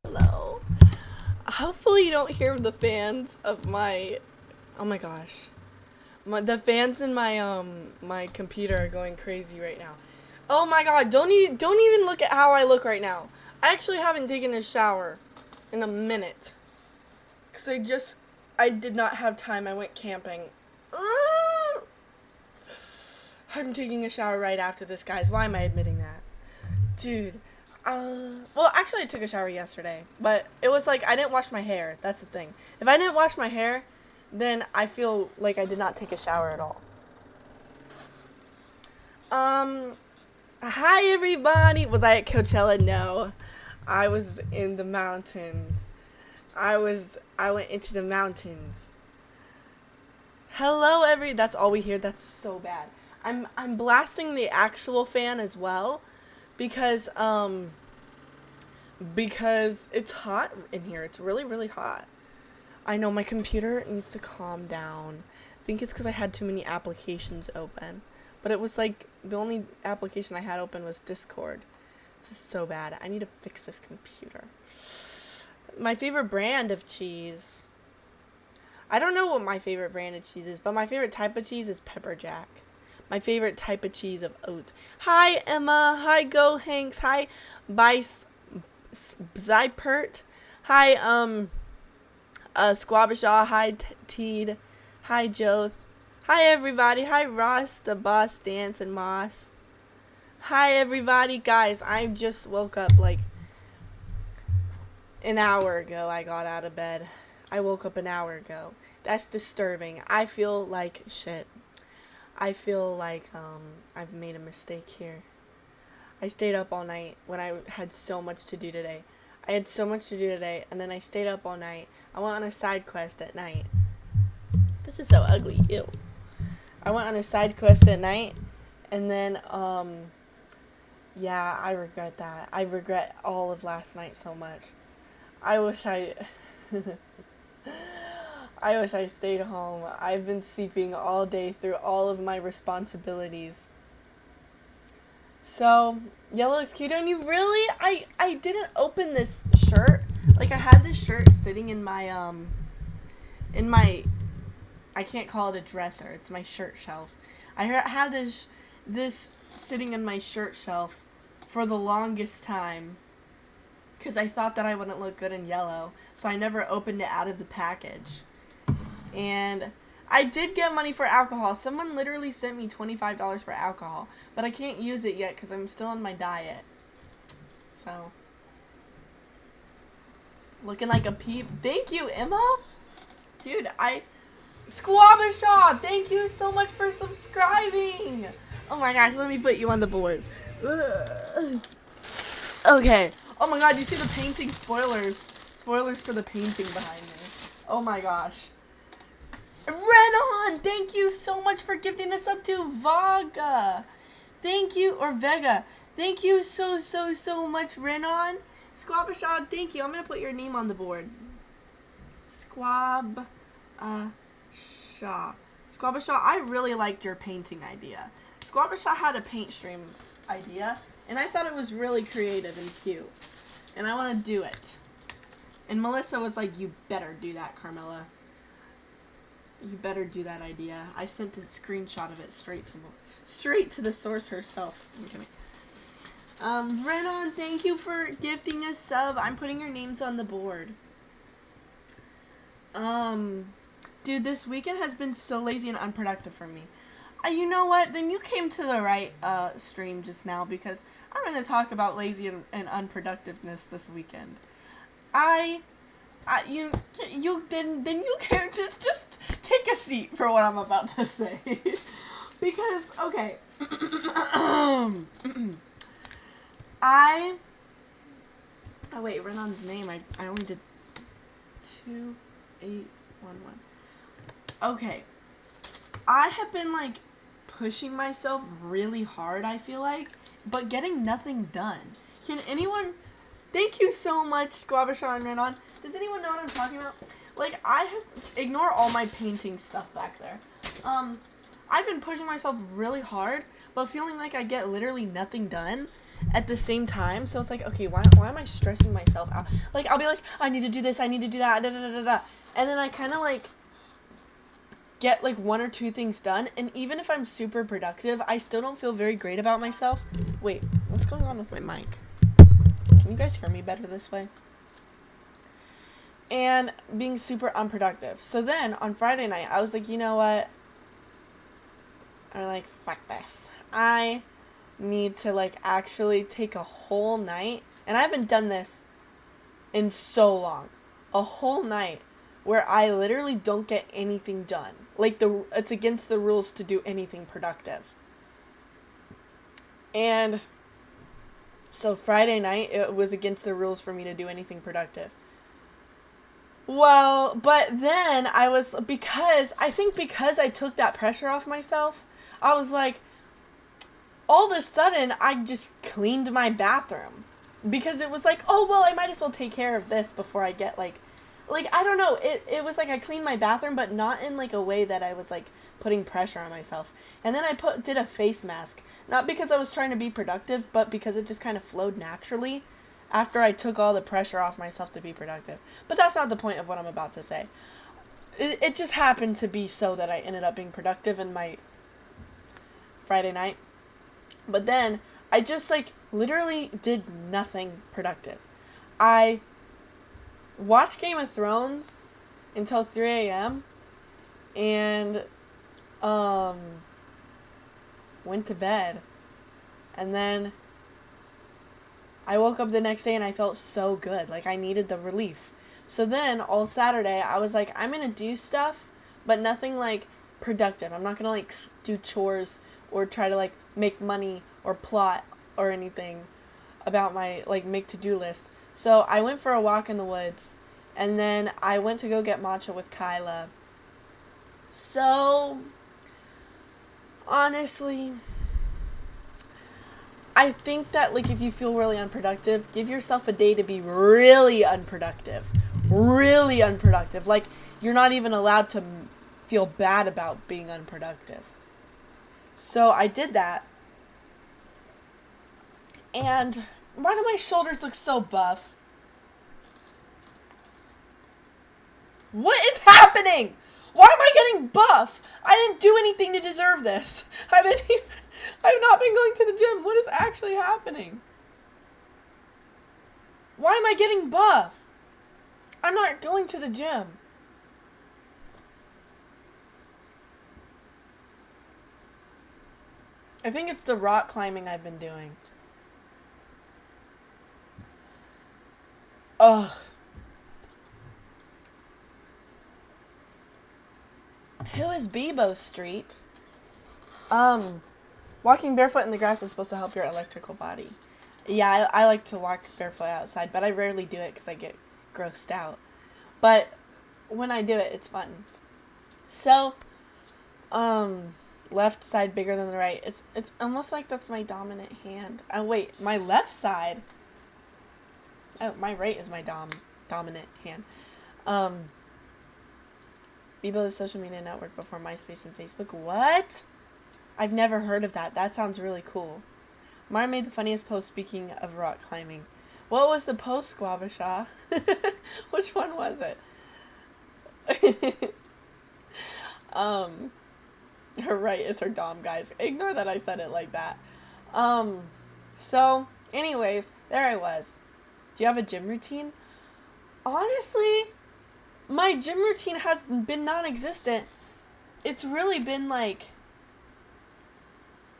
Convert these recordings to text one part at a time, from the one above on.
Hello. Hopefully you don't hear the fans of my. Oh my gosh, the fans in my computer are going crazy right now. Oh my god, don't even look at how I look right now. I actually haven't taken a shower in a minute. Cause I did not have time. I went camping. I'm taking a shower right after this, guys. Why am I admitting that? Dude. Well, actually, I took a shower yesterday, but it was like I didn't wash my hair. That's the thing. If I didn't wash my hair, then I feel like I did not take a shower at all. Hi everybody. Was I at Coachella? No. I was in the mountains. I went into the mountains. Hello that's all we hear. That's so bad. I'm blasting the actual fan as well because it's hot in here. It's really, really hot. I know my computer needs to calm down. I think it's because I had too many applications open. But it was like the only application I had open was Discord. This is so bad. I need to fix this computer. My favorite brand of cheese. I don't know what my favorite brand of cheese is, but my favorite type of cheese is pepper jack. My favorite type of cheese of oats. Hi Emma. Hi Go Hanks. Hi Bice Zypert. Hi Squabashaw. Hi Teed. Hi Joth. Hi everybody. Hi Ross the Boss Dance and Moss. Hi everybody. Guys, I just woke up like an hour ago. I got out of bed. I woke up an hour ago. That's disturbing. I feel like shit. I feel like I've made a mistake here. I stayed up all night when I had so much to do today. I had so much to do today, and then I stayed up all night. I went on a side quest at night. This is so ugly. Ew. I went on a side quest at night, and then, yeah, I regret that. I regret all of last night so much. I wish I stayed home. I've been sleeping all day through all of my responsibilities. So, Yellow looks cute, don't you? Really? I didn't open this shirt. Like, I had this shirt sitting in my, I can't call it a dresser. It's my shirt shelf. I had this sitting in my shirt shelf for the longest time because I thought that I wouldn't look good in yellow. So I never opened it out of the package. And I did get money for alcohol. Someone literally sent me $25 for alcohol. But I can't use it yet because I'm still on my diet. So, looking like a peep. Thank you, Emma. Dude, Squabashaw, thank you so much for subscribing. Oh my gosh, let me put you on the board. Okay. Oh my god, you see the painting spoilers. Spoilers for the painting behind me. Oh my gosh. Renan, thank you so much for gifting us up to Vaga. Thank you, or Vega. Thank you so much, Renan. Squabashaw, thank you. I'm going to put your name on the board. Squabashaw. Squabashaw, I really liked your painting idea. Squabashaw had a paint stream idea, and I thought it was really creative and cute. And I want to do it. And Melissa was like, you better do that, Carmaxlla. You better do that idea. I sent a screenshot of it straight to the source herself. Okay. Renan, thank you for gifting a sub. I'm putting your names on the board. Dude, this weekend has been so lazy and unproductive for me. You know what? Then you came to the right stream just now, because I'm going to talk about lazy and unproductiveness this weekend. Then you can just take a seat for what I'm about to say. Because, okay. Oh wait, Renan's name, I only did 2811. Okay. I have been, like, pushing myself really hard, I feel like, but getting nothing done. Can anyone... Thank you so much, Squabashaw and Renan. Does anyone know what I'm talking about? Like, I have... Ignore all my painting stuff back there. I've been pushing myself really hard, but feeling like I get literally nothing done at the same time. So it's like, okay, why am I stressing myself out? Like, I'll be like, I need to do this, I need to do that, da-da-da-da-da. And then I kind of, like, get, like, one or two things done. And even if I'm super productive, I still don't feel very great about myself. Wait, what's going on with my mic? Can you guys hear me better this way? And being super unproductive. So then, on Friday night, I was like, you know what? I'm like, fuck this. I need to, like, actually take a whole night. And I haven't done this in so long. A whole night where I literally don't get anything done. Like, it's against the rules to do anything productive. And so Friday night, it was against the rules for me to do anything productive. Well, but then because I took that pressure off myself, I was like, all of a sudden, I just cleaned my bathroom. Because it was like, oh, well, I might as well take care of this before I get, like, I don't know, it was like I cleaned my bathroom, but not in, like, a way that I was, like, putting pressure on myself. And then I did a face mask. Not because I was trying to be productive, but because it just kind of flowed naturally after I took all the pressure off myself to be productive. But that's not the point of what I'm about to say. It just happened to be so that I ended up being productive in my Friday night. But then, I just, like, literally did nothing productive. I watched Game of Thrones until 3 a.m. and, went to bed. And then I woke up the next day and I felt so good. Like, I needed the relief. So then, all Saturday, I was like, I'm gonna do stuff, but nothing, like, productive. I'm not gonna, like, do chores or try to, like, make money or plot or anything about my, like, make to-do list. So I went for a walk in the woods, and then I went to go get matcha with Kyla. So, honestly, I think that, like, if you feel really unproductive, give yourself a day to be really unproductive. Really unproductive. Like, you're not even allowed to feel bad about being unproductive. So I did that. And why do my shoulders look so buff? What is happening? Why am I getting buff? I didn't do anything to deserve this. I've not been going to the gym. What is actually happening? Why am I getting buff? I'm not going to the gym. I think it's the rock climbing I've been doing. Ugh. Who is Bebo Street? Walking barefoot in the grass is supposed to help your electrical body. Yeah, I like to walk barefoot outside, but I rarely do it because I get grossed out. But when I do it, it's fun. So, left side bigger than the right. It's almost like that's my dominant hand. Oh, wait, my left side. Oh, my right is my dominant hand. Bebo is social media network before MySpace and Facebook. What? I've never heard of that. That sounds really cool. Mara made the funniest post speaking of rock climbing. What was the post, Squabashaw? Which one was it? Her right is her dom, guys. Ignore that I said it like that. So, anyways, there I was. Do you have a gym routine? Honestly, my gym routine has been non-existent. It's really been like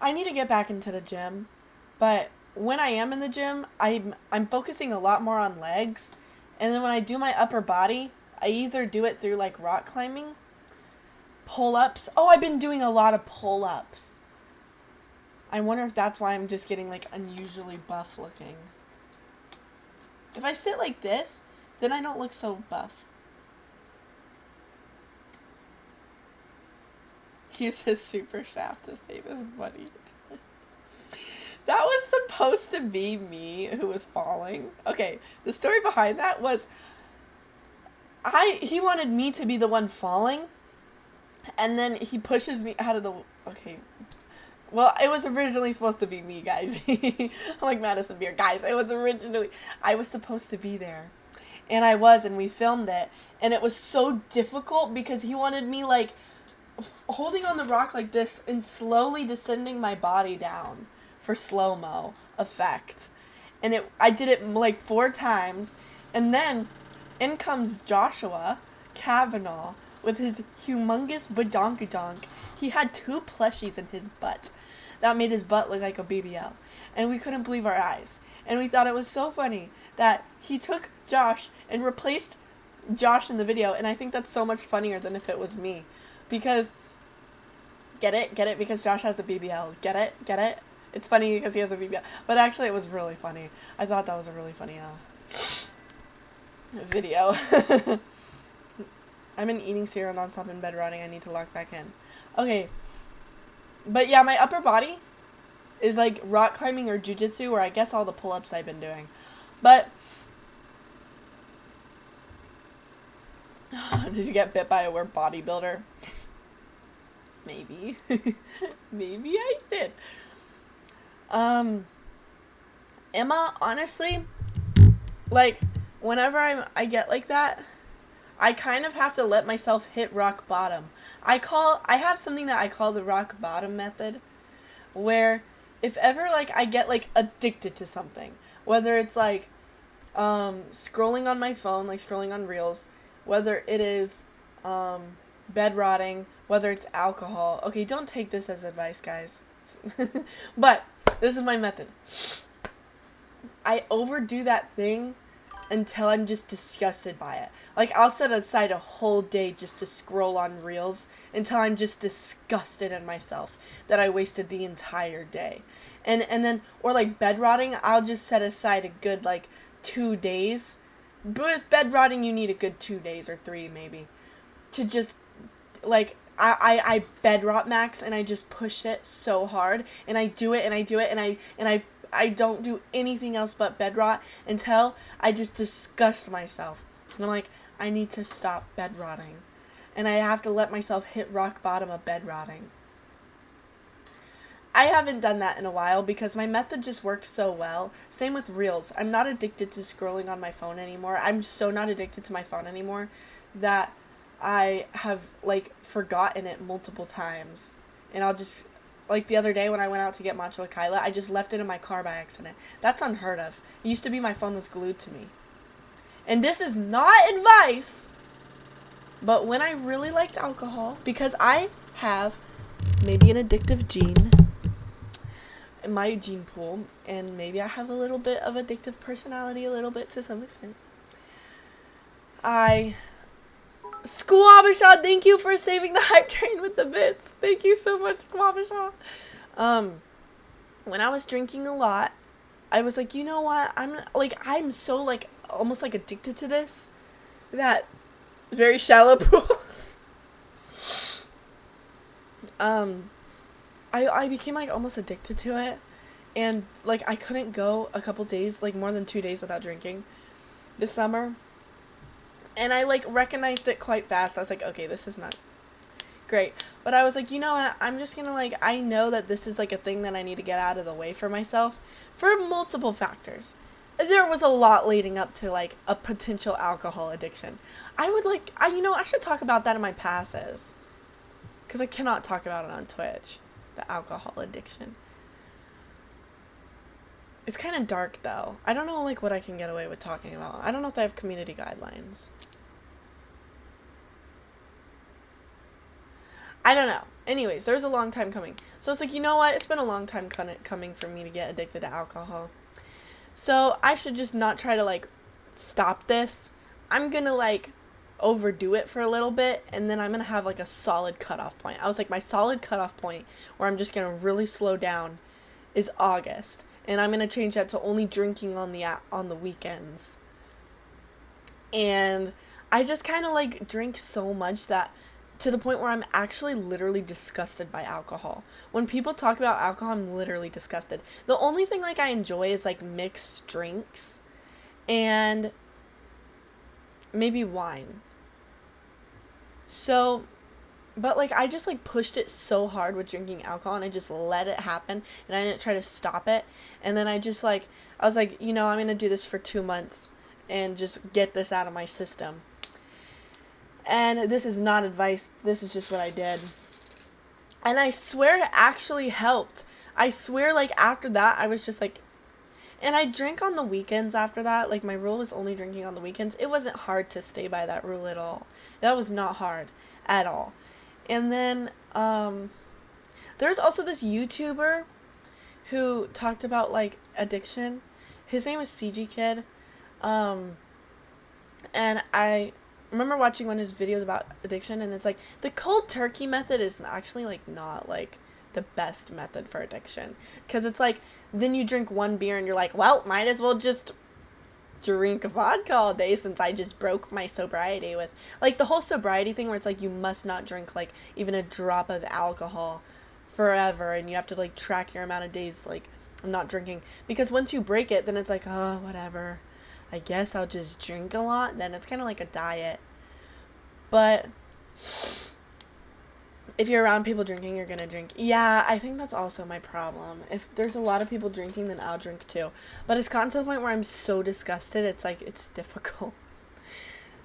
I need to get back into the gym, but when I am in the gym, I'm focusing a lot more on legs, and then when I do my upper body, I either do it through like rock climbing, pull-ups. Oh, I've been doing a lot of pull-ups. I wonder if that's why I'm just getting like unusually buff looking. If I sit like this, then I don't look so buff. Use his super shaft to save his buddy. That was supposed to be me who was falling. Okay, the story behind that was he wanted me to be the one falling, and then he pushes me out of the... Okay. Well, it was originally supposed to be me, guys. I'm like Madison Beer. Guys, it was originally... I was supposed to be there. And I was, and we filmed it. And it was so difficult because he wanted me, like, holding on the rock like this and slowly descending my body down for slow-mo effect. And I did it, like, 4 times. And then in comes Joshua Kavanaugh with his humongous badonkadonk. He had 2 plushies in his butt. That made his butt look like a BBL. And we couldn't believe our eyes. And we thought it was so funny that he took Josh and replaced Josh in the video. And I think that's so much funnier than if it was me. Because, get it? Because Josh has a BBL. Get it? It's funny because he has a BBL. But actually it was really funny. I thought that was a really funny video. I've been eating cereal nonstop in bed rotting. I need to lock back in. Okay. But yeah, my upper body is like rock climbing or jujitsu, or I guess all the pull-ups I've been doing. But did you get bit by a weird bodybuilder? Maybe. Maybe I did. Emma, honestly, like, whenever I get like that, I kind of have to let myself hit rock bottom. I have something that I call the rock bottom method, where if ever, like, I get, like, addicted to something, whether it's, like, scrolling on my phone, like, scrolling on Reels, whether it is, bed rotting, whether it's alcohol. Okay, don't take this as advice, guys. But this is my method. I overdo that thing until I'm just disgusted by it. Like, I'll set aside a whole day just to scroll on Reels until I'm just disgusted at myself that I wasted the entire day. And then, or like bed rotting, I'll just set aside a good, like, 2 days. But with bed rotting, you need a good 2 days or 3 maybe to just, like, I bed rot max, and I just push it so hard, and I do it, and I don't do anything else but bed rot until I just disgust myself. And I'm like, I need to stop bed rotting. And I have to let myself hit rock bottom of bed rotting. I haven't done that in a while because my method just works so well. Same with Reels. I'm not addicted to scrolling on my phone anymore. I'm so not addicted to my phone anymore that I have, like, forgotten it multiple times. And I'll just... Like, the other day when I went out to get matcha with Kyla, I just left it in my car by accident. That's unheard of. It used to be my phone was glued to me. And this is not advice, but when I really liked alcohol, because I have maybe an addictive gene in my gene pool, and maybe I have a little bit of addictive personality, a little bit to some extent. Squabishaw, thank you for saving the hype train with the bits. Thank you so much, Squabishaw. When I was drinking a lot, I was like, you know what? I'm so, like, almost, like, addicted to this. That very shallow pool. I became, like, almost addicted to it. And, like, I couldn't go a couple days, like, more than 2 days without drinking this summer. And I, like, recognized it quite fast. I was like, okay, this is not great. But I was like, you know what? I'm just gonna, like, I know that this is, like, a thing that I need to get out of the way for myself for multiple factors. There was a lot leading up to, like, a potential alcohol addiction. I should talk about that in my passes. Because I cannot talk about it on Twitch. The alcohol addiction. It's kind of dark, though. I don't know, like, what I can get away with talking about. I don't know if they have community guidelines. I don't know. Anyways, there was a long time coming. So it's like, you know what? It's been a long time coming for me to get addicted to alcohol. So I should just not try to, like, stop this. I'm going to, like, overdo it for a little bit, and then I'm going to have, like, a solid cutoff point. I was like, my solid cutoff point where I'm just going to really slow down is August. And I'm going to change that to only drinking on the weekends. And I just kind of, like, drink so much that to the point where I'm actually literally disgusted by alcohol. When people talk about alcohol, I'm literally disgusted. The only thing, like, I enjoy is, like, mixed drinks and maybe wine. So, but, like, I just, like, pushed it so hard with drinking alcohol, and I just let it happen, and I didn't try to stop it. And then I just, like, I was like, you know, I'm going to do this for 2 months and just get this out of my system. And this is not advice. This is just what I did. And I swear it actually helped. I swear, like, after that, I was just like, and I drink on the weekends after that. Like, my rule was only drinking on the weekends. It wasn't hard to stay by that rule at all. That was not hard at all. And then, there's also this YouTuber who talked about, like, addiction. His name was CG Kid. And I remember watching one of his videos about addiction, and it's like the cold turkey method is actually, like, not, like, the best method for addiction, because it's like then you drink one beer and you're like, well, might as well just drink vodka all day since I just broke my sobriety with, like, the whole sobriety thing where it's like you must not drink, like, even a drop of alcohol forever, and you have to, like, track your amount of days, like, I'm not drinking, because once you break it, then it's like, oh, whatever, I guess I'll just drink a lot. Then it's kind of like a diet. But if you're around people drinking, you're gonna drink. Yeah, I think that's also my problem. If there's a lot of people drinking, then I'll drink too. But it's gotten to the point where I'm so disgusted, it's like, it's difficult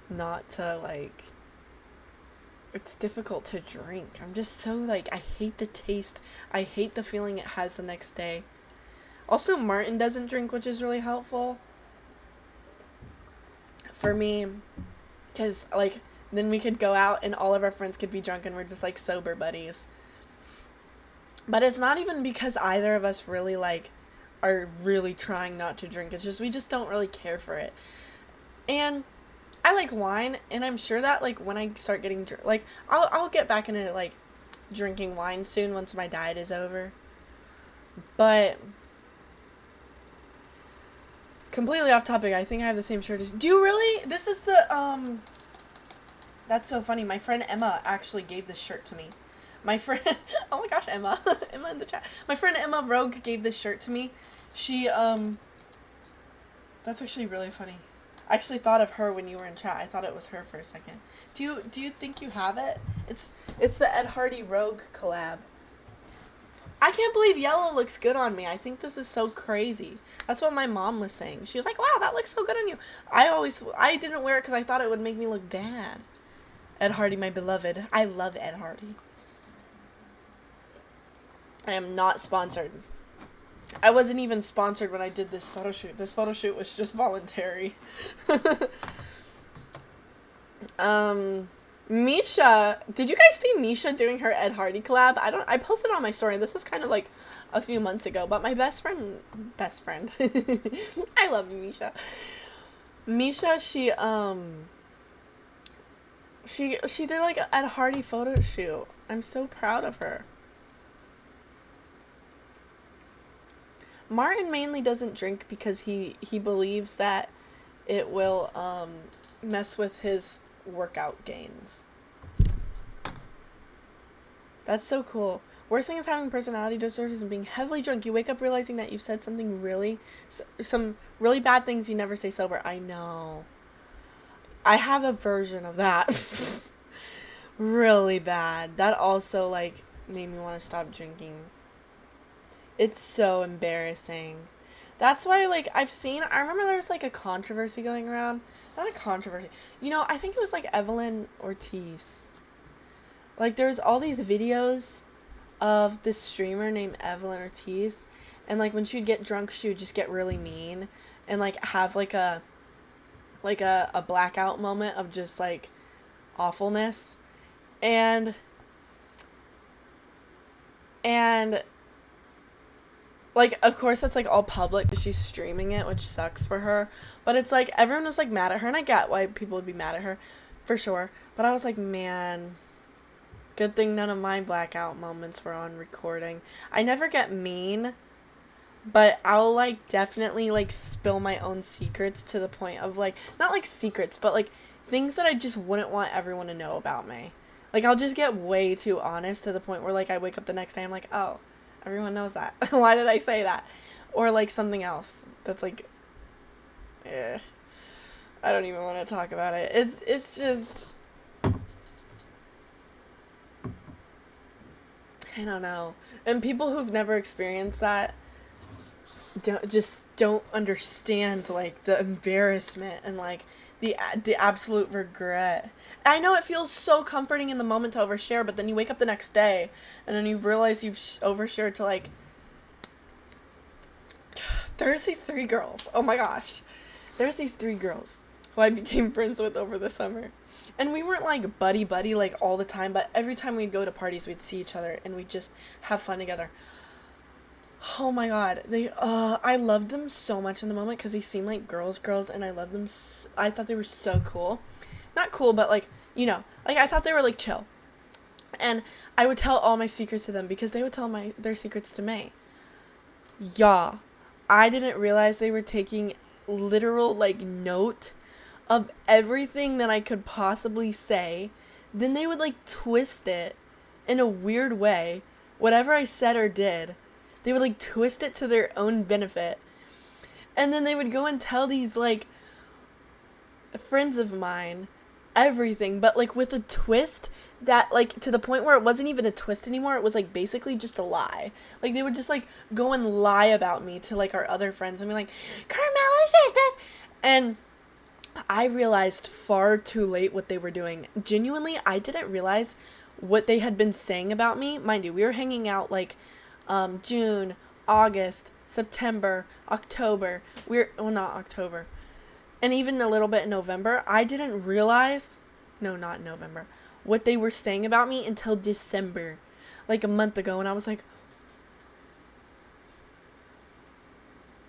not to, like, it's difficult to drink. I'm just so, like, I hate the taste. I hate the feeling it has the next day. Also, Martin doesn't drink, which is really helpful for me, because, like, then we could go out and all of our friends could be drunk and we're just, like, sober buddies. But it's not even because either of us really, like, are really trying not to drink. It's just we just don't really care for it. And I like wine, and I'm sure that, like, when I start getting like, I'll get back into, like, drinking wine soon once my diet is over. But completely off topic. I think I have the same shirt as... Do you really? This is the, That's so funny. My friend Emma actually gave this shirt to me. My friend... Oh my gosh, Emma. Emma in the chat. My friend Emma Rogue gave this shirt to me. She, That's actually really funny. I actually thought of her when you were in chat. I thought it was her for a second. Do you think you have it? It's the Ed Hardy Rogue collab. I can't believe yellow looks good on me. I think this is so crazy. That's what my mom was saying. She was like, wow, that looks so good on you. I didn't wear it because I thought it would make me look bad. Ed Hardy, my beloved. I love Ed Hardy. I am not sponsored. I wasn't even sponsored when I did this photo shoot. This photo shoot was just voluntary. Misha, did you guys see Misha doing her Ed Hardy collab? I posted on my story. This was kind of like a few months ago, but my best friend, I love Misha. Misha, she did like an Ed Hardy photo shoot. I'm so proud of her. Martin mainly doesn't drink because he believes that it will mess with his workout gains. That's so cool. Worst thing is having personality disorders and being heavily drunk. You wake up realizing that you've said something some really bad things you never say sober. I know. I have a version of that. Really bad. That also, like, made me want to stop drinking. It's so embarrassing. That's why, like, I remember there was, like, a controversy going around. Not a controversy. You know, I think it was, like, Evelyn Ortiz. Like, there's all these videos of this streamer named Evelyn Ortiz. And, like, when she'd get drunk, she would just get really mean. And, like, have, like a blackout moment of just, like, awfulness. And And like, of course that's like all public because she's streaming it, which sucks for her. But it's like everyone was like mad at her, and I get why people would be mad at her, for sure. But I was like, man, good thing none of my blackout moments were on recording. I never get mean, but I'll like definitely like spill my own secrets to the point of like, not like secrets, but like things that I just wouldn't want everyone to know about me. Like, I'll just get way too honest to the point where like I wake up the next day, I'm like, oh, everyone knows that. Why did I say that? Or like something else that's like, I don't even want to talk about it. It's just, I don't know. And people who've never experienced that don't understand like the embarrassment and like the absolute regret. I know it feels so comforting in the moment to overshare, but then you wake up the next day and then you realize you've overshared to like, there's these 3 girls. Oh my gosh. There's these 3 girls who I became friends with over the summer. And we weren't like buddy like all the time, but every time we'd go to parties, we'd see each other and we'd just have fun together. Oh my god, I loved them so much in the moment because they seemed like girls, and I loved them. I thought they were so cool, not cool, but like, you know, like I thought they were like chill, and I would tell all my secrets to them because they would tell their secrets to me. Yeah, I didn't realize they were taking literal like note of everything that I could possibly say. Then they would like twist it in a weird way, whatever I said or did. They would like twist it to their own benefit. And then they would go and tell these like friends of mine everything, but like with a twist that like to the point where it wasn't even a twist anymore. It was like basically just a lie. Like they would just like go and lie about me to like our other friends and be like, Carmaxlla said this. And I realized far too late what they were doing. Genuinely, I didn't realize what they had been saying about me. Mind you, we were hanging out like June, August, September, October. Not October. And even a little bit in November. I didn't realize, no, not November, what they were saying about me until December. Like a month ago. And I was like,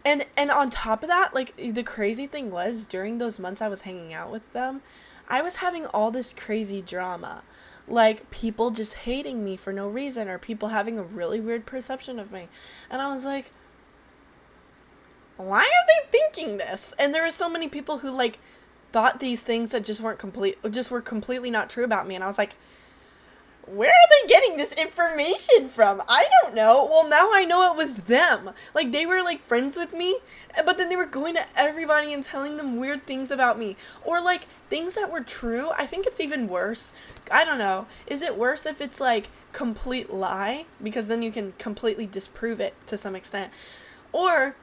and on top of that, like the crazy thing was during those months I was hanging out with them, I was having all this crazy drama. Like, people just hating me for no reason, or people having a really weird perception of me. And I was like, why are they thinking this? And there were so many people who, like, thought these things that just were completely not true about me. And I was like, where are they getting this information from? I don't know. Well, now I know it was them. Like, they were, like, friends with me, but then they were going to everybody and telling them weird things about me. Or, like, things that were true. I think it's even worse. I don't know. Is it worse if it's, like, complete lie? Because then you can completely disprove it to some extent. Or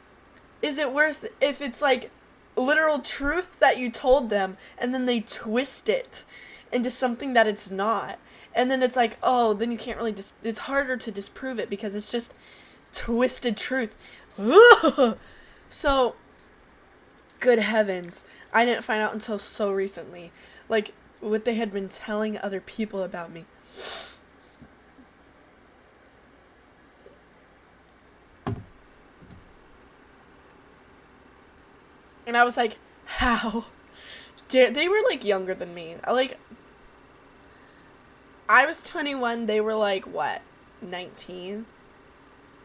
is it worse if it's, like, literal truth that you told them and then they twist it into something that it's not? And then it's like, oh, then you can't really it's harder to disprove it because it's just twisted truth. Ugh! So, good heavens. I didn't find out until so recently, like, what they had been telling other people about me. And I was like, how? They were, like, younger than me. I was 21, they were like, what, 19?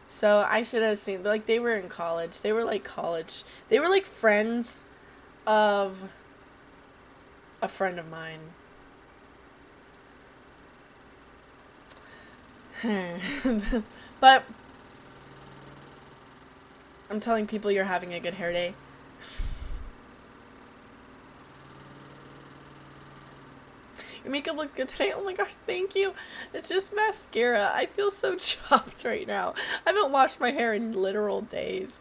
So I should have seen, like, they were in college. They were like friends of a friend of mine. But I'm telling people you're having a good hair day. Your makeup looks good today. Oh my gosh, thank you. It's just mascara. I feel so chopped right now. I haven't washed my hair in literal days.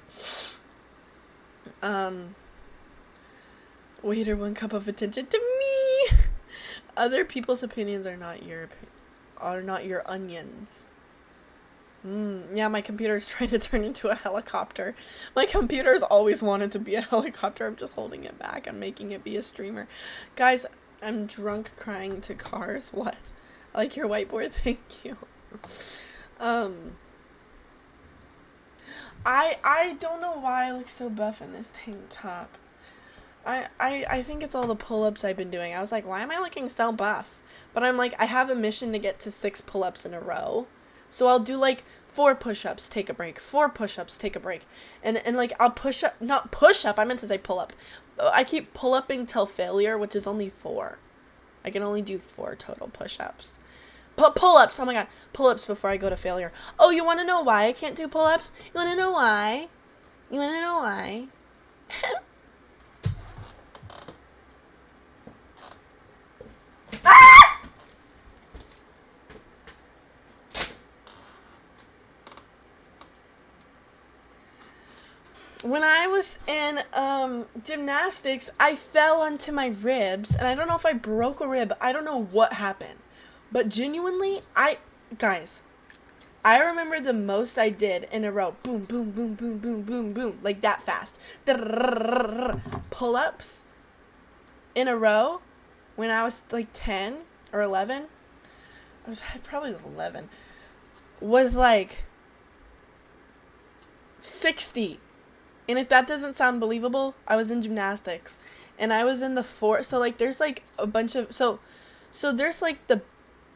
Waiter, 1 cup of attention to me. Other people's opinions are not your onions. Yeah, my computer's trying to turn into a helicopter. My computer's always wanted to be a helicopter. I'm just holding it back. I'm making it be a streamer. Guys, I'm drunk crying to cars. What? I like your whiteboard. Thank you. Um, I don't know why I look so buff in this tank top. I think it's all the pull-ups I've been doing. I was like, why am I looking so buff? But I'm like, I have a mission to get to 6 pull-ups in a row. So I'll do like 4 push-ups, take a break. 4 push-ups, take a break. And like I'll push up, not push up, I meant to say pull up. I keep pull-upping till failure, which is only 4. I can only do 4 total push-ups. Pull-ups, oh my god. Pull-ups before I go to failure. Oh, you want to know why I can't do pull-ups? You want to know why? You want to know why? When I was in gymnastics, I fell onto my ribs, and I don't know if I broke a rib. I don't know what happened. But genuinely, guys, I remember the most I did in a row. Boom, boom, boom, boom, boom, boom, boom. Like that fast. Pull-ups in a row when I was like 10 or 11. I probably was 11. Was like 60. And if that doesn't sound believable, I was in gymnastics. And I was in the 4. So like there's like a bunch of so there's like the,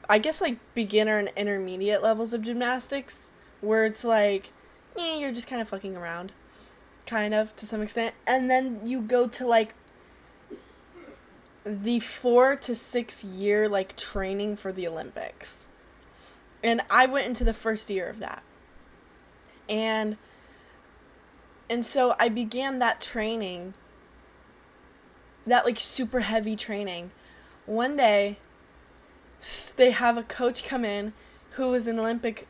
I guess, like beginner and intermediate levels of gymnastics, where it's like, you're just kind of fucking around, kind of, to some extent. And then you go to like the 4 to 6 year like training for the Olympics. And I went into the first year of that. And so I began that training, that like super heavy training. One day, they have a coach come in who was an Olympic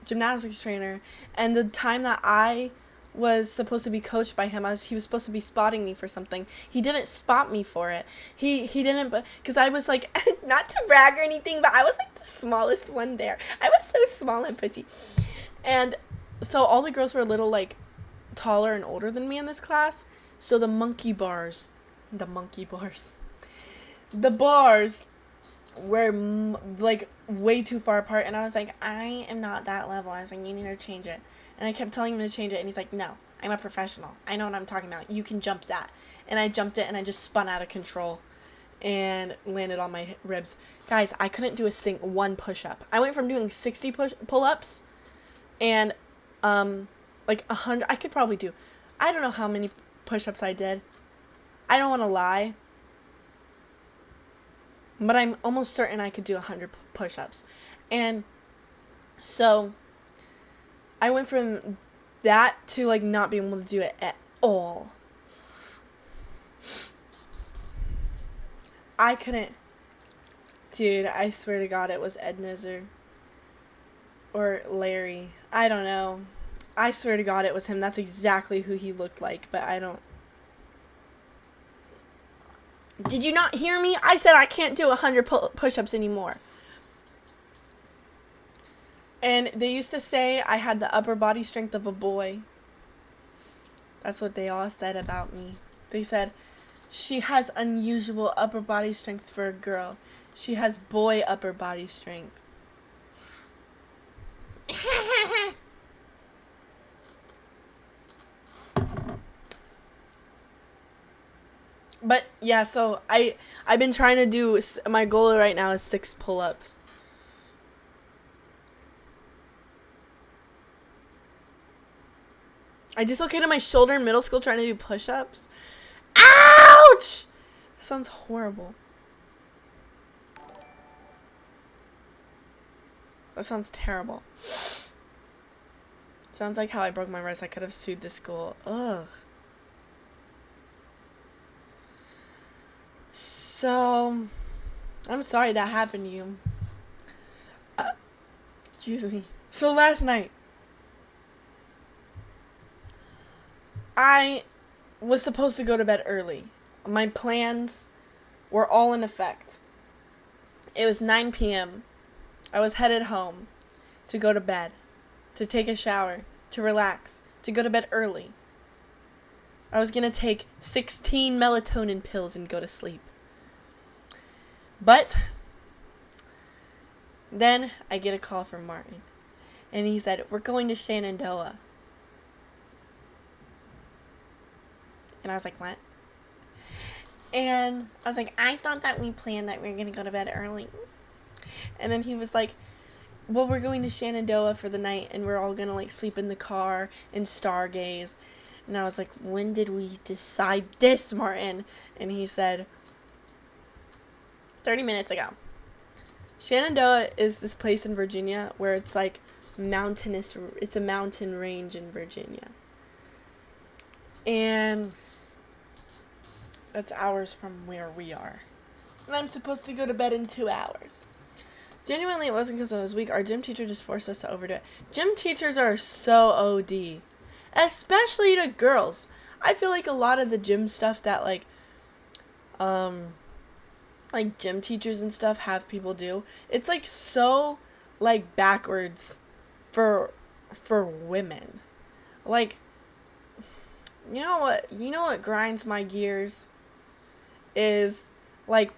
gymnastics trainer, and the time that I was supposed to be coached by him, he was supposed to be spotting me for something. He didn't spot me for it. He didn't, because I was like, not to brag or anything, but I was like the smallest one there. I was so small and petite. And so all the girls were a little like taller and older than me in this class. So the bars were like way too far apart, and I was like, I am not that level. I was like, you need to change it. And I kept telling him to change it, and he's like, no, I'm a professional. I know what I'm talking about. You can jump that. And I jumped it, and I just spun out of control and landed on my ribs. Guys, I couldn't do one push-up. I went from doing 60 pull-ups and like 100. I could probably do, I don't know how many push-ups I did. I don't want to lie, but I'm almost certain I could do 100 push-ups. And so I went from that to like not being able to do it at all. I couldn't. Dude, I swear to God, it was Edna's or Larry. I don't know. I swear to God, it was him. That's exactly who he looked like, but I don't. Did you not hear me? I said I can't do 100 push-ups anymore. And they used to say I had the upper body strength of a boy. That's what they all said about me. They said, she has unusual upper body strength for a girl. She has boy upper body strength. But yeah, so I've been trying to do, my goal right now is 6 pull-ups. I dislocated my shoulder in middle school trying to do push-ups. Ouch! That sounds horrible. That sounds terrible. Sounds like how I broke my wrist. I could have sued the school. Ugh. So, I'm sorry that happened to you. Excuse me. So last night, I was supposed to go to bed early. My plans were all in effect. It was 9 p.m. I was headed home to go to bed, to take a shower, to relax, to go to bed early. I was going to take 16 melatonin pills and go to sleep. But then I get a call from Martin. And he said, we're going to Shenandoah. And I was like, what? And I was like, I thought that we planned that we were going to go to bed early. And then he was like, well, we're going to Shenandoah for the night, and we're all going to, like, sleep in the car and stargaze. And I was like, when did we decide this, Martin? And he said, 30 minutes ago. Shenandoah is this place in Virginia where it's, like, mountainous. It's a mountain range in Virginia. And that's hours from where we are. And I'm supposed to go to bed in 2 hours. Genuinely, it wasn't because I was weak. Our gym teacher just forced us to overdo it. Gym teachers are so OD. Especially to girls. I feel like a lot of the gym stuff that, like gym teachers and stuff have people do, it's, like, so, like, backwards for women. Like, you know what grinds my gears is, like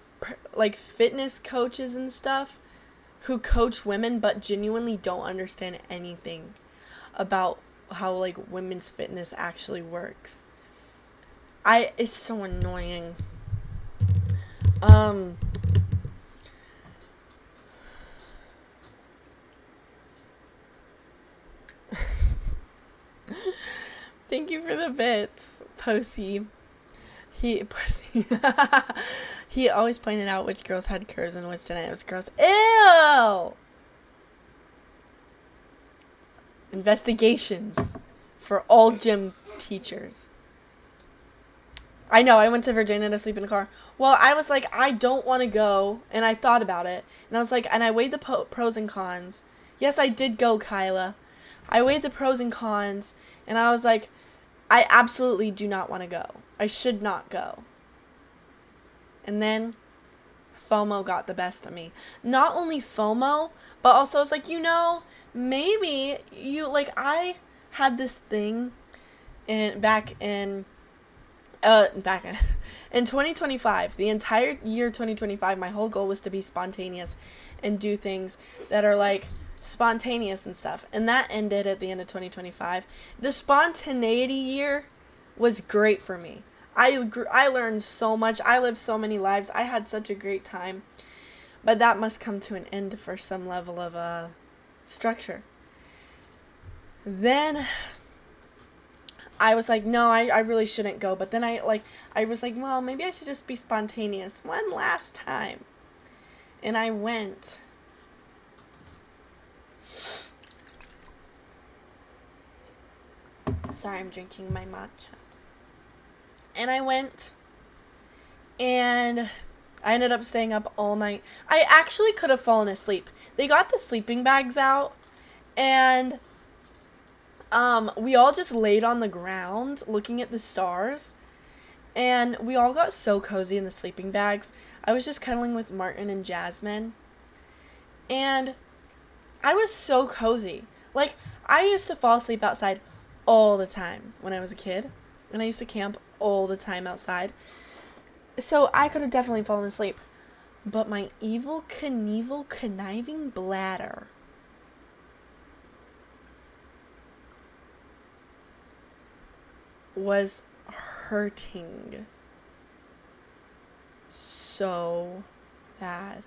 fitness coaches and stuff who coach women but genuinely don't understand anything about how, like, women's fitness actually works. It's so annoying. Thank you for the bits, Posey. He always pointed out which girls had curves and which didn't. It was girls. Ew! Investigations for all gym teachers. I know, I went to Virginia to sleep in a car. Well, I was like, I don't want to go, and I thought about it. And I was like, and I weighed the pros and cons. Yes, I did go, Kyla. I weighed the pros and cons, and I was like, I absolutely do not want to go. I should not go. And then FOMO got the best of me. Not only FOMO, but also I was like, maybe I had this thing back in 2025, the entire year 2025, my whole goal was to be spontaneous and do things that are, like, spontaneous and stuff. And that ended at the end of 2025. The spontaneity year was great for me. I learned so much. I lived so many lives. I had such a great time. But that must come to an end for some level of structure. Then I was like, no, I really shouldn't go. But then I was like, well, maybe I should just be spontaneous one last time. And I went. Sorry, I'm drinking my matcha. And I went, and I ended up staying up all night. I actually could have fallen asleep. They got the sleeping bags out, and we all just laid on the ground looking at the stars, and we all got so cozy in the sleeping bags. I was just cuddling with Martin and Jasmine, and I was so cozy. Like, I used to fall asleep outside all the time when I was a kid, and I used to camp all the time outside. So I could have definitely fallen asleep. But my evil, conniving bladder was hurting so bad.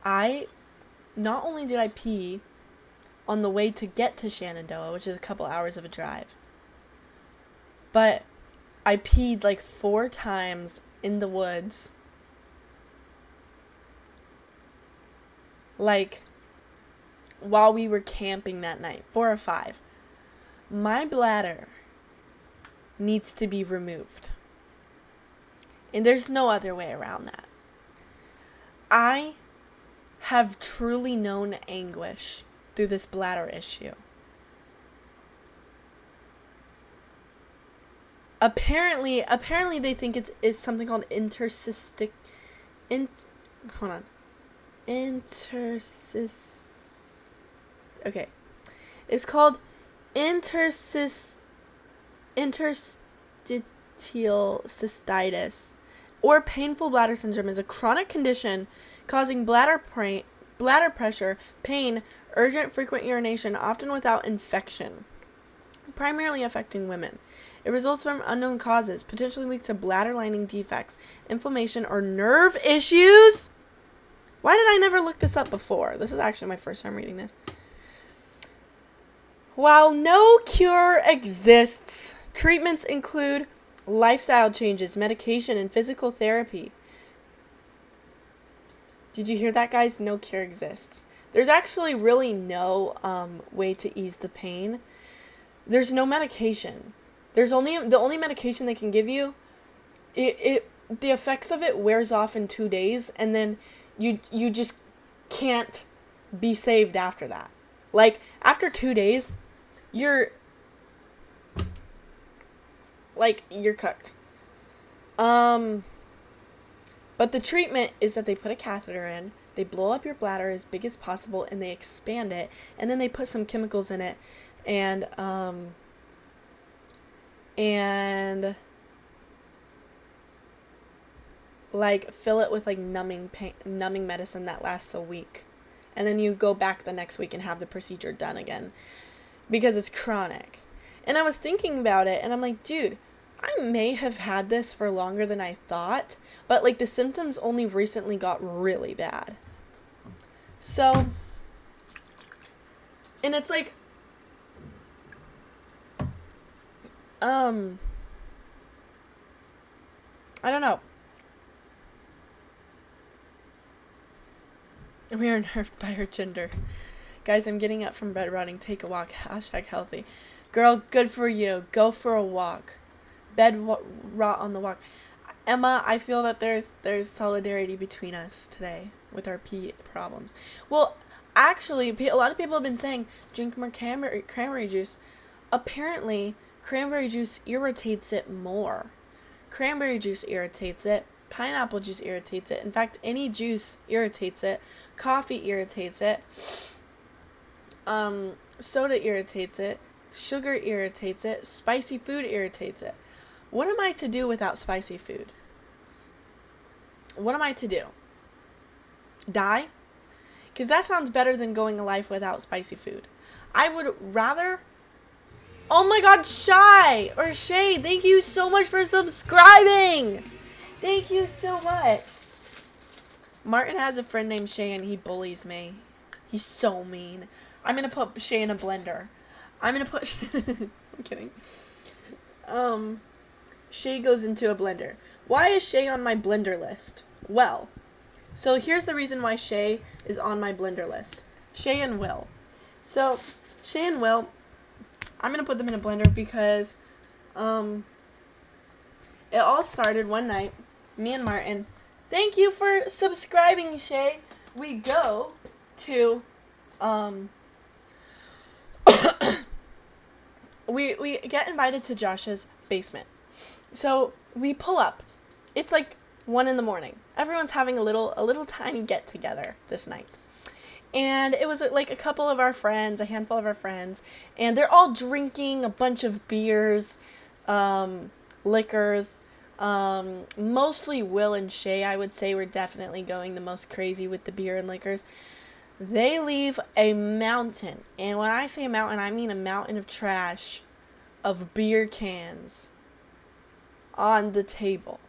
Not only did I pee on the way to get to Shenandoah, which is a couple hours of a drive, but I peed like 4 times in the woods. Like, while we were camping that night. 4 or 5. My bladder needs to be removed. And there's no other way around that. I have truly known anguish through this bladder issue. Apparently they think it's something called okay. It's called interstitial cystitis, or painful bladder syndrome, is a chronic condition causing bladder bladder pressure, pain, urgent frequent urination, often without infection, primarily affecting women. It results from unknown causes, potentially leads to bladder lining defects, inflammation, or nerve issues. Why did I never look this up before? This is actually my first time reading this. While no cure exists, treatments include lifestyle changes, medication, and physical therapy. Did you hear that, guys? No cure exists. There's actually really no way to ease the pain. There's no medication. The only medication they can give you, the effects of it wears off in 2 days, and then you just can't be saved after that. Like, after 2 days, you're cooked. But the treatment is that they put a catheter in, they blow up your bladder as big as possible, and they expand it, and then they put some chemicals in it, and like fill it with like numbing medicine that lasts a week, and then you go back the next week and have the procedure done again because it's chronic. And I was thinking about it, and I'm like, dude, I may have had this for longer than I thought, but like the symptoms only recently got really bad. So, and it's like, I don't know. We are nerfed by her gender. Guys, I'm getting up from bed running. Take a walk. #healthy. Girl, good for you. Go for a walk. Rot on the walk. Emma, I feel that there's solidarity between us today with our pee problems. Well, actually, a lot of people have been saying drink more cranberry juice. Apparently, cranberry juice irritates it more. Cranberry juice irritates it. Pineapple juice irritates it. In fact, any juice irritates it. Coffee irritates it. Soda irritates it. Sugar irritates it. Spicy food irritates it. What am I to do without spicy food? What am I to do? Die? Because that sounds better than going a life without spicy food. I would rather... Oh my god, Shay! Or Shay, thank you so much for subscribing! Thank you so much. Martin has a friend named Shay and he bullies me. He's so mean. I'm going to put Shay in a blender. I'm kidding. Shay goes into a blender. Why is Shay on my blender list? Well, so here's the reason why Shay is on my blender list. Shay and Will. So, Shay and Will, I'm going to put them in a blender because it all started one night. Me and Martin. Thank you for subscribing, Shay. We go to we get invited to Josh's basement. So we pull up. It's like 1 a.m. Everyone's having a little tiny get together this night. And it was like a couple of our friends, a handful of our friends, and they're all drinking a bunch of beers, liquors. Mostly Will and Shay, I would say, were definitely going the most crazy with the beer and liquors. They leave a mountain, and when I say a mountain, I mean a mountain of trash, of beer cans on the table.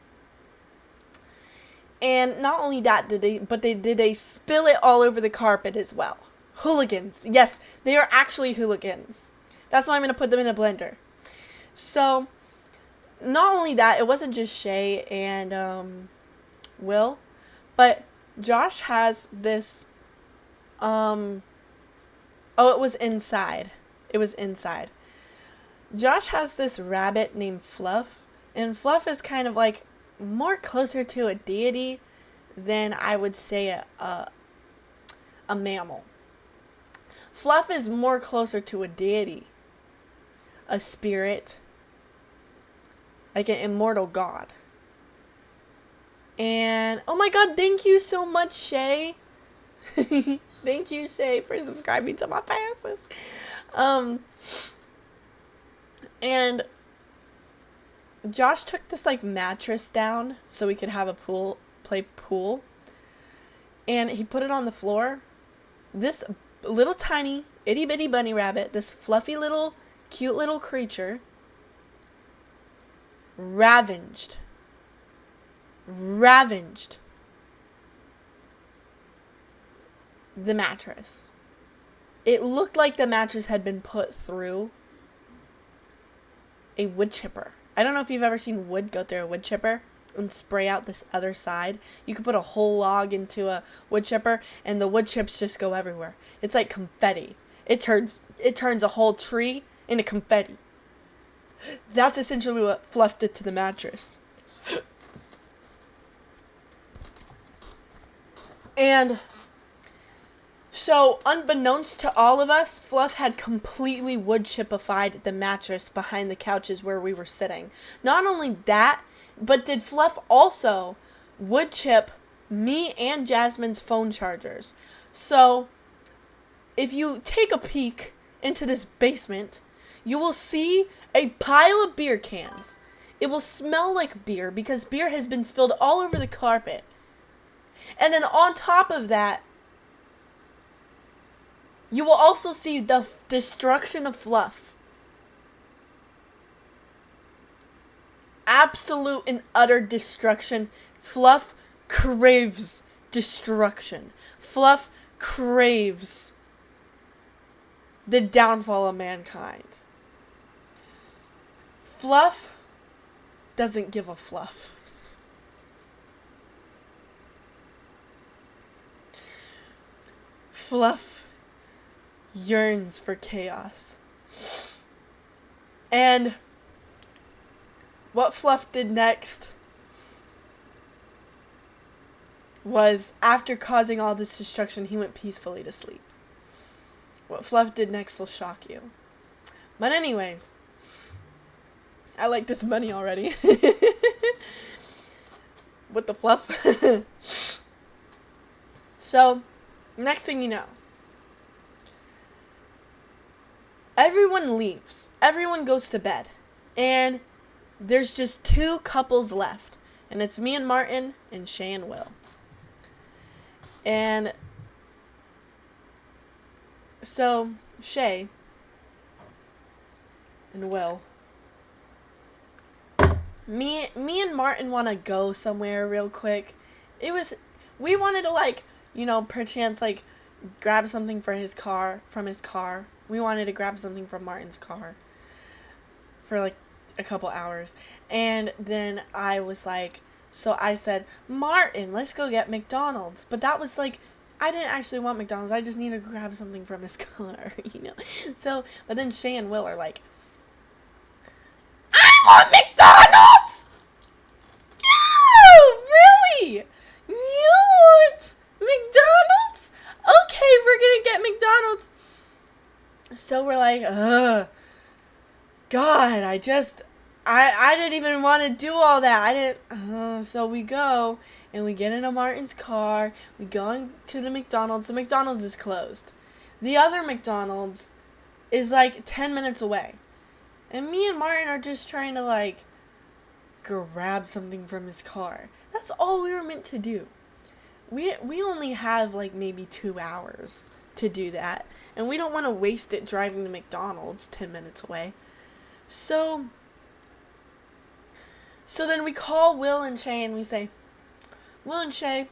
And not only that did they spill it all over the carpet as well. Hooligans. Yes, they are actually hooligans. That's why I'm going to put them in a blender. So, not only that, it wasn't just Shay and Will, but Josh has this, it was inside. It was inside. Josh has this rabbit named Fluff, and Fluff is kind of like more closer to a deity than I would say a mammal. Fluff is more closer to a deity, a spirit, like an immortal god. And, oh my god, thank you so much, Shay. Thank you, Shay, for subscribing to my passes. And Josh took this, like, mattress down so we could have play pool. And he put it on the floor. this little tiny itty bitty bunny rabbit, this fluffy little cute little creature, ravaged the mattress. It looked like the mattress had been put through a wood chipper. I don't know if you've ever seen wood go through a wood chipper and spray out this other side. You could put a whole log into a wood chipper and the wood chips just go everywhere. It's like confetti. It turns a whole tree into confetti. That's essentially what Fluff did to the mattress. And so, unbeknownst to all of us, Fluff had completely wood chipified the mattress behind the couches where we were sitting. Not only that, but did Fluff also wood chip me and Jasmine's phone chargers. So, if you take a peek into this basement, you will see a pile of beer cans. It will smell like beer because beer has been spilled all over the carpet. And then on top of that, you will also see the destruction of Fluff. Absolute and utter destruction. Fluff craves destruction. Fluff craves the downfall of mankind. Fluff doesn't give a fluff. Fluff yearns for chaos. And what Fluff did next was, after causing all this destruction, he went peacefully to sleep. What Fluff did next will shock you. But anyways, I like this bunny already. With the Fluff. So, next thing you know, everyone leaves. Everyone goes to bed. And there's just two couples left. And it's me and Martin and Shay and Will. And so, Shay and Will, me and Martin want to go somewhere real quick. We wanted to perchance grab something from his car. We wanted to grab something from Martin's car for a couple hours. And then I said, Martin, let's go get McDonald's. But that was I didn't actually want McDonald's. I just needed to grab something from his car, So, but then Shay and Will are like, I want McDonald's! No, really? You want McDonald's? Okay, we're gonna get McDonald's. So we're like, God, I didn't even want to do all that. So we go, and we get into Martin's car. We go to the McDonald's. The McDonald's is closed. The other McDonald's is 10 minutes away. And me and Martin are just trying to grab something from his car. That's all we were meant to do. We only have maybe 2 hours to do that. And we don't want to waste it driving to McDonald's 10 minutes away. So then we call Will and Shay and we say, Will and Shay,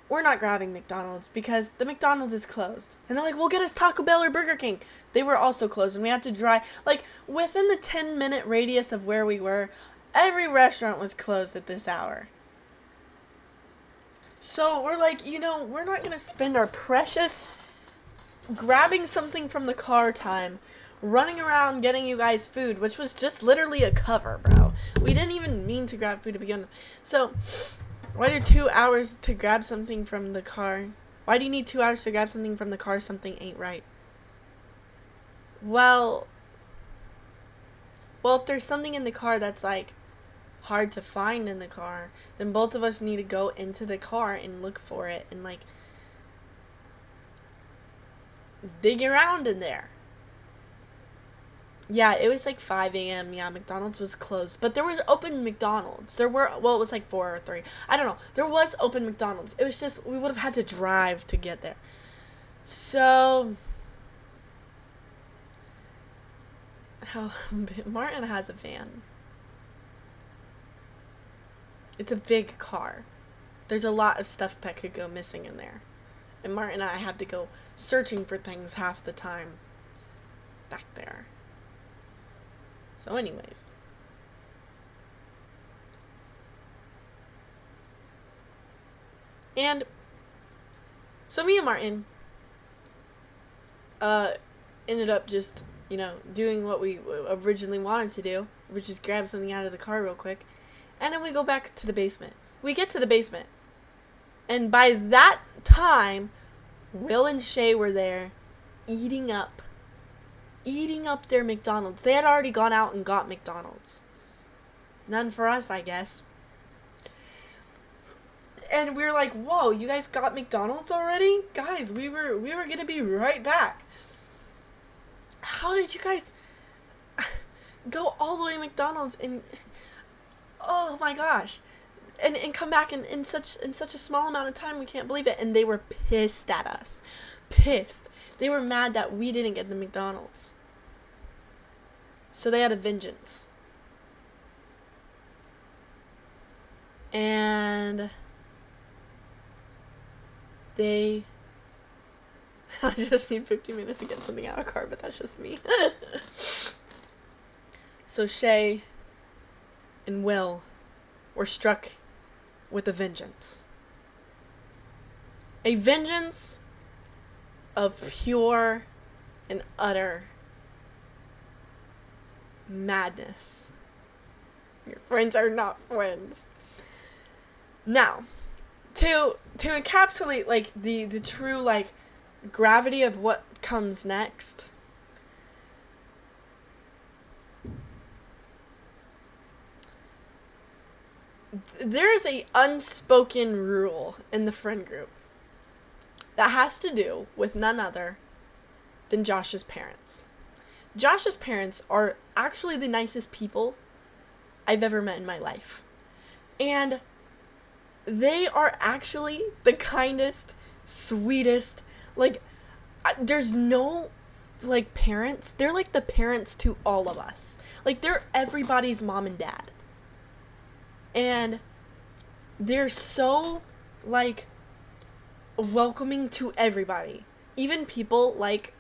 we're not grabbing McDonald's because the McDonald's is closed. And they're like, well, get us Taco Bell or Burger King. They were also closed and we had to drive. Within the 10-minute radius of where we were, every restaurant was closed at this hour. So we're we're not going to spend our precious grabbing something from the car time running around getting you guys food, which was just literally a cover, bro. We didn't even mean to grab food to begin with. So, why do 2 hours to grab something from the car? Why do you need 2 hours to grab something from the car? Something ain't right. Well, if there's something in the car that's hard to find in the car, then both of us need to go into the car and look for it and dig around in there. Yeah, it was like 5 a.m. Yeah, McDonald's was closed. But there was open McDonald's. There were, well, it was like 4 or 3. I don't know. There was open McDonald's. It was just, we would have had to drive to get there. So, how Martin has a van. It's a big car. There's a lot of stuff that could go missing in there. And Martin and I had to go searching for things half the time back there. So anyways. And so me and Martin ended up just, doing what we originally wanted to do, which is grab something out of the car real quick. And then we go back to the basement. We get to the basement. And by that time, Will and Shay were there eating up their McDonald's. They had already gone out and got McDonald's. None for us, I guess. And we were like, whoa, you guys got McDonald's already? Guys, we were going to be right back. How did you guys go all the way to McDonald's and, oh my gosh, and come back in such a small amount of time? We can't believe it. And they were pissed at us. Pissed. They were mad that we didn't get the McDonald's. So they had a vengeance. And I just need 15 minutes to get something out of the car, but that's just me. So Shay and Will were struck with a vengeance. A vengeance of pure and utter madness. Your friends are not friends. Now, to encapsulate like the true like gravity of what comes next, there's a unspoken rule in the friend group that has to do with none other than Josh's parents. Josh's parents are actually the nicest people I've ever met in my life. And they are actually the kindest, sweetest, like, there's no, like, parents. They're like the parents to all of us. Like, they're everybody's mom and dad. And they're so, like, welcoming to everybody. Even people like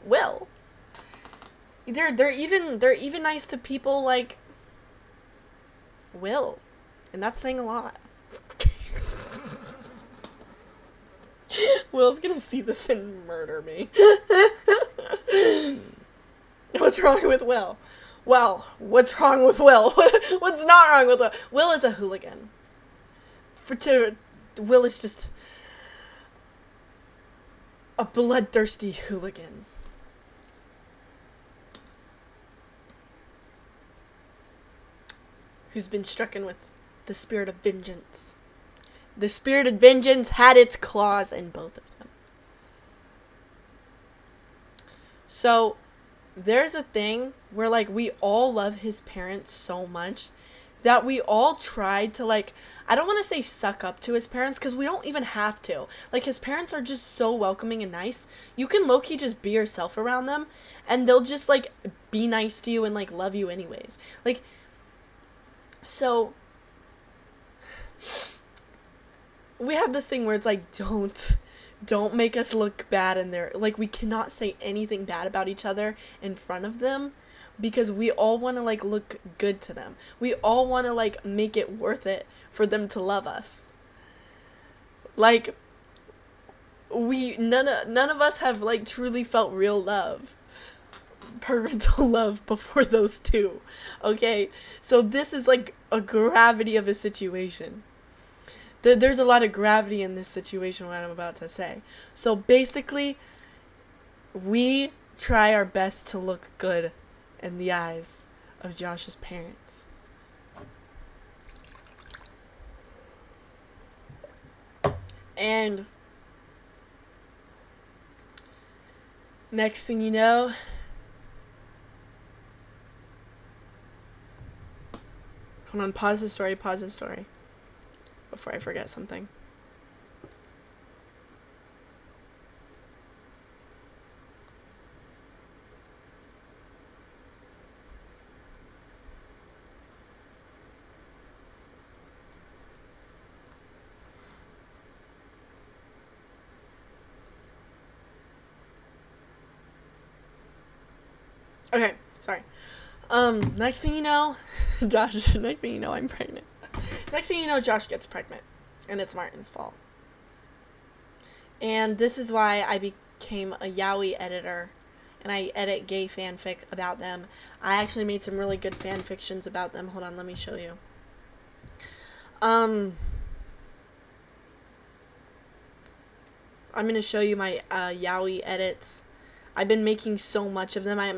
Will. They're even nice to people like Will. And that's saying a lot. Will's gonna see this and murder me. What's wrong with Will? Well, what's wrong with Will? What's not wrong with Will? Will is a hooligan. Will is just a bloodthirsty hooligan. Who's been stricken with the spirit of vengeance. The spirit of vengeance had its claws in both of them. So, there's a thing where, like, we all love his parents so much that we all tried to, like, I don't want to say suck up to his parents, because we don't even have to. Like, his parents are just so welcoming and nice. You can low-key just be yourself around them, and they'll just, like, be nice to you and, like, love you anyways. Like, so we have this thing where it's like, don't make us look bad in there. Like, we cannot say anything bad about each other in front of them, because we all want to, like, look good to them. We all want to, like, make it worth it for them to love us. Like, none of us have, like, truly felt real love, parental love, before those two. Okay, so this is like a gravity of a situation. There's a lot of gravity in this situation, what I'm about to say. So basically, we try our best to look good in the eyes of Josh's parents. And next thing you know, Hold on, pause the story, before I forget something. Okay, sorry. Next thing you know, next thing you know, I'm pregnant. Next thing you know, Josh gets pregnant. And it's Martin's fault. And this is why I became a yaoi editor. And I edit gay fanfic about them. I actually made some really good fan fictions about them. Hold on, let me show you. I'm going to show you my yaoi edits. I've been making so much of them. I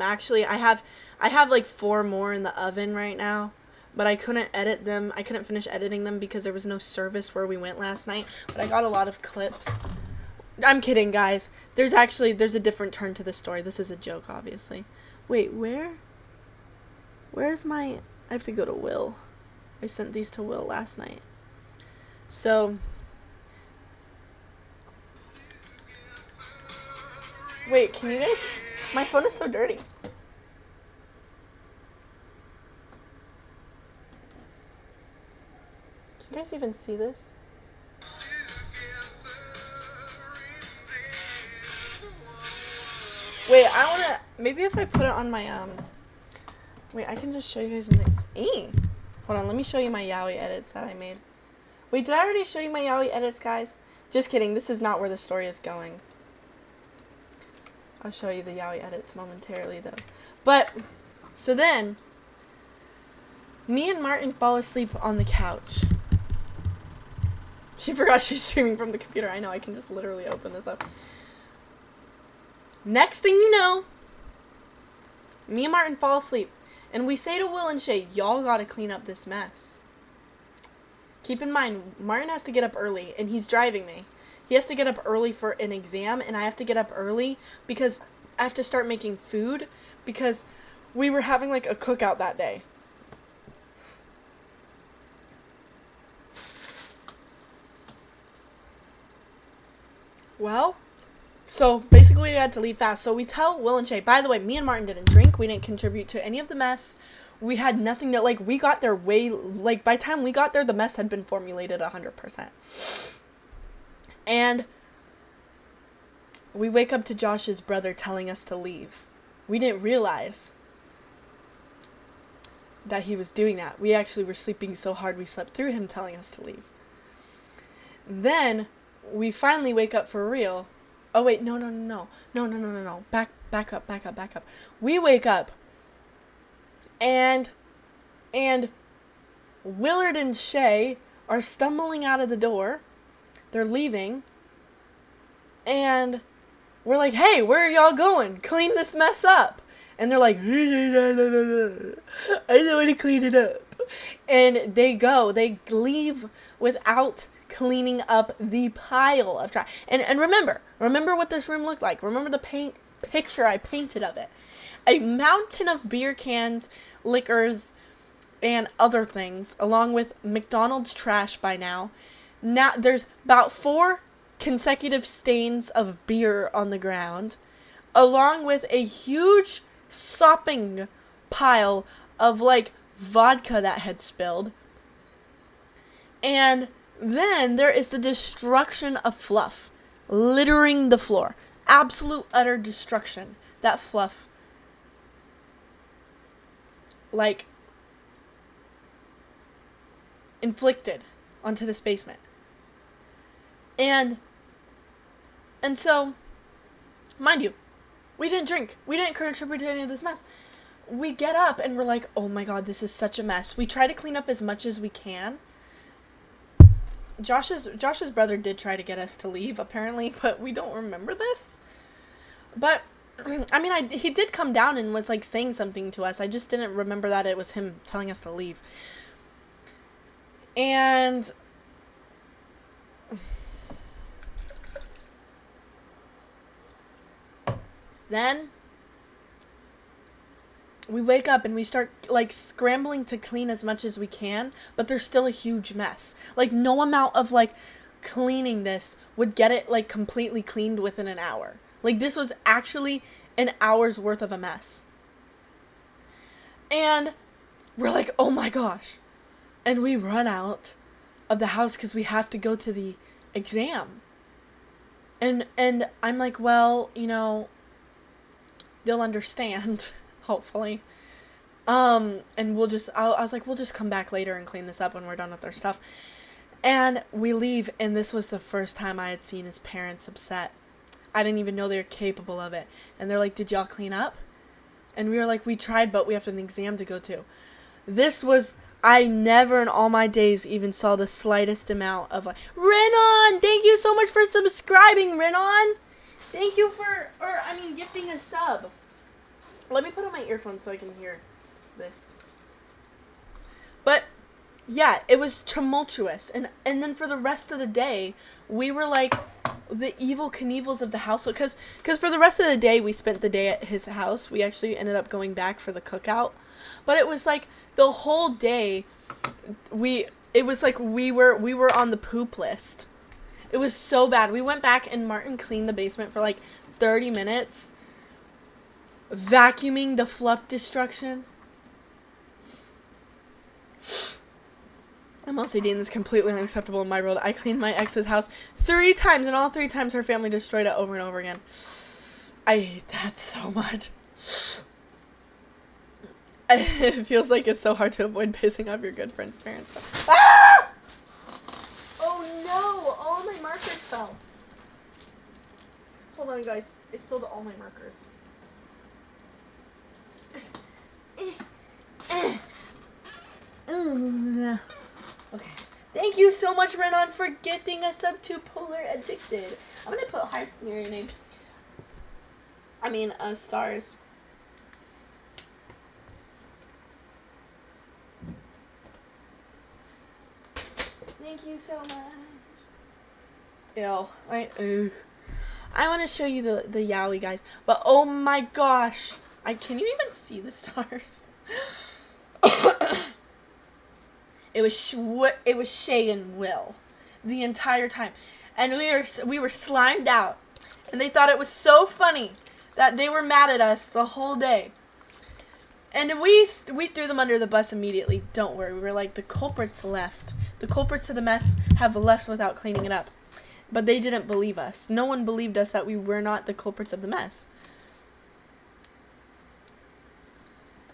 have like 4 more in the oven right now, but I couldn't edit them. I couldn't finish editing them because there was no service where we went last night, but I got a lot of clips. I'm kidding, guys. There's a different turn to the story. This is a joke, obviously. Wait, where's my, I have to go to Will. I sent these to Will last night. So, wait, can you guys... My phone is so dirty. Can you guys even see this? Wait, I wanna... Maybe if I put it on my, Wait, I can just show you guys in the... Hold on, let me show you my yaoi edits that I made. Wait, did I already show you my yaoi edits, guys? Just kidding, this is not where the story is going. I'll show you the yaoi edits momentarily, though. But, so then, me and Martin fall asleep on the couch. She forgot she's streaming from the computer. I know, I can just literally open this up. Next thing you know, me and Martin fall asleep. And we say to Will and Shay, y'all gotta clean up this mess. Keep in mind, Martin has to get up early, and he's driving me. He has to get up early for an exam, and I have to get up early because I have to start making food because we were having like a cookout that day. Well, so basically we had to leave fast. So we tell Will and Shay, by the way, me and Martin didn't drink. We didn't contribute to any of the mess. We had nothing to, like, we got there way, like, by the time we got there, the mess had been formulated 100%. And we wake up to Josh's brother telling us to leave. We didn't realize that he was doing that. We actually were sleeping so hard we slept through him telling us to leave. Then we finally wake up for real. Oh wait, no. Back up. We wake up and Willard and Shay are stumbling out of the door. They're leaving. And we're like, hey, where are y'all going? Clean this mess up. And they're like, I don't want to clean it up. And they leave without cleaning up the pile of trash. And remember what this room looked like. Remember the picture I painted of it. A mountain of beer cans, liquors, and other things, along with McDonald's trash by now. Now there's about 4 consecutive stains of beer on the ground, along with a huge sopping pile of like vodka that had spilled. And then there is the destruction of fluff littering the floor. Absolute utter destruction. That fluff, like, inflicted onto this basement. And so, mind you, we didn't drink. We didn't contribute to any of this mess. We get up and we're like, oh my god, this is such a mess. We try to clean up as much as we can. Josh's brother did try to get us to leave, apparently, but we don't remember this. But, I mean, he did come down and was, like, saying something to us. I just didn't remember that it was him telling us to leave. And then we wake up and we start like scrambling to clean as much as we can, but there's still a huge mess. Like no amount of like cleaning this would get it like completely cleaned within an hour. Like this was actually an hour's worth of a mess. And we're like, oh my gosh. And we run out of the house because we have to go to the exam. And I'm like, well, you know, they'll understand, hopefully. And we'll just, I was like, we'll just come back later and clean this up when we're done with our stuff. And we leave, and this was the first time I had seen his parents upset. I didn't even know they were capable of it. And they're like, did y'all clean up? And we were like, we tried, but we have an exam to go to. This was, I never in all my days even saw the slightest amount of like, Renan, thank you so much for subscribing, Renan. Thank you for, gifting a sub. Let me put on my earphones so I can hear this. But yeah, it was tumultuous. And then for the rest of the day, we were like the evil Knievels of the household. Because for the rest of the day, we spent the day at his house. We actually ended up going back for the cookout. But it was like the whole day, it was like we were on the poop list. It was so bad. We went back and Martin cleaned the basement for like 30 minutes. Vacuuming the fluff destruction. I'm also dating this completely unacceptable in my world. I cleaned my ex's house 3 times, and all 3 times her family destroyed it over and over again. I hate that so much. It feels like it's so hard to avoid pissing off your good friend's parents. Ah! Oh no! All of my markers fell. Hold on, guys. I spilled all my markers. Okay. Thank you so much, Renan, for gifting us sub to Polar Addicted. I'm gonna put hearts near your name. Stars. Thank you so much. Ew. I want to show you the yaoi, guys. But oh my gosh. Can you even see the stars? It was Shay and Will the entire time. And we were slimed out. And they thought it was so funny that they were mad at us the whole day. And we threw them under the bus immediately. Don't worry. We were like, the culprits left. The culprits to the mess have left without cleaning it up. But they didn't believe us. No one believed us that we were not the culprits of the mess.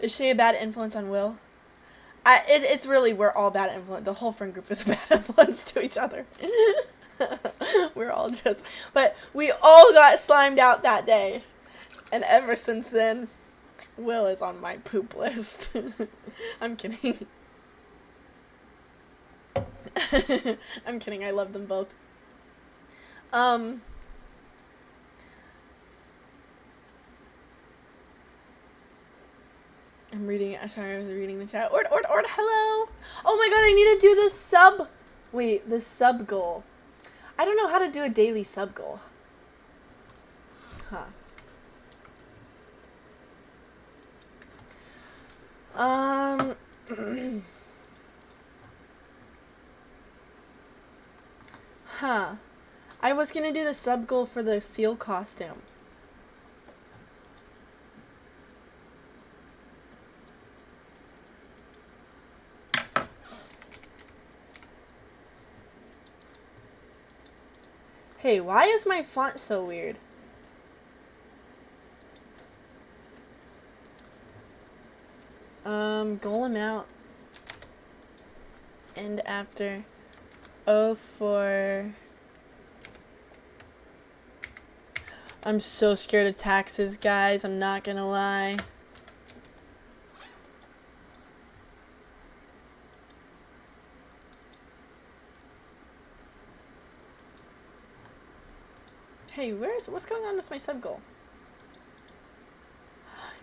Is Shay a bad influence on Will? It's really, we're all bad influence. The whole friend group is a bad influence to each other. We're all just, but we all got slimed out that day. And ever since then, Will is on my poop list. I'm kidding. I'm kidding. I love them both. I'm reading the chat. Ord, hello. Oh my god, I need to do the sub goal. I don't know how to do a daily sub goal. Huh. Huh. I was gonna do the sub goal for the seal costume. Hey, why is my font so weird? Goal amount. And after 04. I'm so scared of taxes, guys. I'm not gonna lie. Hey, what's going on with my sub goal?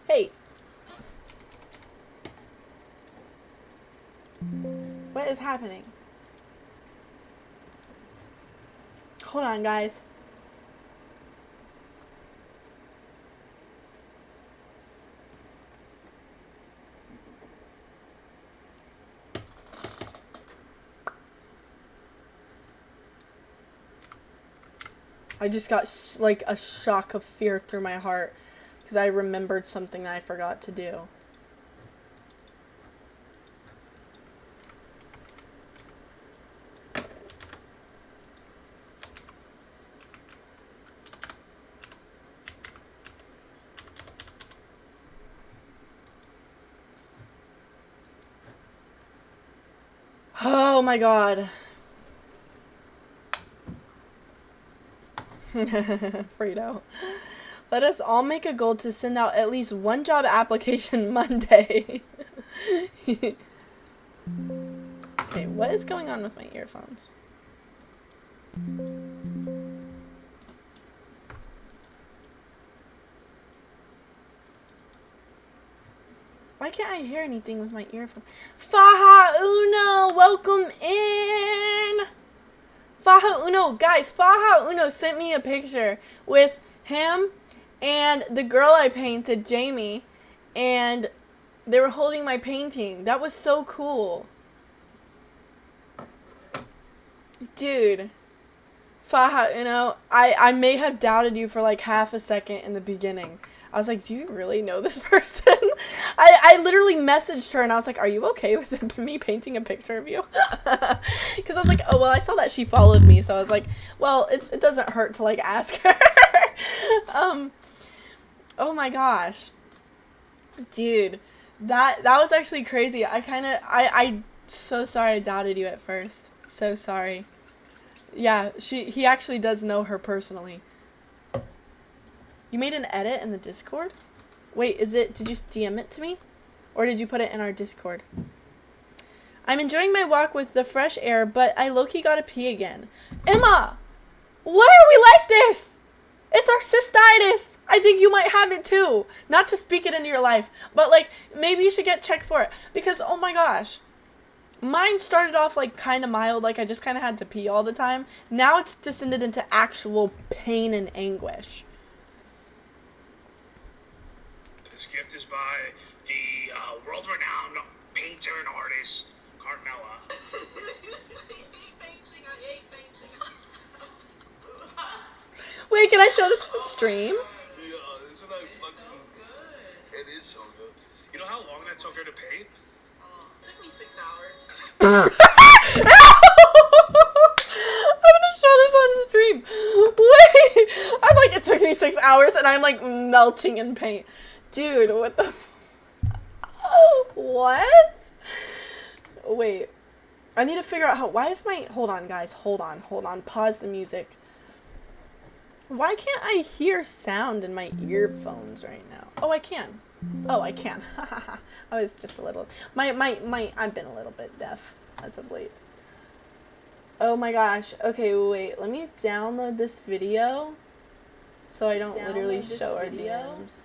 Hey. What is happening? Hold on, guys. I just got like a shock of fear through my heart because I remembered something that I forgot to do. Oh my god. Frito. Let us all make a goal to send out at least one job application Monday. Okay, what is going on with my earphones? Why can't I hear anything with my earphones? Faja Uno, welcome in! Faja Uno, guys, Faja Uno sent me a picture with him and the girl I painted, Jamie, and they were holding my painting. That was so cool. Dude, Faja Uno, I may have doubted you for like half a second in the beginning. I was like, do you really know this person? I literally messaged her and I was like, are you okay with me painting a picture of you? Because I was like, oh, well, I saw that she followed me. So I was like, well, it doesn't hurt to like ask her. Oh my gosh. Dude, that was actually crazy. I so sorry I doubted you at first. So sorry. Yeah, he actually does know her personally. You made an edit in the Discord? Wait, did you DM it to me? Or did you put it in our Discord? I'm enjoying my walk with the fresh air, but I low-key gotta pee again. Emma! Why are we like this? It's our cystitis! I think you might have it too. Not to speak it into your life, but like, maybe you should get checked for it. Because, oh my gosh. Mine started off like kind of mild, like I just kind of had to pee all the time. Now it's descended into actual pain and anguish. This gift is by the world-renowned painter and artist, Carmaxlla. Wait, can I show this on stream? Yeah, isn't that fucking so good? It is so good. You know how long that took her to paint? It took me 6 hours. I'm gonna show this on stream. Wait, I'm like, it took me 6 hours and I'm like melting in paint. Dude, what the what? Wait. I need to figure out why is my, hold on guys, hold on, pause the music. Why can't I hear sound in my earphones right now? Oh, I can. Oh, I can. I was just a little, I've been a little bit deaf as of late. Oh my gosh. Okay, wait, let me download this video so I don't literally show our DMs.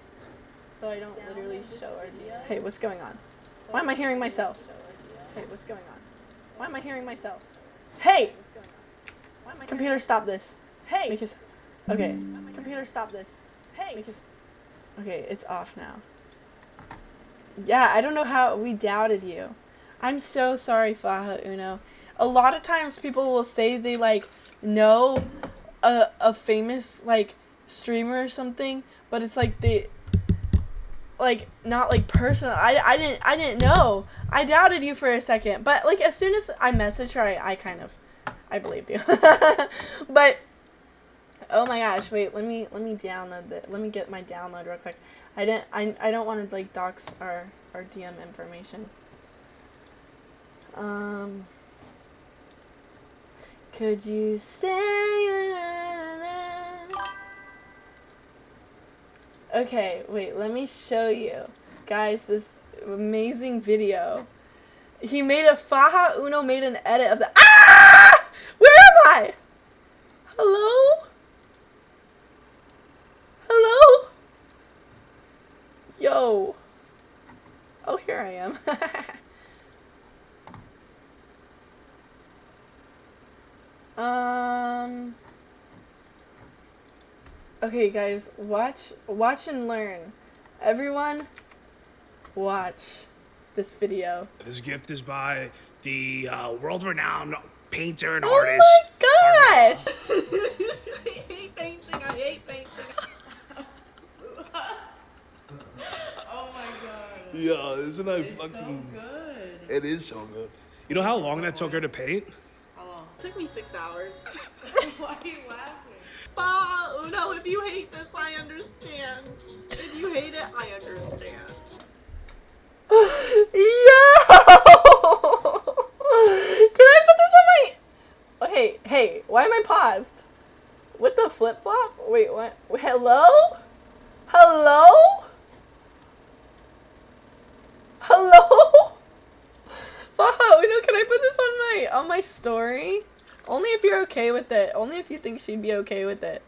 Hey, what's going on? Why am I hearing myself? Hey, what's going on? Why am I hearing myself? Hey! Computer, stop this. Hey! Because, okay. Computer, stop this. Hey! Because, okay, it's off now. Yeah, I don't know how we doubted you. I'm so sorry, Faja Uno. A lot of times people will say they, like, know a famous, like, streamer or something, but it's like they... like, not like personal. I didn't know. I doubted you for a second, but like as soon as I messaged her, I believed you. But oh my gosh, wait, let me download that. Let me get my download real quick. I don't want to like dox our DM information. Could you say okay, wait, let me show you. Guys, this amazing video. Faja Uno made an edit of the... Ah! Where am I? Hello? Hello? Yo. Oh, here I am. Okay, guys, watch and learn. Everyone, watch this video. This gift is by the world-renowned painter and artist. Oh my gosh! I hate Yeah, isn't that fucking... It is so good. You know how long that took her to paint? How long? It took me 6 hours. Why are you laughing? Uno, if you hate this, I understand. If you hate it, I understand. Yo! Can I put this on my... Hey, why am I paused? What the flip-flop? Wait, what? Hello? Hello? Hello? Wow, no, can I put this on my story? Only if you're okay with it. Only if you think she'd be okay with it.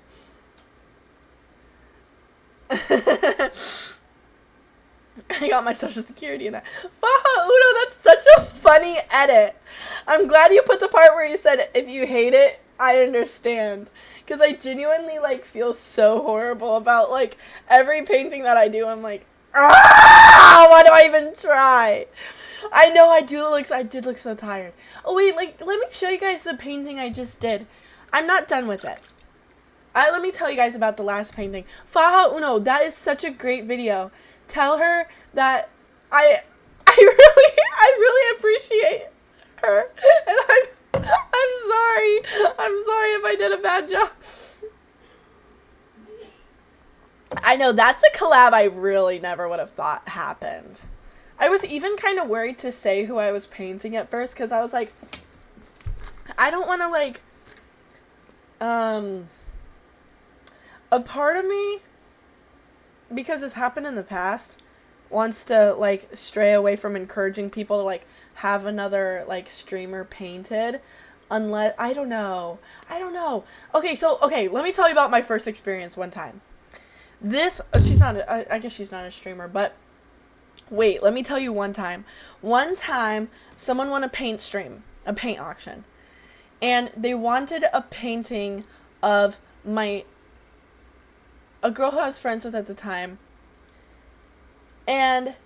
I got my social security in that. Faha Uno, that's such a funny edit. I'm glad you put the part where you said, if you hate it, I understand. Because I genuinely, like, feel so horrible about, like, every painting that I do. I'm like, why do I even try? I know I did look so tired. Oh, wait, like, let me show you guys the painting I just did. I'm not done with it. Let me tell you guys about the last painting. Faha Uno, that is such a great video. Tell her that I really appreciate her, and I'm sorry if I did a bad job. I know that's a collab I really never would have thought happened. I was even kind of worried to say who I was painting at first, because I was like, I don't want to, like, a part of me, because this happened in the past, wants to, like, stray away from encouraging people to, like, have another, like, streamer painted, unless, I don't know. Okay, let me tell you about my first experience one time. I guess she's not a streamer, but wait, let me tell you one time. One time, someone won a paint auction, and they wanted a painting of a girl who I was friends with at the time, and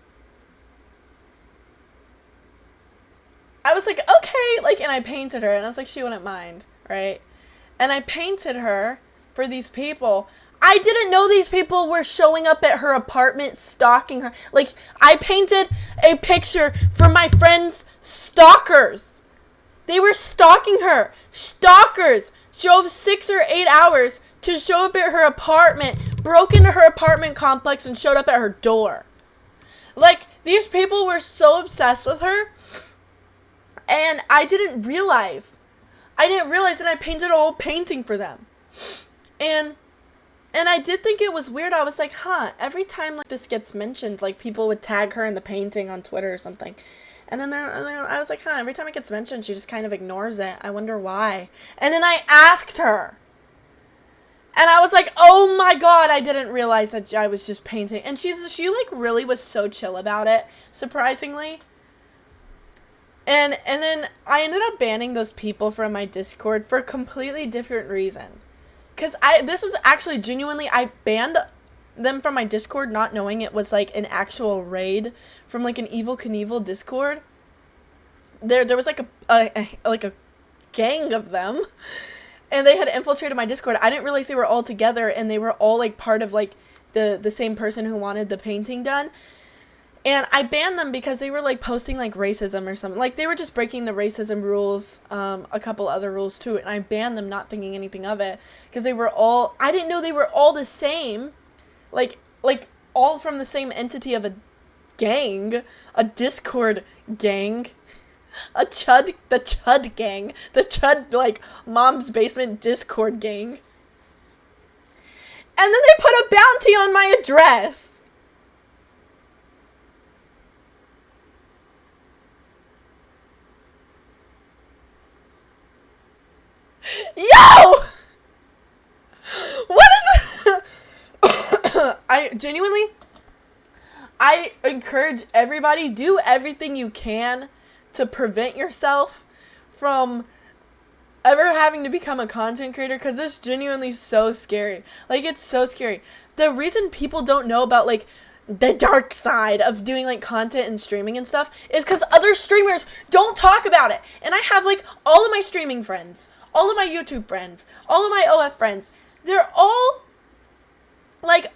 I was like, okay, like, and I painted her, and I was like, she wouldn't mind, right? And I painted her for these people. I didn't know these people were showing up at her apartment stalking her. Like, I painted a picture for my friend's stalkers. They were stalking her. Stalkers drove 6 or 8 hours to show up at her apartment, broke into her apartment complex, and showed up at her door. Like, these people were so obsessed with her, and I didn't realize, and I painted a whole painting for them. And I did think it was weird. I was like, every time, like, this gets mentioned, like, people would tag her in the painting on Twitter or something. And then I was like, every time it gets mentioned, she just kind of ignores it. I wonder why. And then I asked her. And I was like, oh my god, I didn't realize that I was just painting. And she like, really was so chill about it, surprisingly. And then I ended up banning those people from my Discord for a completely different reason. Because this was actually genuinely, I banned them from my Discord not knowing it was, like, an actual raid from, like, an Evel Knievel Discord. There was, like, a gang of them, and they had infiltrated my Discord. I didn't realize they were all together, and they were all, like, part of, like, the same person who wanted the painting done. And I banned them because they were, like, posting, like, racism or something. Like, they were just breaking the racism rules, a couple other rules, too. And I banned them not thinking anything of it. Because they were all... I didn't know they were all the same. Like, all from the same entity of a gang. A Discord gang. The Chud gang. The Chud, like, Mom's Basement Discord gang. And then they put a bounty on my address. Yo! What is it? I encourage everybody, do everything you can to prevent yourself from ever having to become a content creator, because this genuinely is so scary. Like, it's so scary. The reason people don't know about, like, the dark side of doing, like, content and streaming and stuff is because other streamers don't talk about it. And I have, like, all of my streaming friends, all of my YouTube friends, all of my OF friends, they're all, like,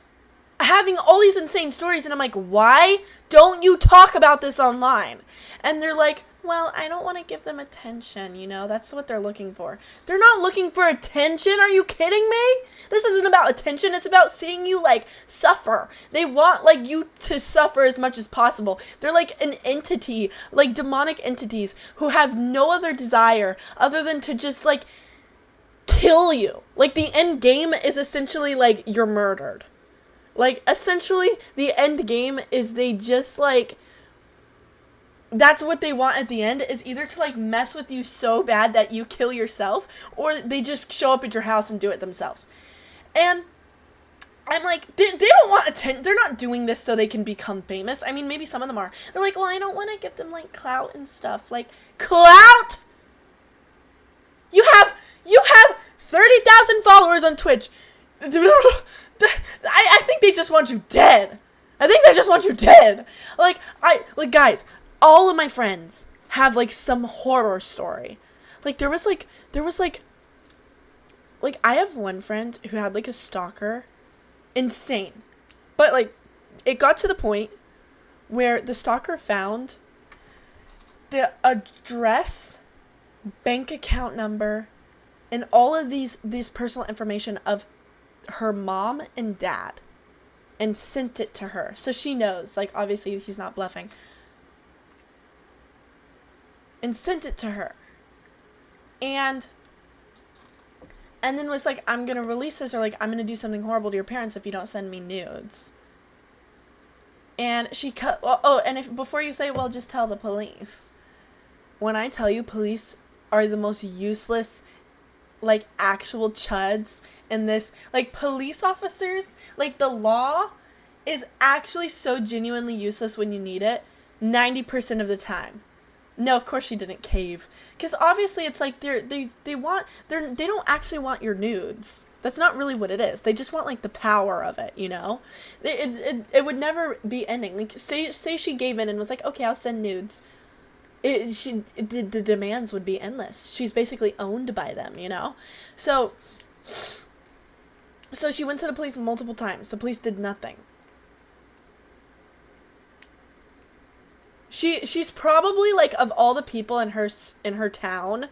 have having all these insane stories, and I'm like, why don't you talk about this online? And they're like, well, I don't want to give them attention, you know? That's what they're looking for. They're not looking for attention. Are you kidding me? This isn't about attention. It's about seeing you, like, suffer. They want, like, you to suffer as much as possible. They're like an entity, like demonic entities who have no other desire other than to just, like, kill you. Like, the end game is essentially, like, you're murdered. Like, essentially, the end game is they just, like... That's what they want at the end, is either to, like, mess with you so bad that you kill yourself, or they just show up at your house and do it themselves. And I'm like, they don't want attention. They're not doing this so they can become famous. I mean, maybe some of them are. They're like, well, I don't want to give them, like, clout and stuff. Like, clout? You have 30,000 followers on Twitch. I think they just want you dead. I think they just want you dead. Like, guys, all of my friends have, like, some horror story. Like, there was, like, I have one friend who had, like, a stalker. Insane. But, like, it got to the point where the stalker found the address, bank account number, and all of these personal information of her mom and dad, and sent it to her. So she knows, like, obviously he's not bluffing. And sent it to her. And then was like, I'm going to release this, or, like, I'm going to do something horrible to your parents if you don't send me nudes. And she cut... and if before you say, well, just tell the police. When I tell you, police are the most useless, like, actual chuds in this. Like, police officers, like, the law is actually so genuinely useless when you need it 90% of the time. No, of course she didn't cave. Because obviously it's like they don't actually want your nudes. That's not really what it is. They just want, like, the power of it, you know? It would never be ending. Like, say she gave in and was like, okay, I'll send nudes. The demands would be endless. She's basically owned by them, you know? So she went to the police multiple times. The police did nothing. She's probably, like, of all the people in her town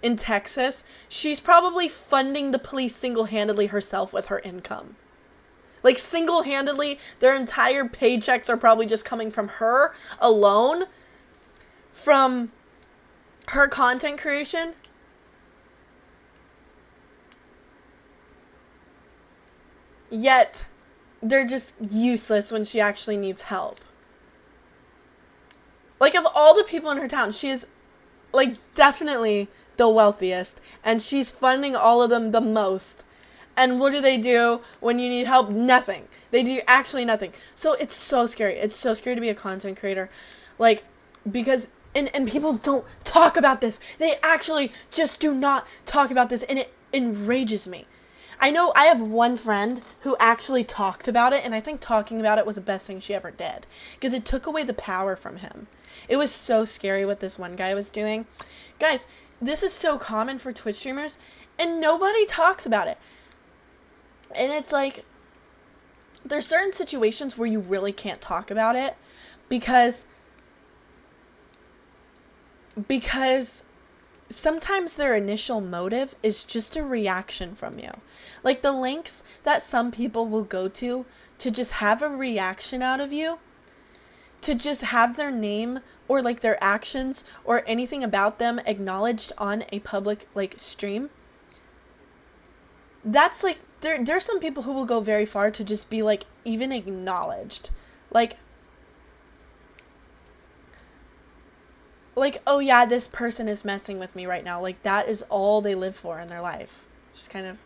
in Texas, she's probably funding the police single-handedly herself with her income. Like, single-handedly, their entire paychecks are probably just coming from her alone, from her content creation. Yet, they're just useless when she actually needs help. Like, of all the people in her town, she is, like, definitely the wealthiest. And she's funding all of them the most. And what do they do when you need help? Nothing. They do actually nothing. So it's so scary. It's so scary to be a content creator. Like, because... And people don't talk about this. They actually just do not talk about this. And it enrages me. I know I have one friend who actually talked about it, and I think talking about it was the best thing she ever did, because it took away the power from him. It was so scary what this one guy was doing. Guys, this is so common for Twitch streamers, and nobody talks about it. And it's like, there's certain situations where you really can't talk about it, because sometimes their initial motive is just a reaction from you. Like, the lengths that some people will go to just have a reaction out of you, to just have their name or, like, their actions or anything about them acknowledged on a public, like, stream. That's, like, there's some people who will go very far to just be, like, even acknowledged. Like, oh yeah, this person is messing with me right now. Like, that is all they live for in their life. Just kind of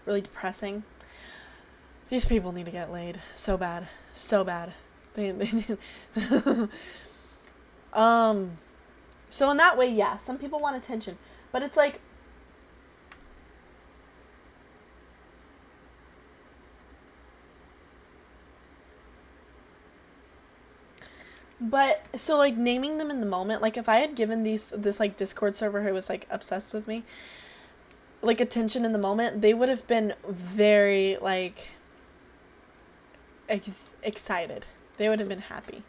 really depressing. These people need to get laid so bad. So bad. They need so in that way, yeah, some people want attention. But it's like, but, so, like, naming them in the moment, like, if I had given this, like, Discord server who was, like, obsessed with me, like, attention in the moment, they would have been very, like, excited. They would have been happy.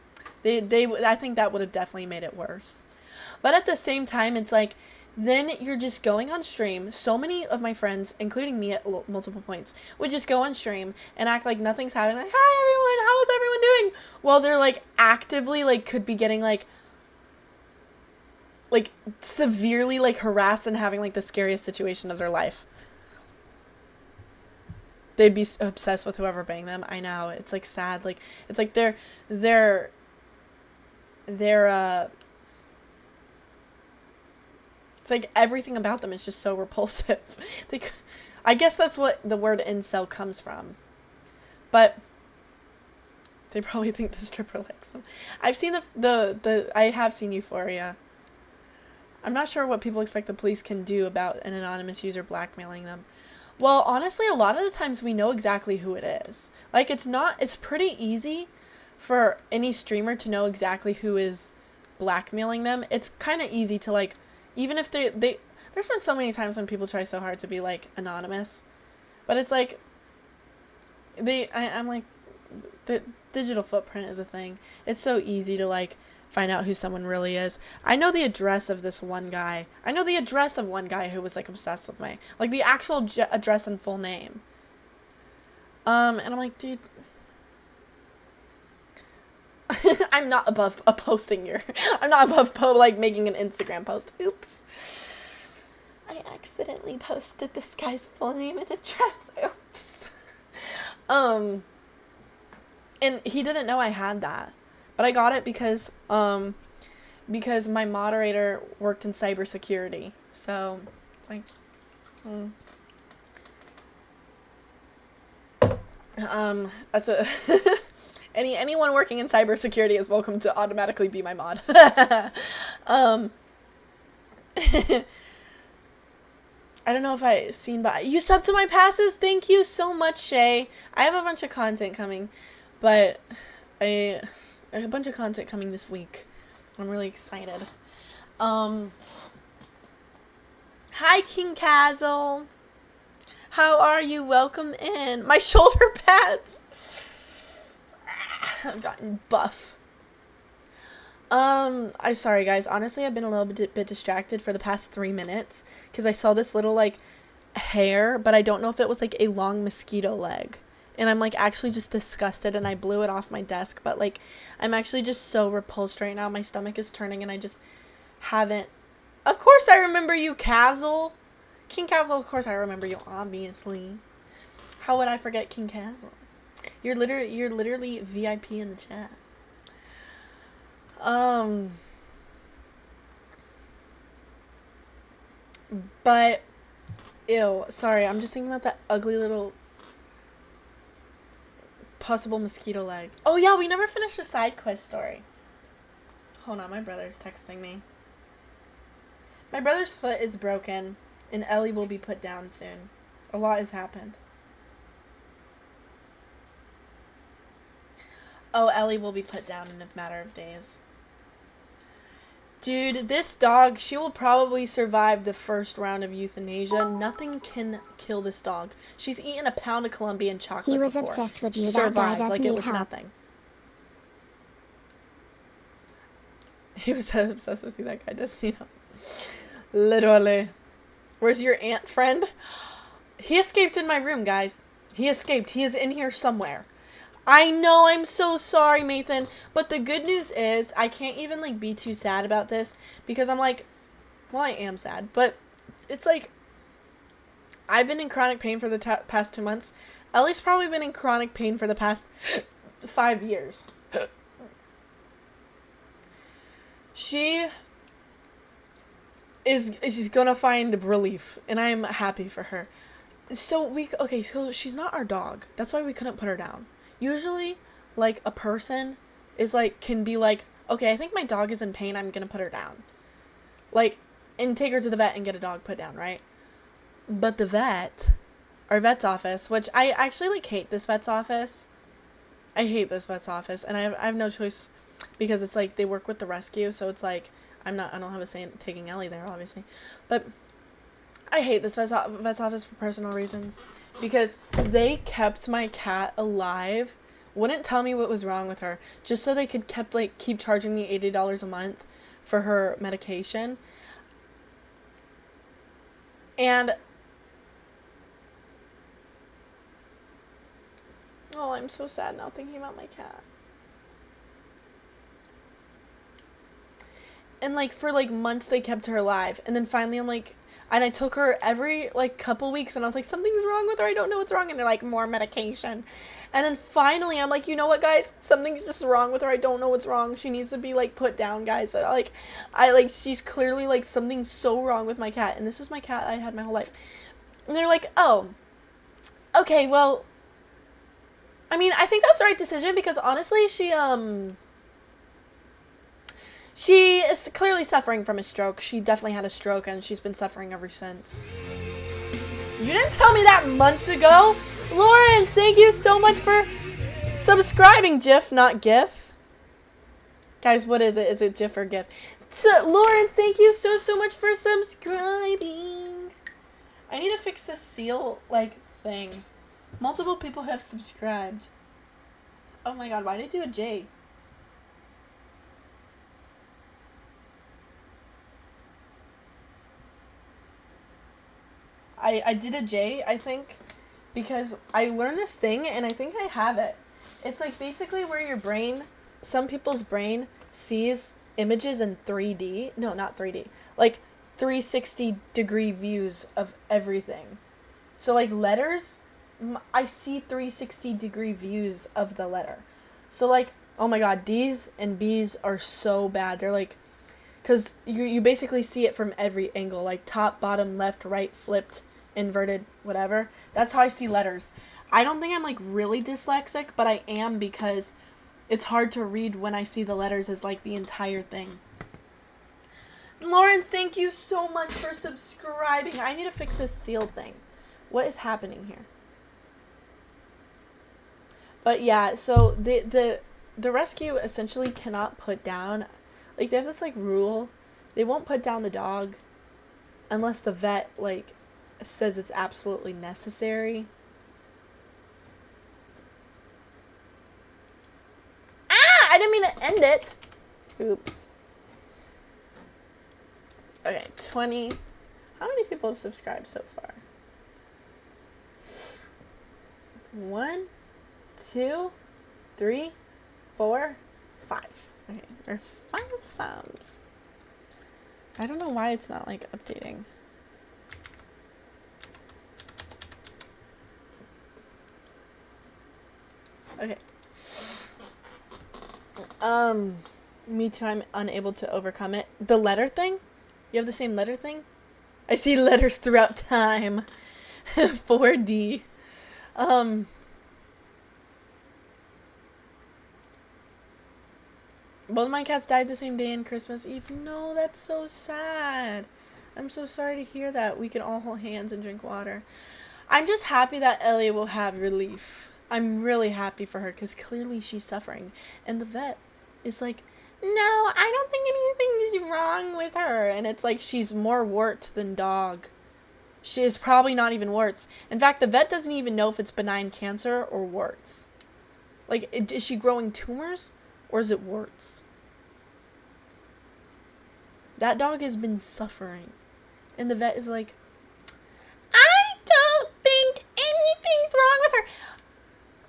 I think that would have definitely made it worse. But at the same time, it's like, then you're just going on stream. So many of my friends, including me at multiple points, would just go on stream and act like nothing's happening. Like, hi everyone, how is everyone doing? Well, they're like actively like could be getting like severely like harassed and having like the scariest situation of their life. They'd be obsessed with whoever banged them. I know, it's like sad. Like it's like they're it's like everything about them is just so repulsive. I guess that's what the word incel comes from. But they probably think the stripper likes them. I've seen I have seen Euphoria. I'm not sure what people expect the police can do about an anonymous user blackmailing them. Well, honestly, a lot of the times we know exactly who it is. Like, it's pretty easy for any streamer to know exactly who is blackmailing them. It's kind of easy to, like, even if there's been so many times when people try so hard to be, like, anonymous. But it's like, I'm like, the digital footprint is a thing. It's so easy to, like, find out who someone really is. I know the address of this one guy. I know the address of one guy who was, like, obsessed with me. Like, the actual address and full name. And I'm like, dude, I'm not above I'm not above like making an Instagram post. Oops. I accidentally posted this guy's full name and address. Oops. And he didn't know I had that. But I got it because my moderator worked in cybersecurity. So it's like that's a anyone working in cybersecurity is welcome to automatically be my mod. I don't know if I seen, but you subbed to my passes. Thank you so much, Shay. I have a bunch of content coming, but I have a bunch of content coming this week. I'm really excited. Hi, King Castle. How are you? Welcome in. My shoulder pads. I've gotten buff. I'm sorry, guys. Honestly, I've been a little bit distracted for the past 3 minutes because I saw this little, like, hair, but I don't know if it was, like, a long mosquito leg. And I'm, like, actually just disgusted, and I blew it off my desk. But, like, I'm actually just so repulsed right now. My stomach is turning, and I just haven't. Of course I remember you, Castle. King Castle, of course I remember you, obviously. How would I forget King Castle? You're literally VIP in the chat. But, ew, sorry, I'm just thinking about that ugly little possible mosquito leg. Oh yeah, we never finished the side quest story. Hold on, my brother's texting me. My brother's foot is broken, and Ellie will be put down soon. A lot has happened. Oh, Ellie will be put down in a matter of days. Dude, this dog, she will probably survive the first round of euthanasia. Nothing can kill this dog. She's eaten a pound of Colombian chocolate He was before. obsessed with She you. That guy survived doesn't like it need was help. nothing. He was so obsessed with you, that guy doesn't need help. Literally. Where's your ant friend? He escaped in my room, guys. He escaped. He is in here somewhere. I know, I'm so sorry, Mathan. But the good news is, I can't even, like, be too sad about this. Because I'm like, well, I am sad. But it's like, I've been in chronic pain for the past 2 months. Ellie's probably been in chronic pain for the past 5 years. She's gonna find relief. And I'm happy for her. So she's not our dog. That's why we couldn't put her down. Usually, like, a person is, like, can be like, okay, I think my dog is in pain, I'm gonna put her down. Like, and take her to the vet and get a dog put down, right? But our vet's office, which I actually, like, hate this vet's office. I hate this vet's office, and I have no choice, because it's, like, they work with the rescue, so it's, like, I don't have a say in taking Ellie there, obviously. But I hate this vet's office for personal reasons. Because they kept my cat alive wouldn't tell me what was wrong with her, just so they could keep charging me $80 a month for her medication. And oh, I'm so sad now thinking about my cat. And like for like months they kept her alive, and then finally I'm like, and I took her every like couple weeks, and I was like, something's wrong with her, I don't know what's wrong, and they're like, more medication. And then finally I'm like, you know what, guys, something's just wrong with her, I don't know what's wrong, she needs to be like put down, guys. She's clearly like, something's so wrong with my cat. And this was my cat I had my whole life. And they're like, oh, okay, well, I mean, I think that's the right decision, because honestly, she is clearly suffering from a stroke. She definitely had a stroke, and she's been suffering ever since. You didn't tell me that months ago. Lawrence, thank you so much for subscribing. GIF, not GIF. Guys, what is it? Is it GIF or GIF? So, Lawrence, thank you so much for subscribing. I need to fix this seal, thing. Multiple people have subscribed. Oh my god, why did I do a J? I did a J, I think, because I learned this thing, and I think I have it. It's like basically where your brain, some people's brain sees images in 3D. No, not 3D. Like 360-degree views of everything. So like letters, I see 360-degree views of the letter. So like, oh my god, D's and B's are so bad. They're like, because you basically see it from every angle, like top, bottom, left, right, flipped, inverted, whatever. That's how I see letters. I don't think I'm like really dyslexic, but I am, because it's hard to read when I see the letters as like the entire thing. Lawrence, thank you so much for subscribing. I need to fix this seal thing. What is happening here? But yeah, so the rescue essentially cannot put down, like they have this like rule. They won't put down the dog unless the vet like says it's absolutely necessary. Ah! I didn't mean to end it. Oops. Okay, 20. How many people have subscribed so far? 1, 2, 3, 4, 5. Okay, there are 5 subs. I don't know why it's not like updating. Okay. Me too, I'm unable to overcome it. The letter thing? You have the same letter thing? I see letters throughout time. 4D. Both of my cats died the same day on Christmas Eve. No, that's so sad. I'm so sorry to hear that. We can all hold hands and drink water. I'm just happy that Ellie will have relief. I'm really happy for her, because clearly she's suffering. And the vet is like, no, I don't think anything is wrong with her. And it's like, she's more wart than dog. She is probably not even warts. In fact, the vet doesn't even know if it's benign cancer or warts. Like, is she growing tumors or is it warts? That dog has been suffering. And the vet is like, I don't think anything's wrong with her.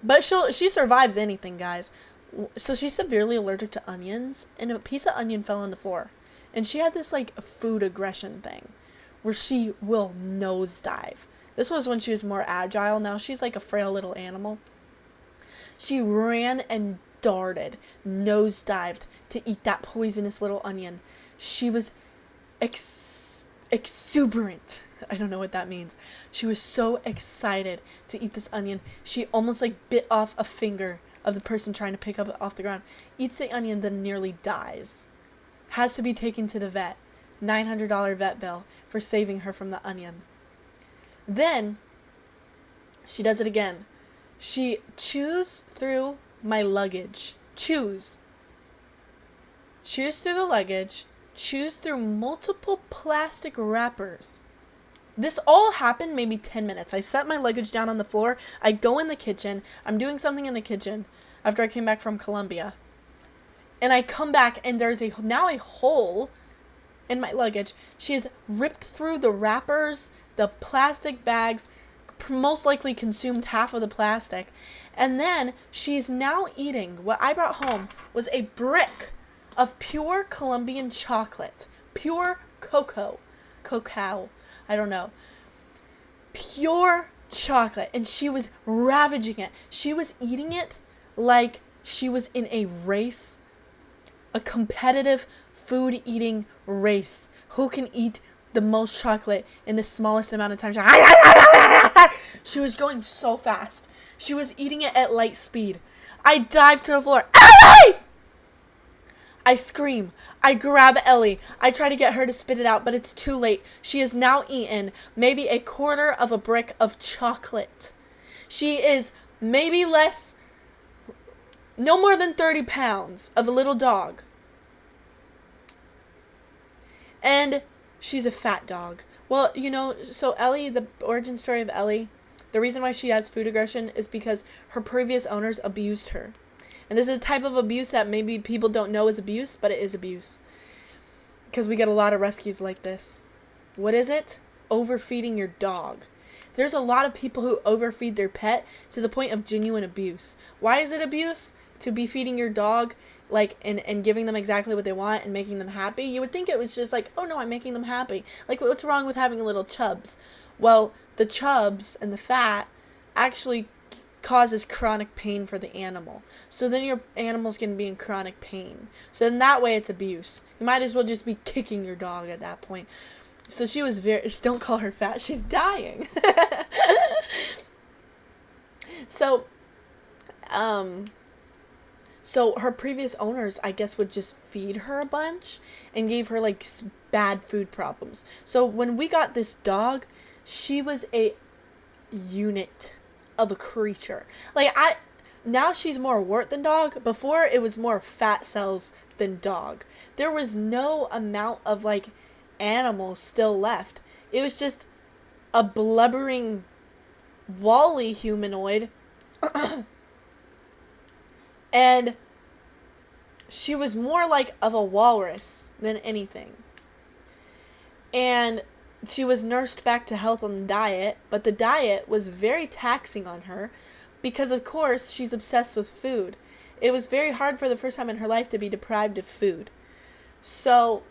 But she survives anything, guys. So she's severely allergic to onions, and a piece of onion fell on the floor. And she had this, like, food aggression thing where she will nosedive. This was when she was more agile. Now she's like a frail little animal. She ran and darted, nosedived to eat that poisonous little onion. She was exuberant. I don't know what that means. She was so excited to eat this onion. She almost like bit off a finger of the person trying to pick up it off the ground. Eats the onion, then nearly dies. Has to be taken to the vet. $900 vet bill for saving her from the onion. Then she does it again. She chews through my luggage. Chews through the luggage. Chews through multiple plastic wrappers. This all happened maybe 10 minutes. I set my luggage down on the floor. I go in the kitchen. I'm doing something in the kitchen. after I came back from Colombia. And I come back and there's now a hole in my luggage. She has ripped through the wrappers, the plastic bags, most likely consumed half of the plastic. And then she's now eating what I brought home was a brick of pure Colombian chocolate. Pure cacao. I don't know. Pure chocolate. And she was ravaging it. She was eating it like she was in a race. A competitive food eating race. Who can eat the most chocolate in the smallest amount of time? She was going so fast. She was eating it at light speed. I dive to the floor. Ellie! I scream. I grab Ellie. I try to get her to spit it out, but it's too late. She has now eaten maybe a quarter of a brick of chocolate. She is maybe no more than 30 pounds of a little dog. And she's a fat dog. Well, so Ellie, the origin story of Ellie, the reason why she has food aggression is because her previous owners abused her. And this is a type of abuse that maybe people don't know is abuse, but it is abuse. Because we get a lot of rescues like this. What is it? Overfeeding your dog. There's a lot of people who overfeed their pet to the point of genuine abuse. Why is it abuse? To be feeding your dog, and giving them exactly what they want and making them happy. You would think it was just like, oh no, I'm making them happy. Like, what's wrong with having a little chubs? Well, the chubs and the fat actually causes chronic pain for the animal. So then your animal's going to be in chronic pain. So in that way, it's abuse. You might as well just be kicking your dog at that point. So she was don't call her fat. She's dying. So her previous owners, I guess, would just feed her a bunch and gave her, bad food problems. So when we got this dog, she was a unit of a creature. Now she's more wart than dog. Before, it was more fat cells than dog. There was no amount of, animals still left. It was just a blubbering, Wall-E humanoid. And she was more of a walrus than anything. And she was nursed back to health on the diet, but the diet was very taxing on her because, of course, she's obsessed with food. It was very hard for the first time in her life to be deprived of food. So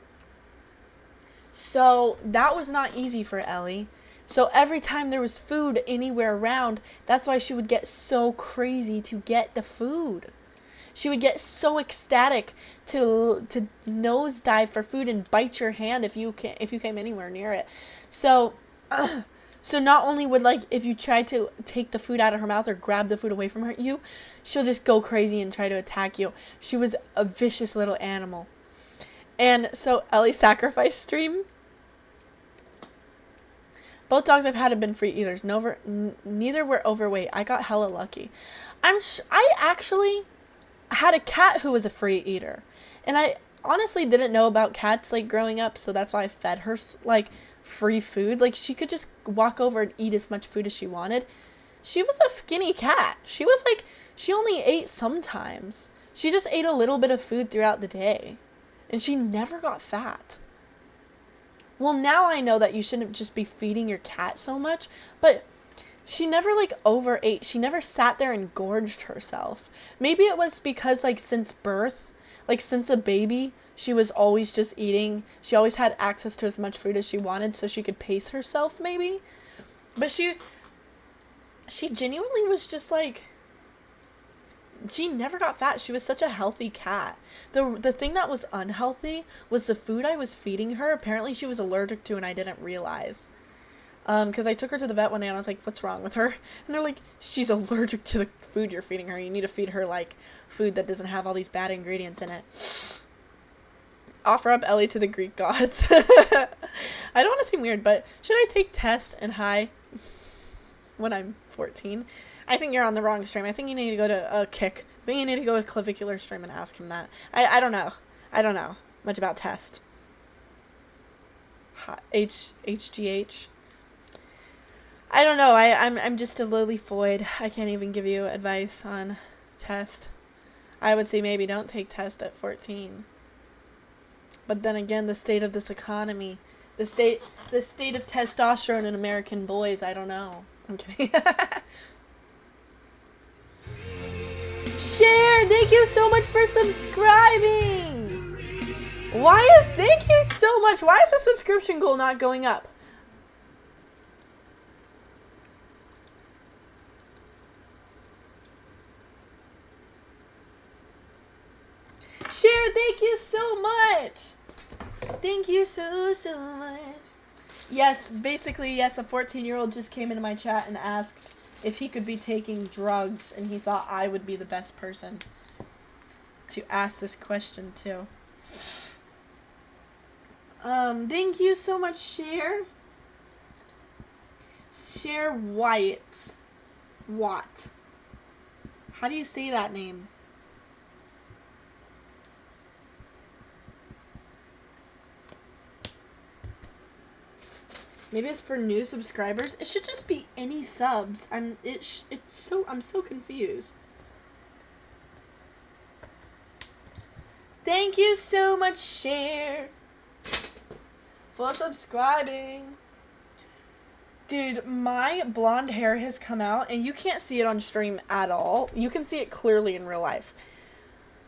that was not easy for Ellie. So every time there was food anywhere around, that's why she would get so crazy to get the food. She would get so ecstatic to nosedive for food and bite your hand if you came anywhere near it. So not only would if you tried to take the food out of her mouth or grab the food away from her, she'll just go crazy and try to attack you. She was a vicious little animal. And so Ellie's sacrifice stream. Both dogs I've had have been free eaters. Neither were overweight. I got hella lucky. I actually had a cat who was a free eater. And I honestly didn't know about cats growing up, so that's why I fed her free food. She could just walk over and eat as much food as she wanted. She was a skinny cat. She was she only ate sometimes. She just ate a little bit of food throughout the day. And she never got fat. Well, now I know that you shouldn't just be feeding your cat so much, but she never overate. She never sat there and gorged herself. Maybe it was because since birth, since a baby, she was always just eating. She always had access to as much food as she wanted so she could pace herself maybe. But she genuinely was just she never got fat. She was such a healthy cat. The thing that was unhealthy was the food I was feeding her. Apparently she was allergic to, and I didn't realize. Because I took her to the vet one day, and I was like, what's wrong with her? And they're like, she's allergic to the food you're feeding her. You need to feed her, food that doesn't have all these bad ingredients in it. Offer up Ellie to the Greek gods. I don't want to seem weird, but should I take test and high when I'm 14? I think you're on the wrong stream. I think you need to go to Kick. I think you need to go to Clavicular stream and ask him that. I don't know. I don't know much about test. HGH. I don't know. I'm just a lowly foid. I can't even give you advice on test. I would say maybe don't take test at 14. But then again, the state of this economy, the state of testosterone in American boys, I don't know. I'm kidding. Share, thank you so much for subscribing. Thank you so much. Why is the subscription goal not going up? Share, thank you so much. Thank you so much. Yes, basically, yes, a 14-year-old just came into my chat and asked if he could be taking drugs, and he thought I would be the best person to ask this question to. Thank you so much, Share. Share White. Watt. How do you say that name? Maybe it's for new subscribers. It should just be any subs. I'm so confused. Thank you so much, Share, for subscribing. Dude, my blonde hair has come out, and you can't see it on stream at all. You can see it clearly in real life.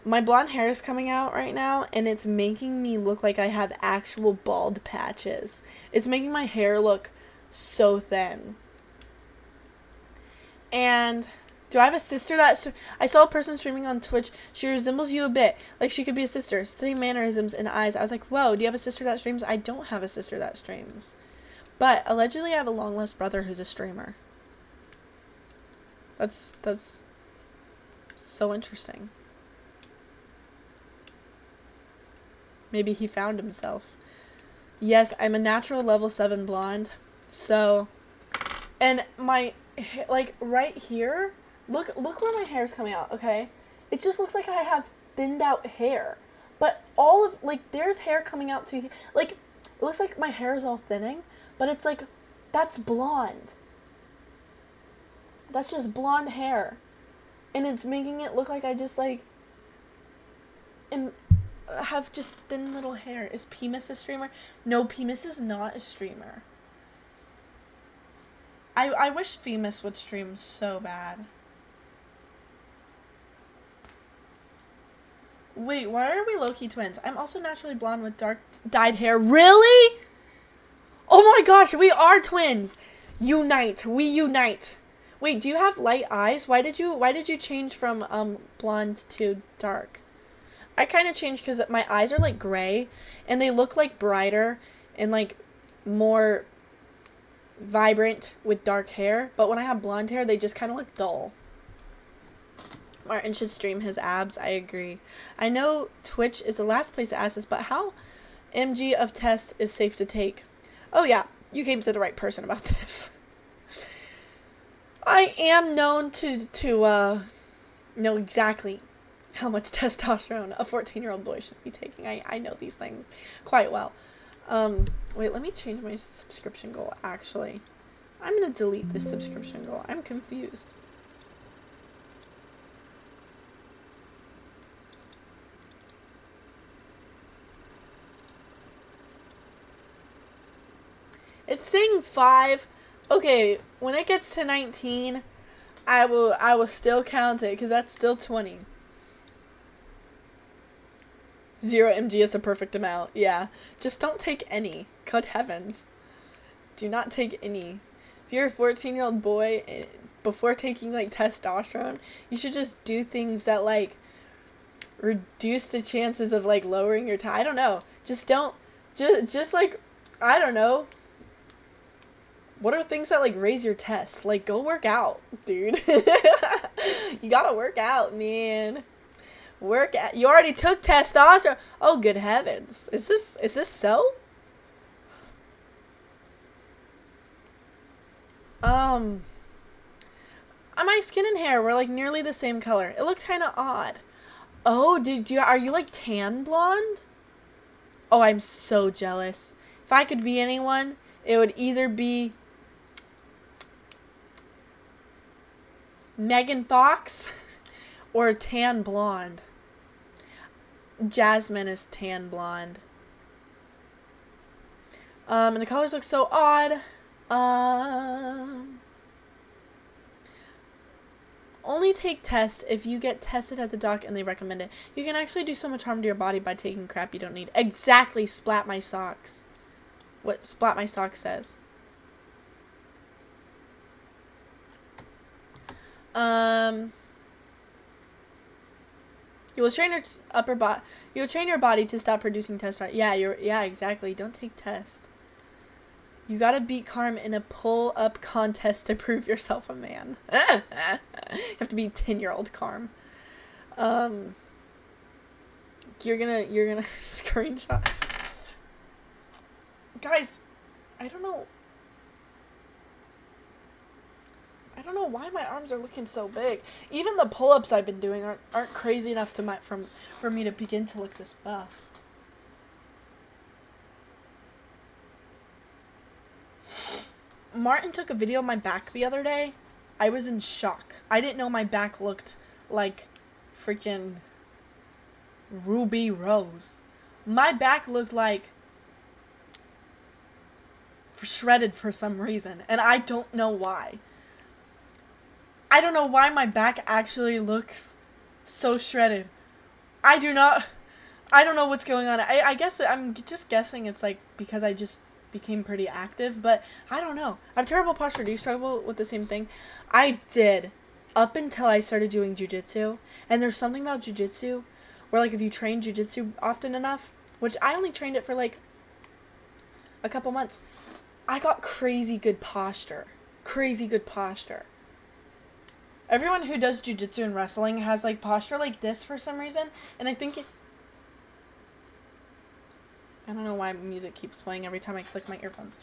My blonde hair is coming out right now, and it's making me look like I have actual bald patches. It's making my hair look so thin. And do I have a sister that... I saw a person streaming on Twitch. She resembles you a bit. Like she could be a sister. Same mannerisms and eyes. I was like, whoa, do you have a sister that streams? I don't have a sister that streams. But allegedly I have a long-lost brother who's a streamer. That's so interesting. Maybe he found himself. Yes, I'm a natural level 7 blonde. So, and my, like, right here, look where my hair's coming out, okay? It just looks like I have thinned out hair. But all of, like, there's hair coming out to, like, it looks like my hair is all thinning, but it's like, that's blonde. That's just blonde hair. And it's making it look like I just, like, have just thin little hair. Is Pemis a streamer? No, Pemis is not a streamer. I wish Pemis would stream so bad. Wait, why are we low-key twins? I'm also naturally blonde with dark dyed hair. Really? Oh my gosh, we are twins. Unite. We unite. Wait, do you have light eyes? Why did you change from blonde to dark? I kind of changed because my eyes are, like, gray, and they look, like, brighter and, like, more vibrant with dark hair. But when I have blonde hair, they just kind of look dull. Martin should stream his abs. I agree. I know Twitch is the last place to ask this, but how mg of test is safe to take? Oh, yeah. You came to the right person about this. I am known to know exactly how much testosterone a 14-year-old boy should be taking. I know these things quite well. Wait, let me change my subscription goal, actually. I'm going to delete this subscription goal. I'm confused. It's saying 5. Okay, when it gets to 19, I will still count it, because that's still 20. 0 mg is a perfect amount. Yeah. Just don't take any. Good heavens. Do not take any. If you're a 14-year-old boy, before taking, like, testosterone, you should just do things that, like, reduce the chances of, like, lowering your I don't know. Just don't. Just like, I don't know. What are things that, like, raise your test? Like, go work out, dude. You gotta work out, man. You already took testosterone. Oh, good heavens. Is this so? My skin and hair were, like, nearly the same color. It looked kind of odd. Oh, are you, like, tan blonde? Oh, I'm so jealous. If I could be anyone, it would either be Megan Fox Or tan blonde. Jasmine is tan blonde. And the colors look so odd. Only take test if you get tested at the doc and they recommend it. You can actually do so much harm to your body by taking crap you don't need. Exactly, Splat My Socks. What Splat My Socks says. You will train your You will train your body to stop producing testosterone. Yeah, exactly. Don't take test. You gotta beat Carm in a pull-up contest to prove yourself a man. You have to be 10-year-old Carm. You're gonna screenshot. Guys, I don't know why my arms are looking so big. Even the pull-ups I've been doing aren't crazy enough for me to begin to look this buff. Martin took a video of my back the other day. I was in shock. I didn't know my back looked like freaking Ruby Rose. My back looked like shredded for some reason, and I don't know why. I don't know why my back actually looks so shredded. I don't know what's going on. I guess I'm just guessing it's like because I just became pretty active, but I don't know. I have terrible posture. Do you struggle with the same thing? I did up until I started doing jujitsu, and there's something about jujitsu where like if you train jujitsu often enough, which I only trained it for like a couple months, I got crazy good posture. Everyone who does jujitsu and wrestling has like posture like this for some reason, and I think I don't know why music keeps playing every time I click my earphones.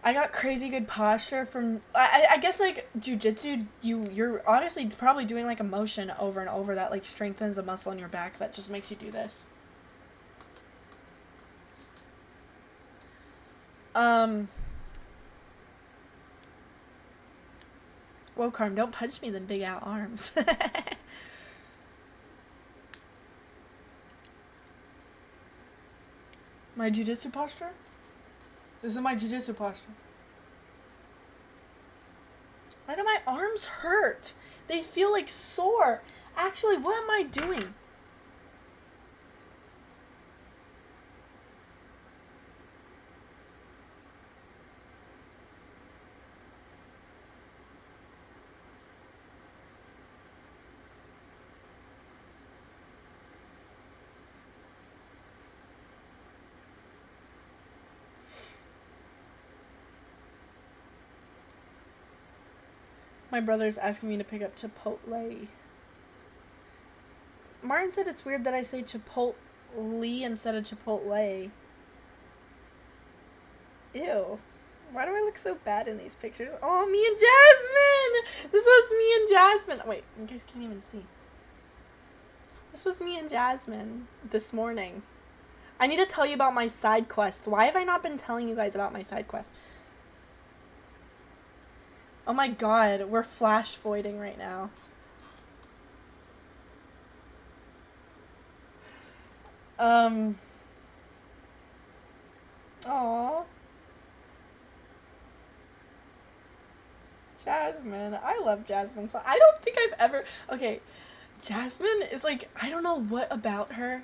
I got crazy good posture from, I guess, like, jujitsu, you're obviously probably doing, like, a motion over and over that, like, strengthens a muscle in your back that just makes you do this. Whoa, Carm, don't punch me in the big out arms. My jujitsu posture? This is my jujitsu posture. Why do my arms hurt? They feel like sore. Actually, what am I doing? My brother's asking me to pick up Chipotle. Martin said it's weird that I say Chipotle instead of Chipotle. Ew. Why do I look so bad in these pictures? Oh, me and Jasmine! This was me and Jasmine. Wait, you guys can't even see. This was me and Jasmine this morning. I need to tell you about my side quest. Why have I not been telling you guys about my side quest? Oh my god, we're flash voiding right now. Aww. Jasmine. I love Jasmine. So I don't think I've ever... Okay, Jasmine is like... I don't know what about her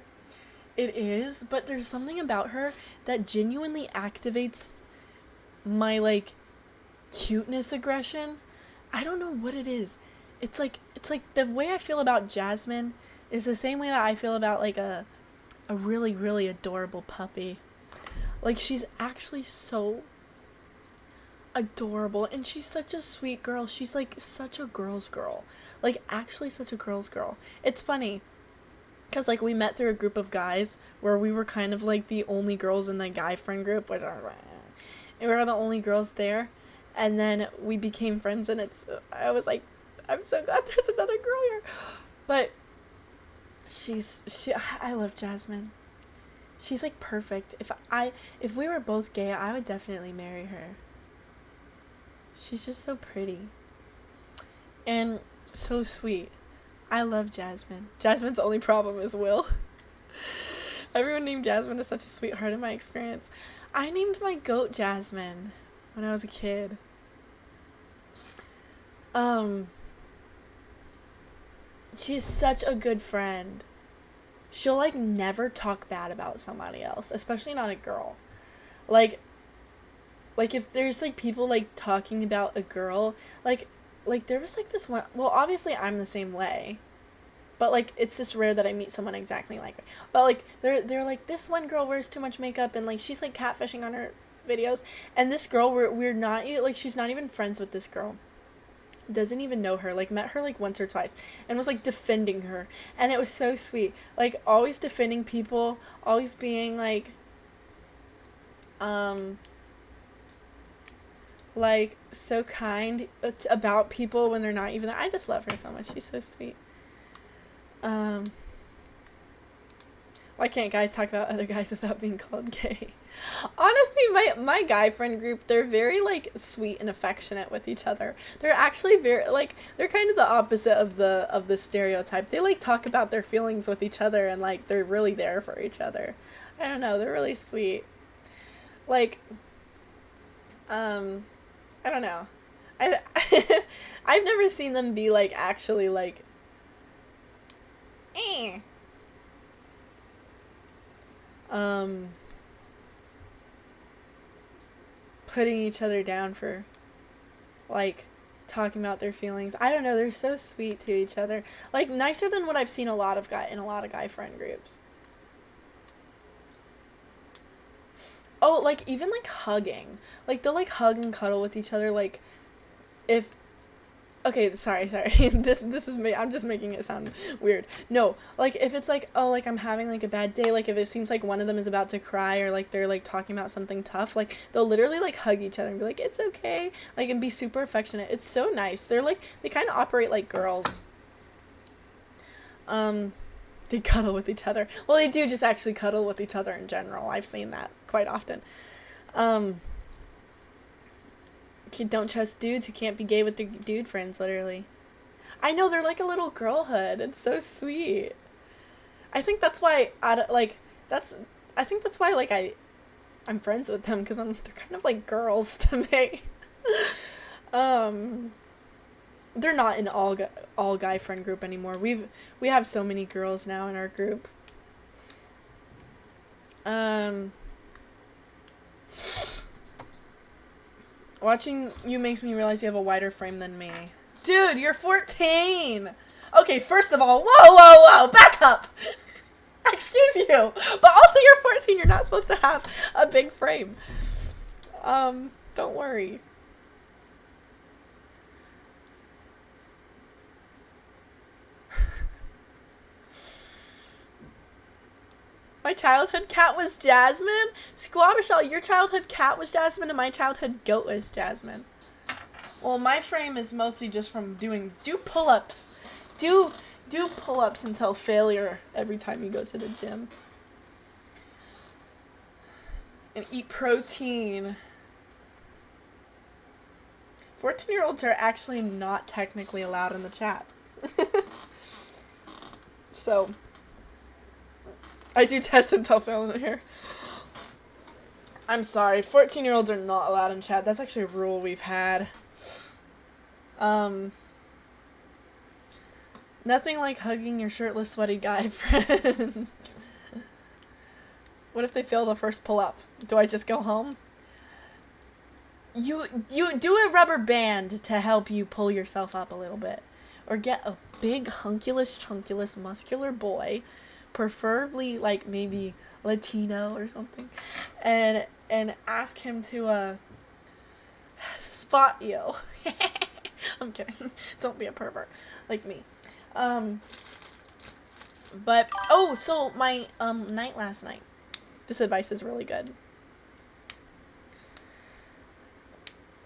it is, but there's something about her that genuinely activates my, like, cuteness aggression. I don't know what it is. It's like the way I feel about Jasmine is the same way that I feel about, like, a really, really adorable puppy. Like, she's actually so adorable, and she's such a sweet girl. She's, like, such a girl's girl. Like, actually such a girl's girl. It's funny, because, like, we met through a group of guys where we were kind of, like, the only girls in the guy friend group, which and we were the only girls there, and then we became friends, and I was like, I'm so glad there's another girl here. But I love Jasmine. She's, like, perfect. If we were both gay, I would definitely marry her. She's just so pretty. And so sweet. I love Jasmine. Jasmine's only problem is Will. Everyone named Jasmine is such a sweetheart in my experience. I named my goat Jasmine when I was a kid. She's such a good friend. She'll, like, never talk bad about somebody else, especially not a girl. Like, if there's, like, people, like, talking about a girl, like, there was, like, this one, well, obviously I'm the same way, but, like, it's just rare that I meet someone exactly like me, but, like, they're like, this one girl wears too much makeup, and, like, she's, like, catfishing on her videos, and this girl, we're not, like, she's not even friends with this girl, doesn't even know her, like, met her, like, once or twice, and was, like, defending her, and it was so sweet, like, always defending people, always being, like, so kind about people when they're not even, I just love her so much, she's so sweet. Why can't guys talk about other guys without being called gay? Honestly, my guy friend group, they're very, like, sweet and affectionate with each other. They're actually very, like, they're kind of the opposite of the stereotype. They, like, talk about their feelings with each other, and, like, they're really there for each other. I don't know, they're really sweet. Like, I don't know. I've never seen them be, like, actually, like, putting each other down for, like, talking about their feelings. I don't know, they're so sweet to each other. Like, nicer than what I've seen in a lot of guy friend groups. Oh, like, even, like, hugging. Like, they'll, like, hug and cuddle with each other, like, if... Okay, sorry. this is me. I'm just making it sound weird. No, like, if it's, like, oh, like, I'm having, like, a bad day, like, if it seems like one of them is about to cry, or, like, they're, like, talking about something tough, like, they'll literally, like, hug each other and be like, it's okay, like, and be super affectionate. It's so nice. They're, like, they kind of operate like girls. They cuddle with each other. Well, they do just actually cuddle with each other in general. I've seen that quite often. Don't trust dudes who can't be gay with their dude friends, literally. I know, they're like a little girlhood. It's so sweet. I think that's why, I'm friends with them, because they're kind of like girls to me. They're not an all guy friend group anymore. We have so many girls now in our group. Watching you makes me realize you have a wider frame than me. Dude, you're 14! Okay, first of all, whoa, back up! Excuse you! But also you're 14, you're not supposed to have a big frame. Don't worry. My childhood cat was Jasmine? Squabashall, your childhood cat was Jasmine and my childhood goat was Jasmine. Well, my frame is mostly just from do pull-ups. Do pull-ups until failure every time you go to the gym. And eat protein. 14-year-olds are actually not technically allowed in the chat. So... I do test until failing here. I'm sorry. 14-year-olds are not allowed in chat. That's actually a rule we've had. Nothing like hugging your shirtless, sweaty guy friends. What if they fail the first pull-up? Do I just go home? You do a rubber band to help you pull yourself up a little bit. Or get a big, hunkulous, chunkulous, muscular boy, preferably, like, maybe Latino or something, and ask him to, spot you. I'm kidding. Don't be a pervert like me. But, oh, so my, night last night. This advice is really good.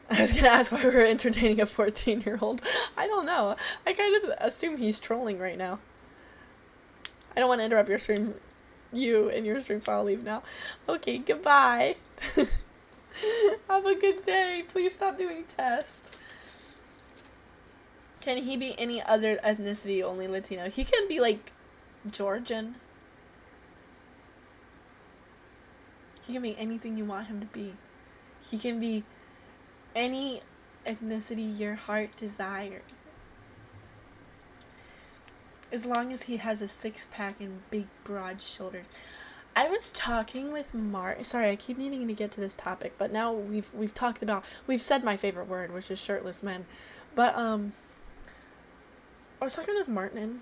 I was gonna ask why we were entertaining a 14-year-old. I don't know. I kind of assume he's trolling right now. I don't want to interrupt your stream, you and your stream, so I'll leave now. Okay, goodbye. Have a good day. Please stop doing tests. Can he be any other ethnicity, only Latino? He can be, like, Georgian. He can be anything you want him to be. He can be any ethnicity your heart desires. As long as he has a six-pack and big, broad shoulders. I was talking with Mark. Sorry, I keep needing to get to this topic, but now we've talked about, we've said my favorite word, which is shirtless men. But I was talking with Martin.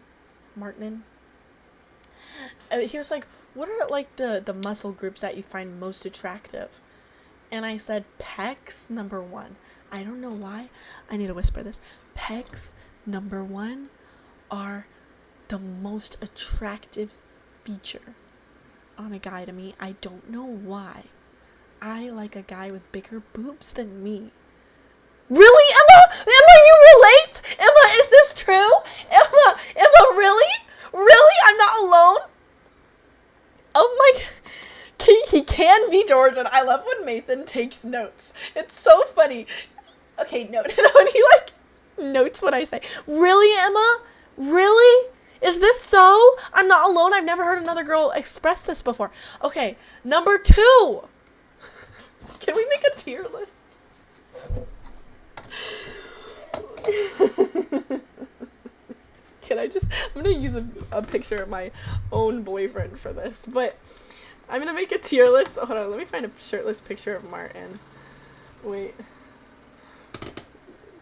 He was like, "What are like the muscle groups that you find most attractive?" And I said, "Pecs number 1." I don't know why. I need to whisper this. Pecs number 1 are the most attractive feature on a guy to me. I don't know why. I like a guy with bigger boobs than me. Really, Emma? Emma, you relate? Emma, is this true? Emma, really? Really? I'm not alone? Oh my... He can be Georgian. I love when Nathan takes notes. It's so funny. Okay, note. When he, like, notes what I say. Really, Emma? Really? Is this so? I'm not alone. I've never heard another girl express this before. Okay, number 2. Can we make a tier list? I'm gonna use a picture of my own boyfriend for this, but I'm gonna make a tier list. Hold on, let me find a shirtless picture of Martin. Wait.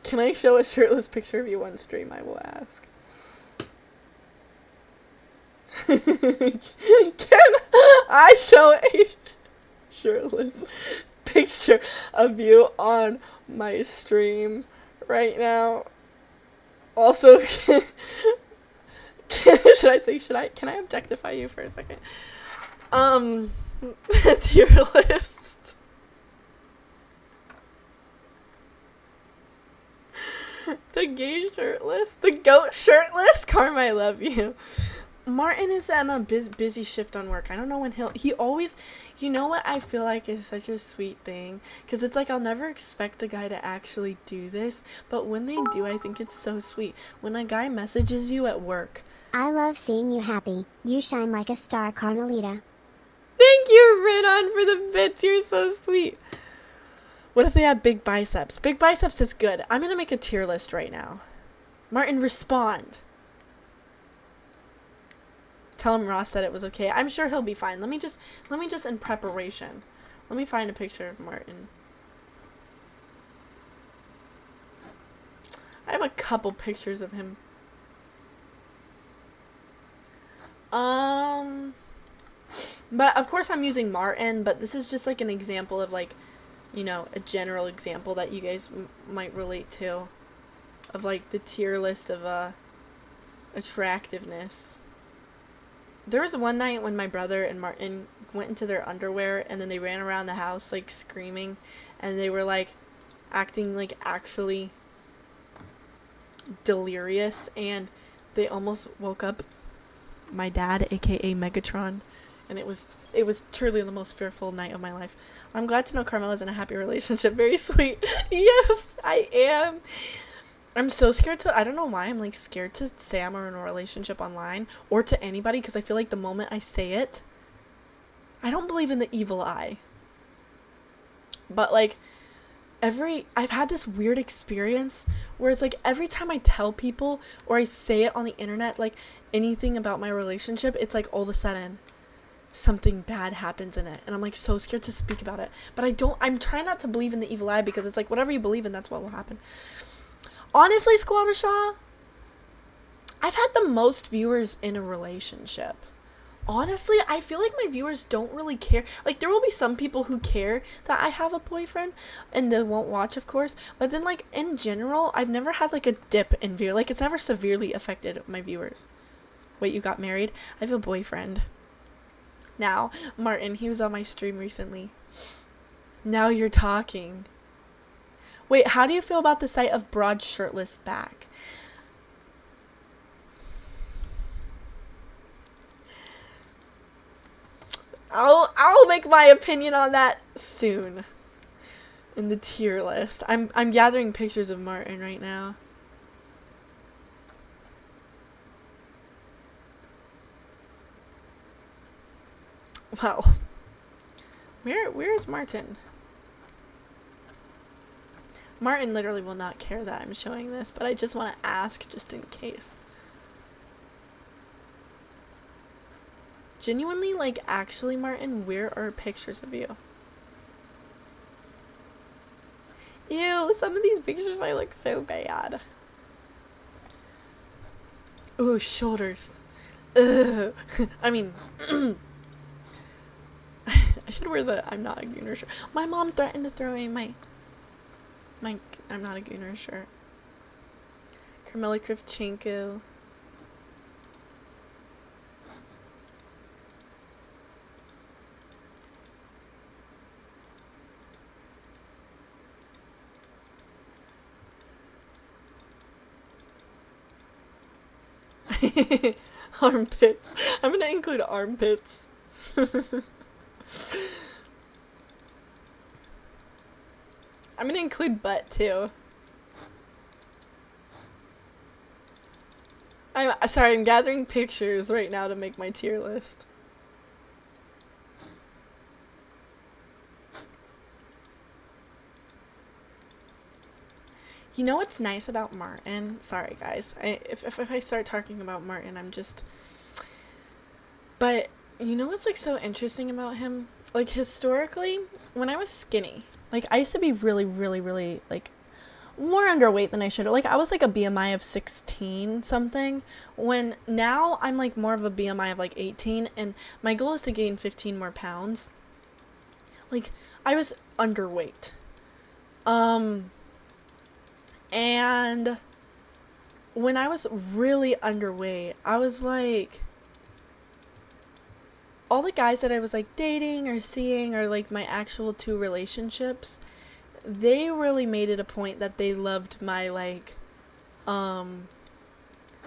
Can I show a shirtless picture of you on stream? I will ask. Can I show a shirtless picture of you on my stream right now? Also, can I objectify you for a second? That's your list. The gay shirtless, the goat shirtless. Karma, I love you. Martin is on a busy shift on work. I don't know when he always, you know what I feel like is such a sweet thing? Because it's like I'll never expect a guy to actually do this, but when they do, I think it's so sweet. When a guy messages you at work. I love seeing you happy. You shine like a star, Carmelita. Thank you, Rinon, for the bits. You're so sweet. What if they have big biceps? Big biceps is good. I'm going to make a tier list right now. Martin, respond. Tell him Ross said it was okay. I'm sure he'll be fine. Let me just in preparation. Let me find a picture of Martin. I have a couple pictures of him. But of course I'm using Martin, but this is just like an example of like, you know, a general example that you guys might relate to. Of like the tier list of attractiveness. There was one night when my brother and Martin went into their underwear and then they ran around the house like screaming and they were like acting like actually delirious and they almost woke up my dad, aka Megatron, and it was truly the most fearful night of my life. I'm glad to know Carmella's in a happy relationship. Very sweet. Yes, I am. I'm so scared I don't know why I'm like scared to say I'm in a relationship online or to anybody because I feel like the moment I say it, I don't believe in the evil eye. But like I've had this weird experience where it's like every time I tell people or I say it on the internet, like anything about my relationship, it's like all of a sudden something bad happens in it. And I'm like so scared to speak about it. But I'm trying not to believe in the evil eye because it's like whatever you believe in, that's what will happen. Honestly, Squabashaw, I've had the most viewers in a relationship. Honestly, I feel like my viewers don't really care. Like, there will be some people who care that I have a boyfriend, and they won't watch, of course. But then, like, in general, I've never had, like, a dip in view. Like, it's never severely affected my viewers. Wait, you got married? I have a boyfriend. Now, Martin, he was on my stream recently. Now you're talking. Wait, how do you feel about the sight of broad shirtless back? I'll make my opinion on that soon. In the tier list. I'm gathering pictures of Martin right now. Wow. Where is Martin? Martin literally will not care that I'm showing this, but I just want to ask just in case. Genuinely, like, actually, Martin, where are pictures of you? Ew, some of these pictures I look so bad. Ooh, shoulders. Ugh. I mean, I should wear the I'm not a gooner shirt. My mom threatened to throw away my I'm not a gooner shirt. Carmaxlla Kravchenko. Armpits. I'm gonna include armpits. I'm gonna include butt too. I'm sorry, I'm gathering pictures right now to make my tier list. You know what's nice about Martin? Sorry, guys. If I start talking about Martin, I'm just... But, you know what's, like, so interesting about him? Like, historically, when I was skinny, like, I used to be really, really, really, like, more underweight than I should have. Like, I was, like, a BMI of 16 something, when now I'm, like, more of a BMI of, like, 18, and my goal is to gain 15 more pounds. Like, I was underweight. And when I was really underweight, I was like, all the guys that I was like dating or seeing or like my actual 2 relationships, they really made it a point that they loved my like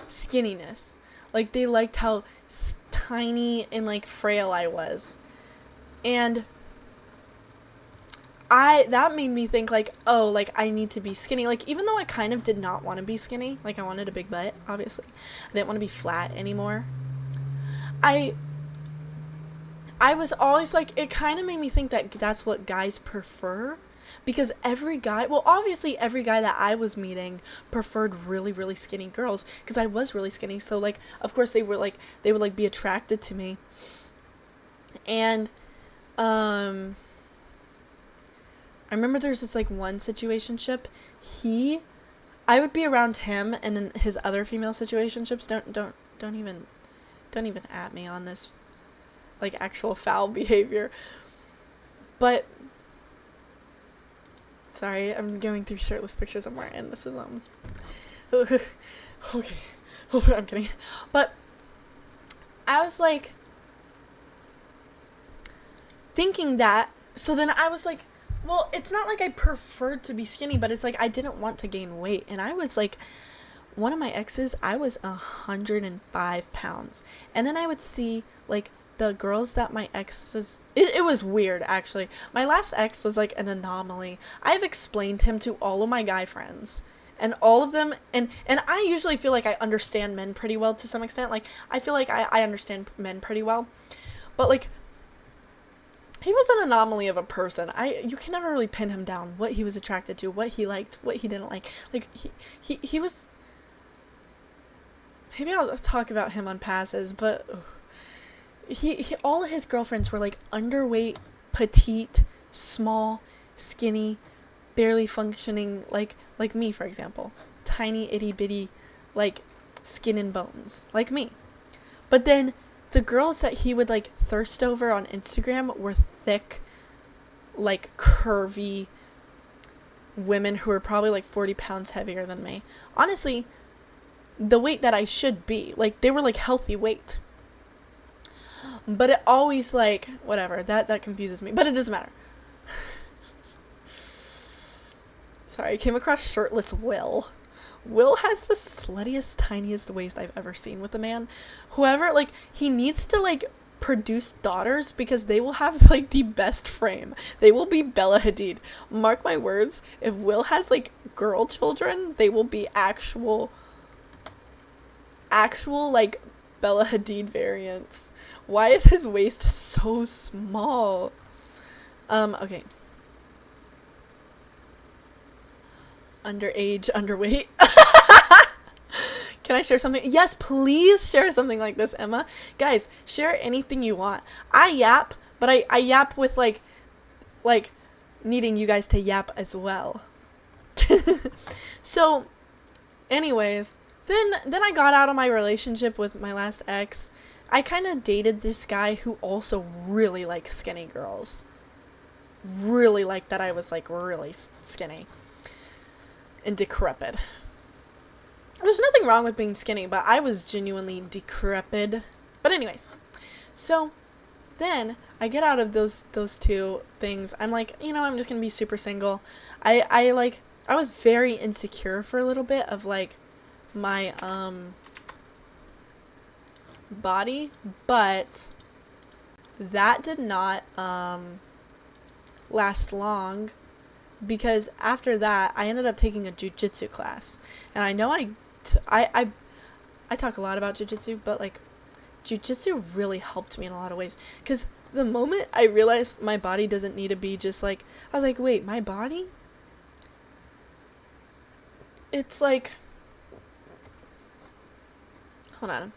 skinniness. Like they liked how tiny and like frail I was. And that made me think like, oh, like I need to be skinny. Like even though I kind of did not want to be skinny, like I wanted a big butt, obviously. I didn't want to be flat anymore. I was always like, it kind of made me think that that's what guys prefer, because every guy, well, obviously every guy that I was meeting preferred really, really skinny girls, because I was really skinny. So like, of course they would like be attracted to me. And I remember there's this like one situationship. I would be around him, and in his other female situationships, don't even at me on this like actual foul behavior. But sorry, I'm going through shirtless pictures of Martin. This is okay. I'm kidding. But I was like thinking that, so then I was like, well, it's not like I preferred to be skinny, but it's like I didn't want to gain weight. And I was like, one of my exes, I was 105 pounds. And then I would see like the girls that my exes, it was weird actually. My last ex was like an anomaly. I've explained him to all of my guy friends. And all of them, and I usually feel like I understand men pretty well to some extent. Like, I feel like I understand men pretty well. But like, he was an anomaly of a person. You can never really pin him down, what he was attracted to, what he liked, what he didn't like. Like, he was... Maybe I'll talk about him on passes, but... He all of his girlfriends were, like, underweight, petite, small, skinny, barely functioning, like me, for example. Tiny, itty-bitty, like, skin and bones. Like me. But then... the girls that he would, like, thirst over on Instagram were thick, like, curvy women who were probably, like, 40 pounds heavier than me. Honestly, the weight that I should be. Like, they were, like, healthy weight. But it always, like, whatever. That confuses me. But it doesn't matter. Sorry, I came across shirtless Will. Will has the sluttiest, tiniest waist I've ever seen with a man. Whoever, like, he needs to, like, produce daughters because they will have, like, the best frame. They will be Bella Hadid. Mark my words, if Will has, like, girl children, they will be actual, like, Bella Hadid variants. Why is his waist so small? Okay. Underage, underweight. Can I share something? Yes, please share something like this, Emma. Guys, share anything you want. I yap, but I yap with like needing you guys to yap as well. So, anyways, then I got out of my relationship with my last ex. I kind of dated this guy who also really liked skinny girls. Really liked that I was like really skinny and decrepit. There's nothing wrong with being skinny, but I was genuinely decrepit. But anyways, so then I get out of those two things. I'm like, I'm just gonna be super single. I was very insecure for a little bit of like my body, but that did not last long, because after that I ended up taking a jujitsu class. And I know I talk a lot about jujitsu, but like jujitsu really helped me in a lot of ways, because the moment I realized my body doesn't need to be just like, I was like, wait, my body, it's like, hold on,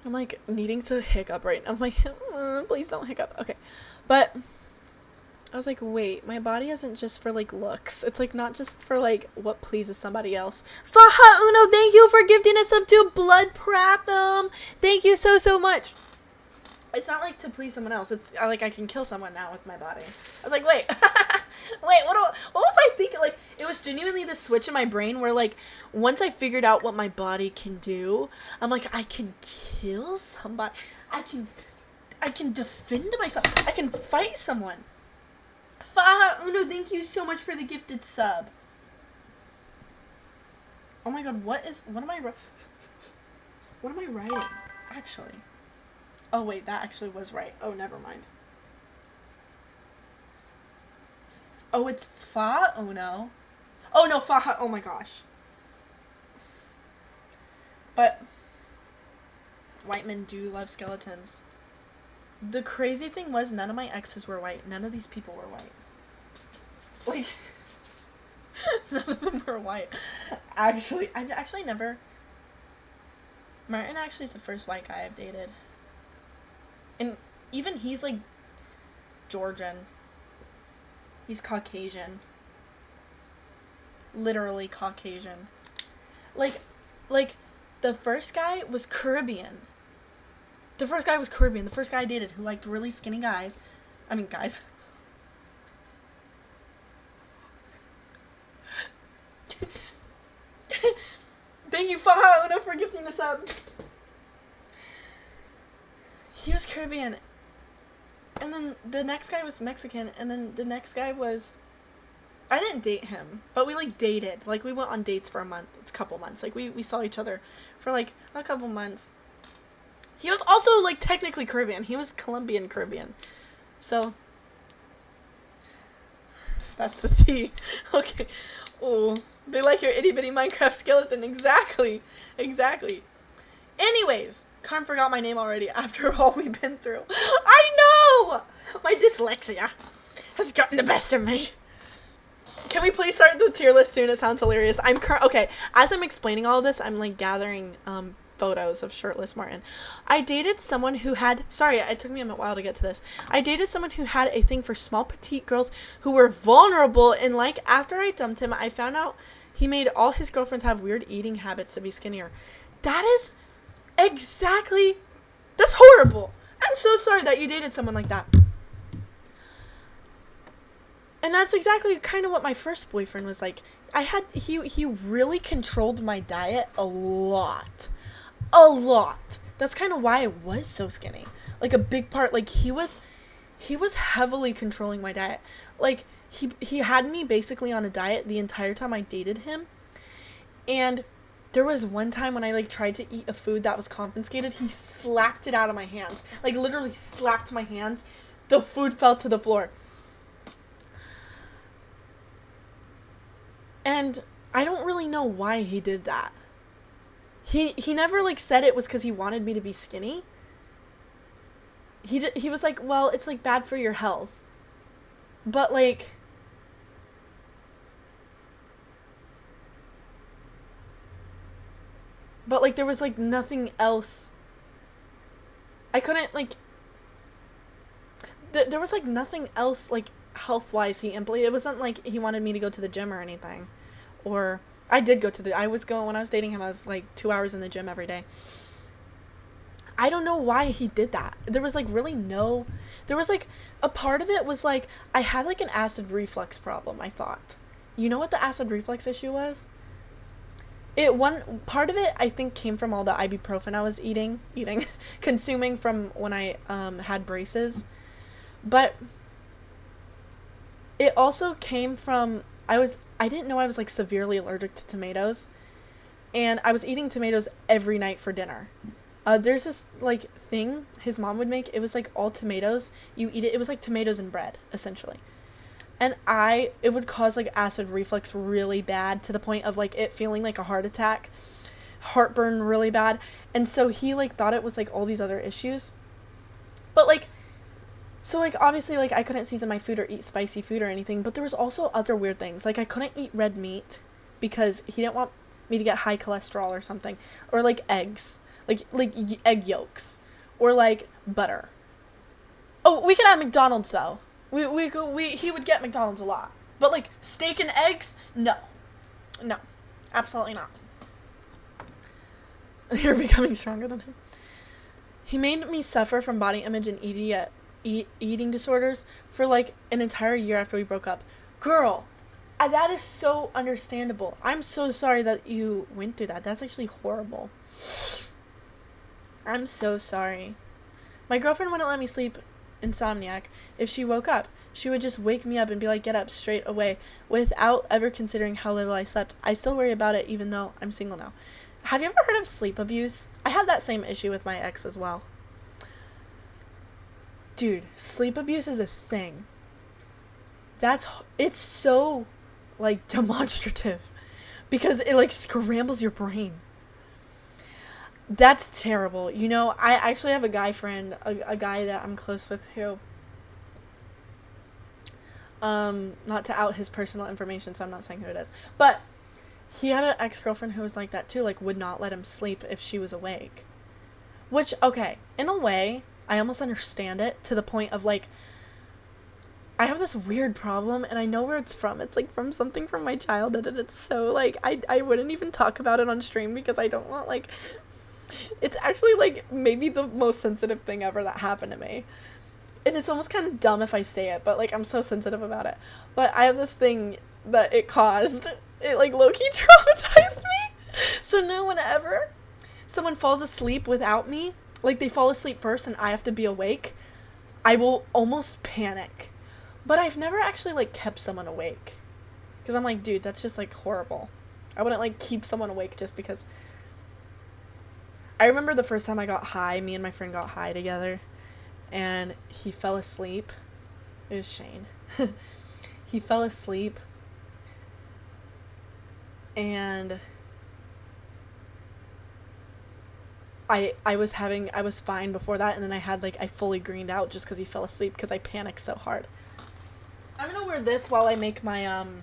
I'm like needing to hiccup right now. I'm like, please don't hiccup. Okay. But I was like, wait, my body isn't just for like looks. It's like not just for like what pleases somebody else. Faha Uno, thank you for gifting us up to Blood Pratham. Thank you so much. It's not like to please someone else. It's like I can kill someone now with my body. I was like, wait, wait, what was I thinking? Like, it was genuinely the switch in my brain where like once I figured out what my body can do, I'm like, I can kill somebody. I can defend myself. I can fight someone. Faha Uno, thank you so much for the gifted sub. Oh my god, what am I writing? Actually. Oh wait, that actually was right. Oh, never mind. Oh, it's Fa Uno. Oh no, Faha, oh my gosh. But white men do love skeletons. The crazy thing was none of my exes were white. None of these people were white. Like, none of them were white. Actually, I've actually never... Martin actually is the first white guy I've dated. And even he's, like, Georgian. He's Caucasian. Literally Caucasian. Like, the first guy was Caribbean. The first guy was Caribbean. The first guy I dated who liked really skinny guys. I mean, guys. Thank you, Faha Uno, for gifting this up. He was Caribbean. And then the next guy was Mexican. And then the next guy was... I didn't date him. But we, like, dated. Like, we went on dates for a couple months. Like, we saw each other for, like, a couple months. He was also, like, technically Caribbean. He was Colombian Caribbean. So... That's the T. Okay. Oh, they like your itty bitty Minecraft skeleton. Exactly. Anyways, Carm forgot my name already after all we've been through. I know! My dyslexia has gotten the best of me. Can we please start the tier list soon? It sounds hilarious. Okay, as I'm explaining all of this, I'm like gathering photos of shirtless Martin. I dated someone who had, it took me a while to get to this. I dated someone who had a thing for small petite girls who were vulnerable, and like after I dumped him, I found out he made all his girlfriends have weird eating habits to be skinnier. That's horrible. I'm so sorry that you dated someone like that. And that's exactly kind of what my first boyfriend was like. He really controlled my diet a lot. That's kind of why I was so skinny. Like a big part, like he was heavily controlling my diet. Like he had me basically on a diet the entire time I dated him. And there was one time when I like tried to eat a food that was confiscated, he slapped it out of my hands. Like literally slapped my hands. The food fell to the floor. And I don't really know why he did that. he never, like, said it was because he wanted me to be skinny. He was like, well, it's, like, bad for your health. But, like... But, like, there was, like, nothing else. I couldn't, like... There was, like, nothing else, like, health-wise he implemented. It wasn't, like, he wanted me to go to the gym or anything. Or... I did go to the... when I was dating him, I was, like, 2 hours in the gym every day. I don't know why he did that. There was, like, really no... There was, like... A part of it was, like... I had, like, an acid reflux problem, I thought. You know what the acid reflux issue was? One part of it, I think, came from all the ibuprofen I was consuming from when I had braces. But it also came from... I didn't know I was, like, severely allergic to tomatoes. And I was eating tomatoes every night for dinner. There's this, like, thing his mom would make. It was, like, all tomatoes. You eat it. It was, like, tomatoes and bread, essentially. And it would cause, like, acid reflux really bad to the point of, like, it feeling like a heart attack. Heartburn really bad. And so he, like, thought it was, like, all these other issues. But, like, so, like, obviously, like, I couldn't season my food or eat spicy food or anything. But there was also other weird things. Like, I couldn't eat red meat because he didn't want me to get high cholesterol or something. Or, like, eggs. Like egg yolks. Or, like, butter. Oh, we could have McDonald's, though. He would get McDonald's a lot. But, like, steak and eggs? No. No. Absolutely not. You're becoming stronger than him. He made me suffer from body image and eating disorders for, like, an entire year after we broke up. Girl, that is so understandable. I'm so sorry that you went through that. That's actually horrible. I'm so sorry. My girlfriend wouldn't let me sleep insomniac. If she woke up, she would just wake me up and be like, get up straight away, without ever considering how little I slept. I still worry about it even though I'm single now. Have you ever heard of sleep abuse? I had that same issue with my ex as well. Dude, sleep abuse is a thing. It's so, like, demonstrative because it, like, scrambles your brain. That's terrible. You know, I actually have a guy friend, a guy that I'm close with who, not to out his personal information, so I'm not saying who it is, but he had an ex-girlfriend who was like that too, like, would not let him sleep if she was awake. Which, okay, in a way, I almost understand it to the point of, like, I have this weird problem, and I know where it's from. It's, like, from something from my childhood, and it's so, like, I wouldn't even talk about it on stream because I don't want, like... It's actually, like, maybe the most sensitive thing ever that happened to me. And it's almost kind of dumb if I say it, but, like, I'm so sensitive about it. But I have this thing that it caused. It, like, low-key traumatized me. So now whenever someone falls asleep without me, like, they fall asleep first and I have to be awake, I will almost panic. But I've never actually, like, kept someone awake. Because I'm like, dude, that's just, like, horrible. I wouldn't, like, keep someone awake just because... I remember the first time I got high, me and my friend got high together, and he fell asleep. It was Shane. He fell asleep, and I was fine before that, and then I fully greened out just because he fell asleep because I panicked so hard. I'm gonna wear this while I make my, I'm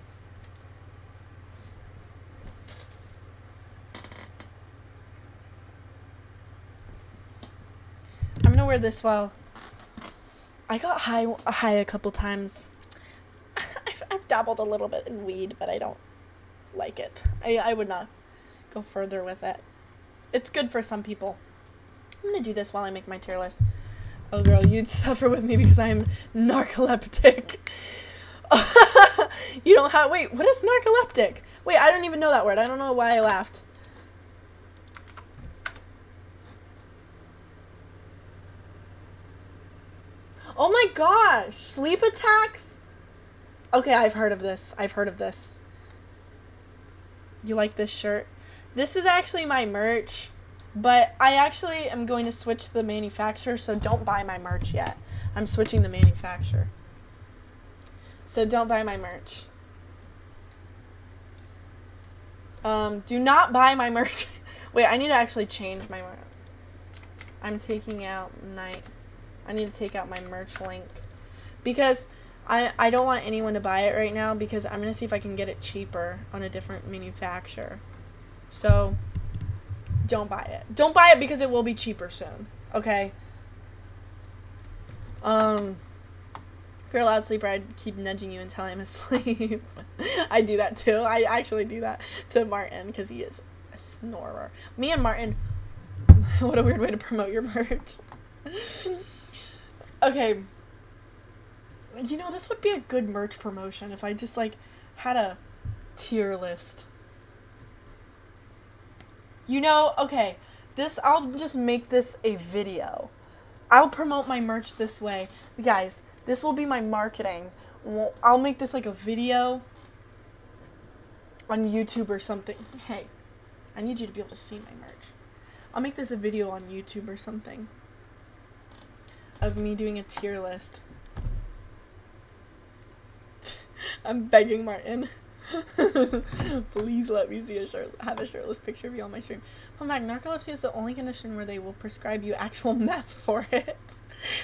gonna wear this while I got high a couple times. I've dabbled a little bit in weed, but I don't like it. I would not go further with it. It's good for some people. I'm gonna do this while I make my tier list. Oh girl, you'd suffer with me because I'm narcoleptic. You don't have... Wait, what is narcoleptic? Wait, I don't even know that word. I don't know why I laughed. Oh my gosh! Sleep attacks? Okay, I've heard of this. You like this shirt? This is actually my merch, but I actually am going to switch the manufacturer, so don't buy my merch yet. I'm switching the manufacturer. So don't buy my merch. Do not buy my merch. Wait, I need to actually change my... I'm taking out I need to take out my merch link. Because I don't want anyone to buy it right now because I'm going to see if I can get it cheaper on a different manufacturer. So, don't buy it. Don't buy it because it will be cheaper soon. Okay? If you're a loud sleeper, I'd keep nudging you until I'm asleep. I do that too. I actually do that to Martin because he is a snorer. Me and Martin... What a weird way to promote your merch. Okay. You know, this would be a good merch promotion if I just, like, had a tier list. You know, okay, I'll just make this a video. I'll promote my merch this way. Guys, this will be my marketing. I'll make this like a video on YouTube or something. Hey, I need you to be able to see my merch. I'll make this a video on YouTube or something of me doing a tier list. I'm begging Martin. Please let me see have a shirtless picture of you on my stream. But Mac, narcolepsy is the only condition where they will prescribe you actual meth for it.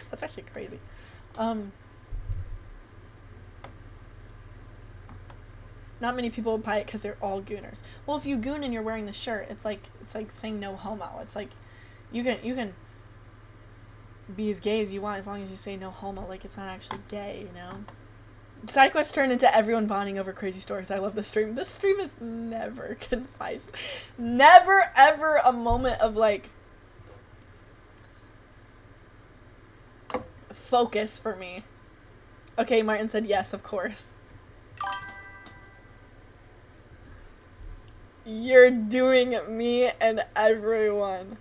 That's actually crazy. Not many people buy it because they're all gooners. Well, if you goon and you're wearing the shirt, it's like saying no homo. It's like you can be as gay as you want as long as you say no homo. Like, it's not actually gay, you know. SideQuest turned into everyone bonding over crazy stories. I love this stream. This stream is never concise. Never, ever a moment of, like, focus for me. Okay, Martin said yes, of course. You're doing me and everyone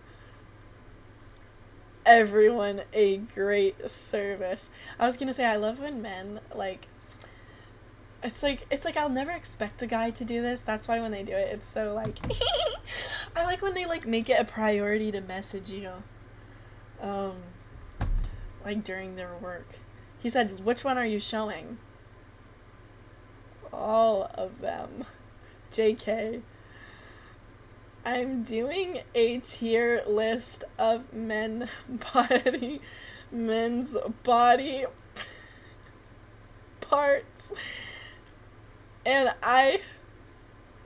a great service. I was gonna say, I love when men, like, it's like I'll never expect a guy to do this. That's why when they do it, it's so, like, I like when they, like, make it a priority to message you, like, during their work. He said, which one are you showing? All of them. JK. I'm doing a tier list of men's body parts, and I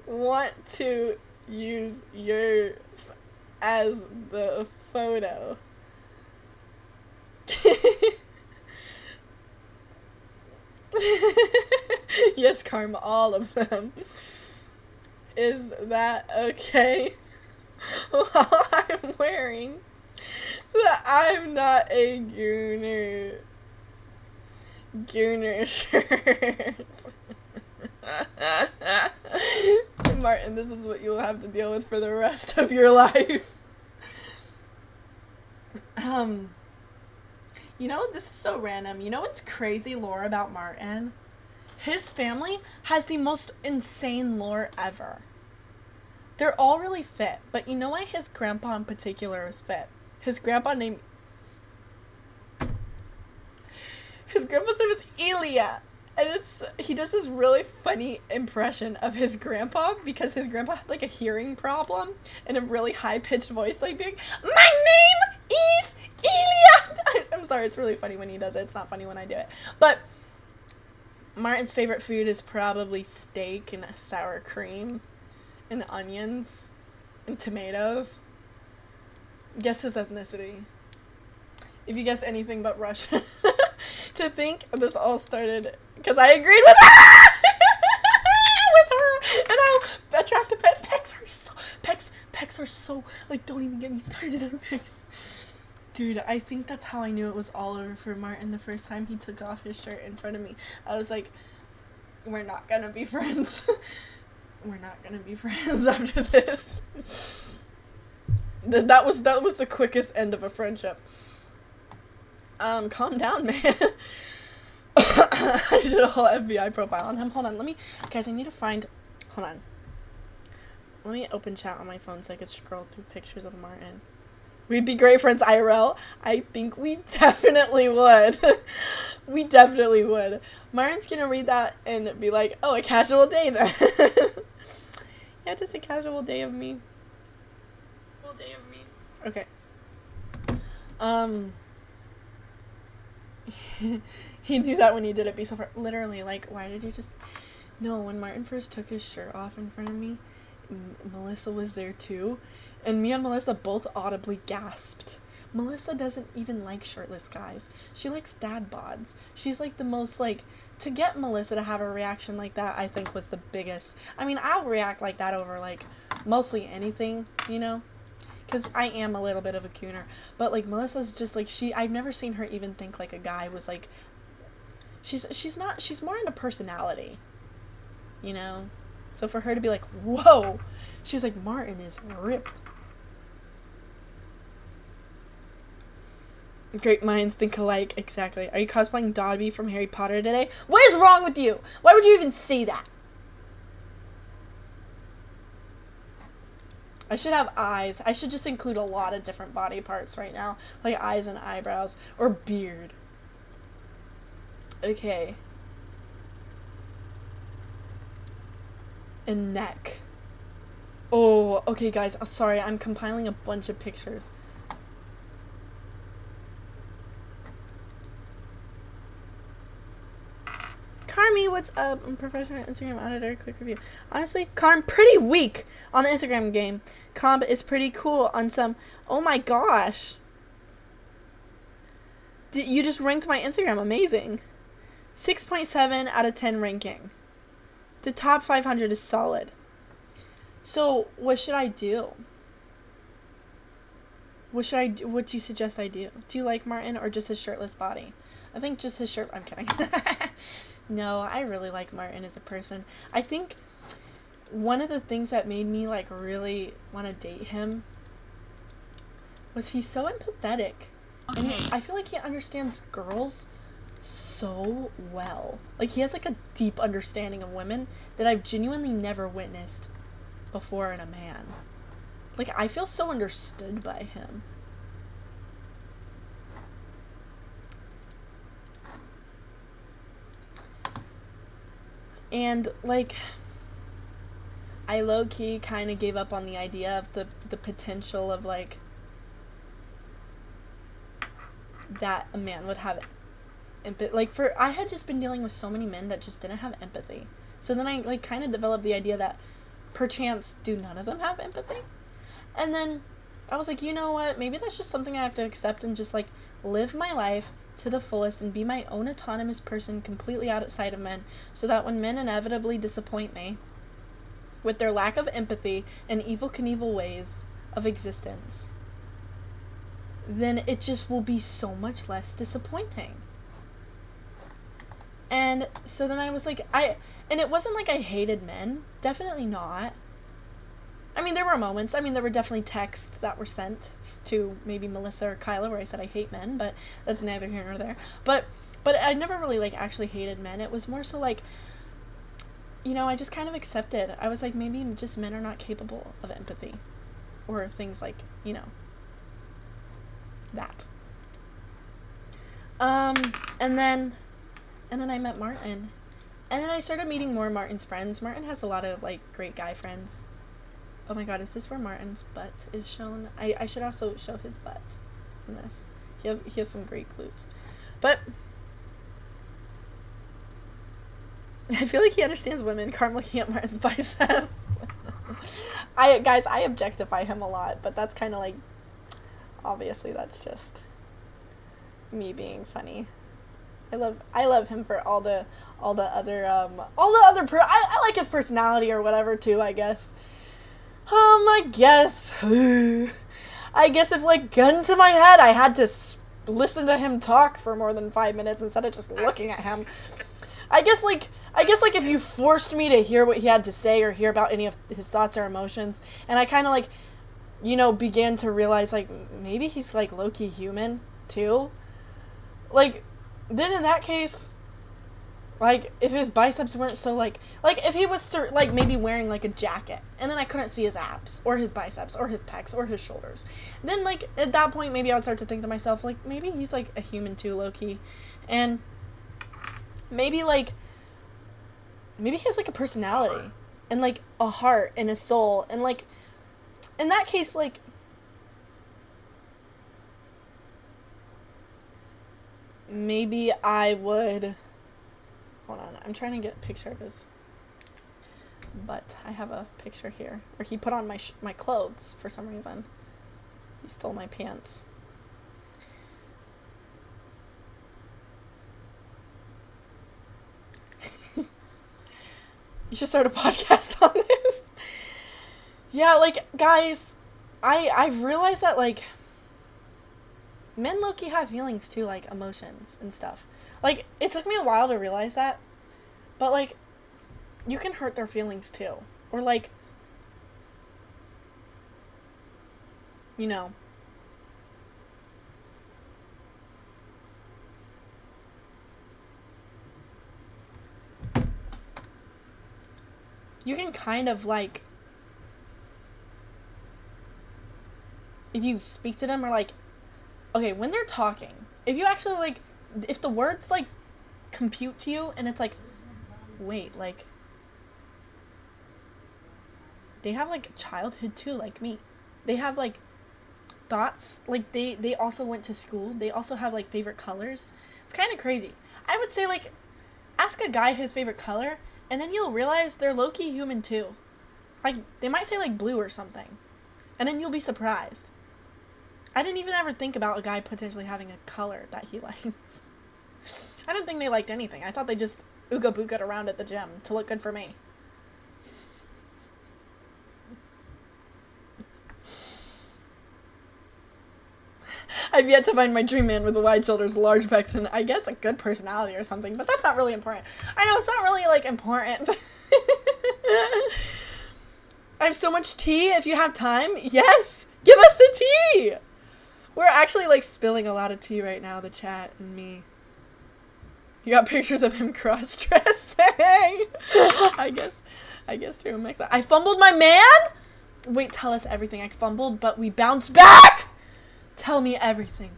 want to use yours as the photo. Yes, Karma, all of them. Is that okay? While I'm wearing that I'm not a gooner shirt. Martin, this is what you'll have to deal with for the rest of your life. You know, this is so random. You know what's crazy lore about Martin? His family has the most insane lore ever. They're all really fit, but you know why his grandpa in particular is fit? His grandpa's name is Ilya, and he does this really funny impression of his grandpa because his grandpa had, like, a hearing problem in a really high-pitched voice, like being, my name is Ilya! I'm sorry, it's really funny when he does it. It's not funny when I do it. But Martin's favorite food is probably steak and sour cream and onions and tomatoes. Guess his ethnicity. If you guess anything but Russian. To think this all started because I agreed with her! With her! And how attractive pecs are so, like, don't even get me started on pecs. Dude, I think that's how I knew it was all over for Martin the first time he took off his shirt in front of me. I was like, we're not gonna be friends. We're not gonna be friends after this. That was the quickest end of a friendship. Calm down, man. I did a whole FBI profile on him. Hold on, guys, I need to find, hold on. Let me open chat on my phone so I could scroll through pictures of Martin. We'd be great friends, IRL. I think we definitely would. We definitely would. Martin's gonna read that and be like, oh, a casual day then. Yeah, just a casual day of me whole day of me. Okay. He knew that when he did it before. Literally, like, why did you just... No, when Martin first took his shirt off in front of me, Melissa was there too, and me and Melissa both audibly gasped. Melissa doesn't even like shirtless guys. She likes dad bods. She's like the most, like, to get Melissa to have a reaction like that, I think was the biggest. I mean, I'll react like that over, like, mostly anything, you know? Because I am a little bit of a cooner. But, like, Melissa's just, like, I've never seen her even think, like, a guy was, like... She's more into personality. You know? So for her to be like, whoa! She was like, Martin is ripped. Great minds think alike. Exactly. Are you cosplaying Dobby from Harry Potter today? What is wrong with you? Why would you even say that? I should have eyes. I should just include a lot of different body parts right now. Like eyes and eyebrows. Or beard. Okay. And neck. Oh, okay guys. I'm sorry. I'm compiling a bunch of pictures. Carmi, what's up? I'm a professional Instagram editor. Quick review. Honestly, Carm, pretty weak on the Instagram game. Comp is pretty cool on some... Oh my gosh. You just ranked my Instagram. Amazing. 6.7 out of 10 ranking. The top 500 is solid. So, what should I do? What do you suggest I do? Do you like Martin or just his shirtless body? I think just his shirt... I'm kidding. No, I really like Martin as a person. I think one of the things that made me, like, really want to date him was he's so empathetic. And I feel like he understands girls so well. Like, he has, like, a deep understanding of women that I've genuinely never witnessed before in a man. Like, I feel so understood by him. And, like, I low-key kind of gave up on the idea of the potential of, like, that a man would have empathy. Like, I had just been dealing with so many men that just didn't have empathy. So then I, like, kind of developed the idea that perchance do none of them have empathy? And then I was like, you know what? Maybe that's just something I have to accept and just, like, live my life to the fullest and be my own autonomous person completely outside of men, so that when men inevitably disappoint me with their lack of empathy and Evel Knievel ways of existence, then it just will be so much less disappointing. And so then I was like, and it wasn't like I hated men. Definitely not. I mean, there were moments. I mean, there were definitely texts that were sent to maybe Melissa or Kyla where I said I hate men, but that's neither here nor there. But I never really, like, actually hated men. It was more so, like, you know, I just kind of accepted. I was like, maybe just men are not capable of empathy. Or things like, you know, that. And then I met Martin. And then I started meeting more of Martin's friends. Martin has a lot of, like, great guy friends. Oh my god, is this where Martin's butt is shown? I should also show his butt in this. He has some great glutes. But I feel like he understands women. Carm looking at Martin's biceps. I objectify him a lot, but that's kind of like, obviously that's just me being funny. I love him for all the other I like his personality or whatever too, I guess. I guess if, like, gun to my head, I had to listen to him talk for more than 5 minutes instead of just looking at him. I guess if you forced me to hear what he had to say or hear about any of his thoughts or emotions, and I kind of, like, you know, began to realize, like, maybe he's, like, low-key human, too. Like, then in that case, like, if his biceps weren't so, like, if he was, like, maybe wearing, like, a jacket, and then I couldn't see his abs, or his biceps, or his pecs, or his shoulders, then, like, at that point, maybe I would start to think to myself, like, maybe he's, like, a human too, low-key, and maybe, like, maybe he has, like, a personality, and, like, a heart, and a soul, and, like, in that case, like, maybe I would... Hold on, I'm trying to get a picture of his butt. I have a picture here. Where he put on my clothes for some reason. He stole my pants. You should start a podcast on this. Yeah, like, guys, I've realized that, like, men low-key have feelings too, like, emotions and stuff. Like, it took me a while to realize that, but, like, you can hurt their feelings too. Or, like, you know. You can kind of, like, if you speak to them or, like, okay, when they're talking, if you actually, like, if the words, like, compute to you and it's like, wait, like, they have, like, childhood too, like me. They have, like, thoughts. Like, they also went to school. They also have, like, favorite colors. It's kind of crazy. I would say, like, ask a guy his favorite color, and then you'll realize they're low-key human too. Like, they might say, like, blue or something. And then you'll be surprised. I didn't even ever think about a guy potentially having a color that he likes. I didn't think they liked anything. I thought they just ooga booga'd around at the gym to look good for me. I've yet to find my dream man with the wide shoulders, large pecs, and I guess a good personality or something, but that's not really important. I know, it's not really, like, important. I have so much tea. If you have time, yes, give us the tea. We're actually, like, spilling a lot of tea right now, the chat and me. You got pictures of him cross-dressing. I guess you're a mix. I fumbled my man? Wait, tell us everything. I fumbled, but we bounced back. Tell me everything.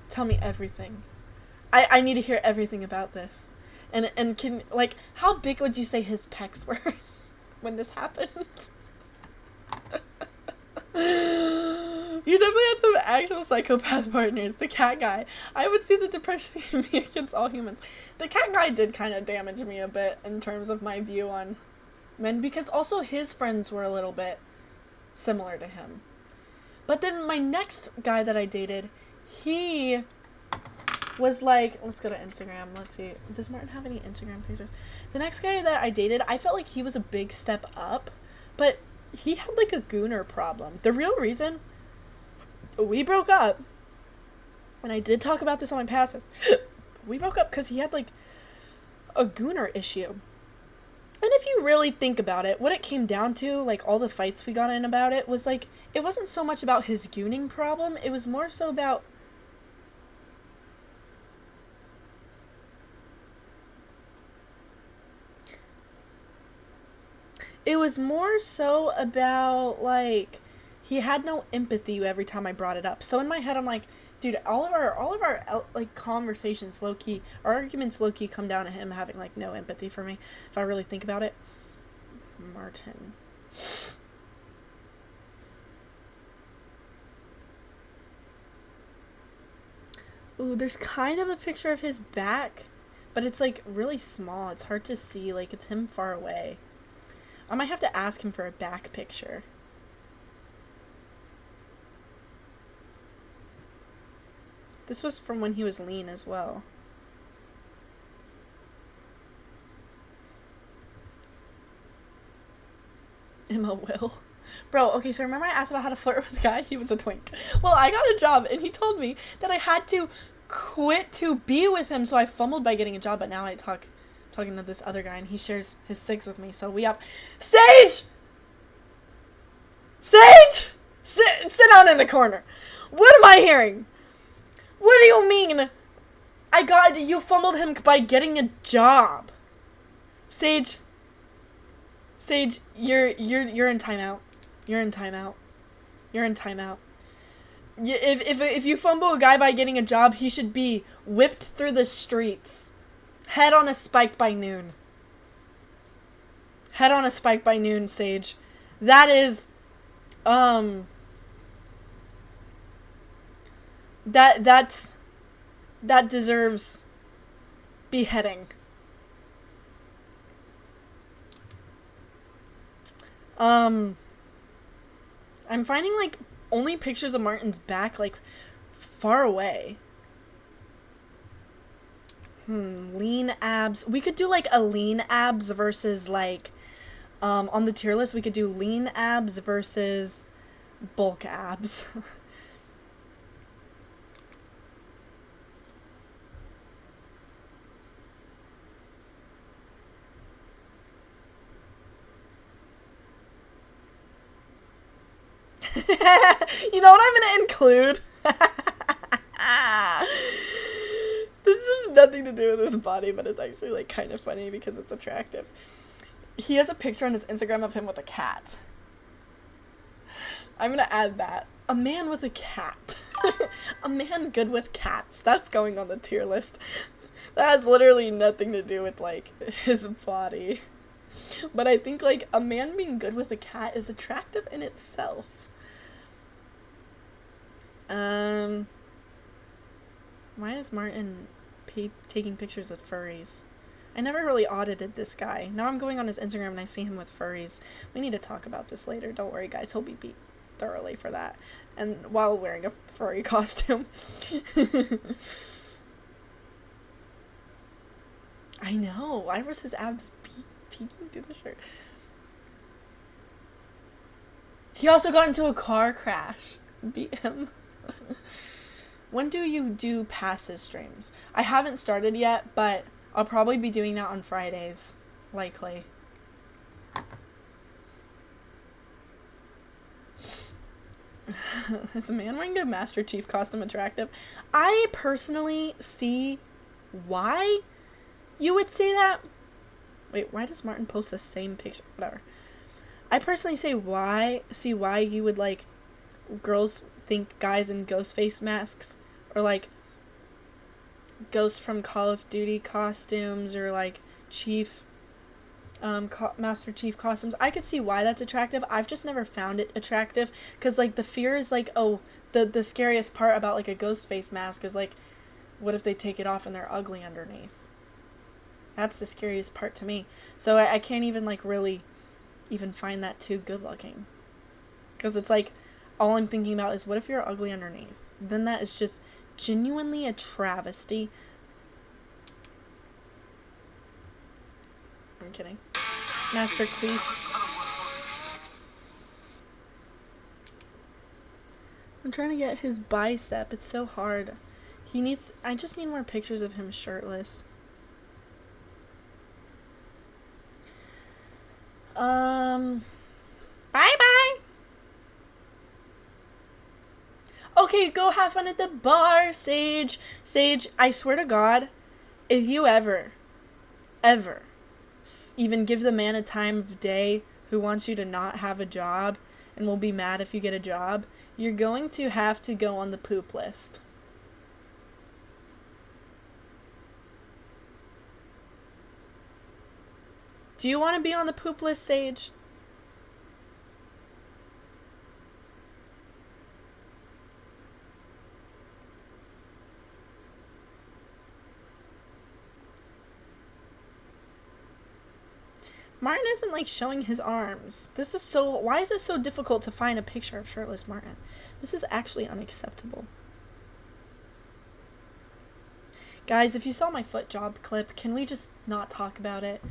Tell me everything. I need to hear everything about this. And can, like, how big would you say his pecs were when this happened? You definitely had some actual psychopath partners. The cat guy. I would see the depression in me against all humans. The cat guy did kind of damage me a bit in terms of my view on men, because also his friends were a little bit similar to him. But then my next guy that I dated, he was like, let's go to Instagram. Let's see. Does Martin have any Instagram pictures? The next guy that I dated, I felt like he was a big step up, but he had like a gooner problem. The real reason we broke up, and I did talk about this on my passes, we broke up because he had like a gooner issue. And if you really think about it, what it came down to, like all the fights we got in about it, was like, it wasn't so much about his gooning problem, it was more so about like, he had no empathy every time I brought it up. So in my head, I'm like, dude, all of our like conversations, low key, our arguments, low key, come down to him having like no empathy for me. If I really think about it, Martin. Ooh, there's kind of a picture of his back, but it's like really small. It's hard to see. Like, it's him far away. I might have to ask him for a back picture. This was from when he was lean as well. Emma Will. Bro, okay, so remember I asked about how to flirt with a guy? He was a twink. Well, I got a job, and he told me that I had to quit to be with him, so I fumbled by getting a job, but now I'm talking to this other guy, and he shares his cigs with me, so we up. Sage! Sage! Sit down in the corner. What am I hearing? What do you mean? You fumbled him by getting a job. Sage, you're in timeout. You're in timeout. You're in timeout. If you fumble a guy by getting a job, he should be whipped through the streets. Head on a spike by noon. Head on a spike by noon, Sage. That is, that deserves beheading. I'm finding like only pictures of Martin's back like far away. Lean abs. We could do like a lean abs versus like on the tier list we could do lean abs versus bulk abs. You know what I'm gonna include? This has nothing to do with his body, but it's actually like kind of funny because it's attractive. He has a picture on his Instagram of him with a cat. I'm gonna add that. A man with a cat. A man good with cats. That's going on the tier list. That has literally nothing to do with like his body. But I think like a man being good with a cat is attractive in itself. Why is Martin taking pictures with furries? I never really audited this guy. Now I'm going on his Instagram and I see him with furries. We need to talk about this later. Don't worry, guys. He'll be beat thoroughly for that. And while wearing a furry costume. I know. Why was his abs peeking through the shirt? He also got into a car crash. Beat him. When do you do passes streams? I haven't started yet, but I'll probably be doing that on Fridays. Likely. Is a man wearing a Master Chief costume attractive? I personally see why you would say that. Wait, why does Martin post the same picture? Whatever. I personally see why you would like girls think guys in ghost face masks or like Ghost from Call of Duty costumes or like Chief Master Chief costumes. I could see why that's attractive. I've just never found it attractive because like the fear is like, oh, the scariest part about like a ghost face mask is like, what if they take it off and they're ugly underneath? That's the scariest part to me. So I can't even like really even find that too good looking, because it's like all I'm thinking about is what if you're ugly underneath? Then that is just genuinely a travesty. I'm kidding. Master Queef. I'm trying to get his bicep. It's so hard. I just need more pictures of him shirtless. Bye-bye. Okay, go have fun at the bar, Sage. Sage, I swear to God, if you ever even give the man a time of day who wants you to not have a job and will be mad if you get a job, you're going to have to go on the poop list. Do you want to be on the poop list, Sage? Martin isn't like showing his arms. Why is this so difficult to find a picture of shirtless Martin? This is actually unacceptable. Guys, if you saw my foot job clip, can we just not talk about it?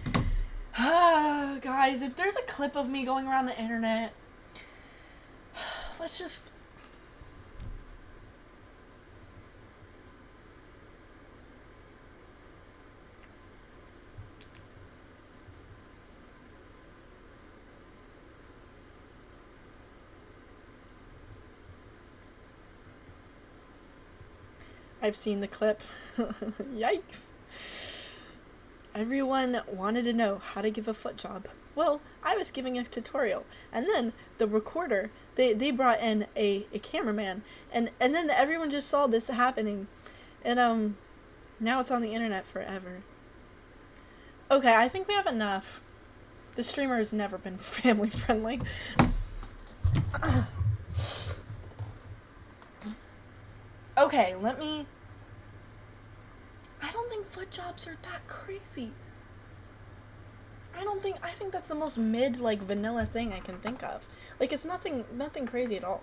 Guys, if there's a clip of me going around the internet, let's just... I've seen the clip. Yikes. Everyone wanted to know how to give a foot job. Well, I was giving a tutorial. And then the recorder, they brought in a cameraman. And then everyone just saw this happening. And now it's on the internet forever. Okay, I think we have enough. The streamer has never been family friendly. Okay, I don't think foot jobs are that crazy. I think that's the most mid, like, vanilla thing I can think of. Like, it's nothing crazy at all.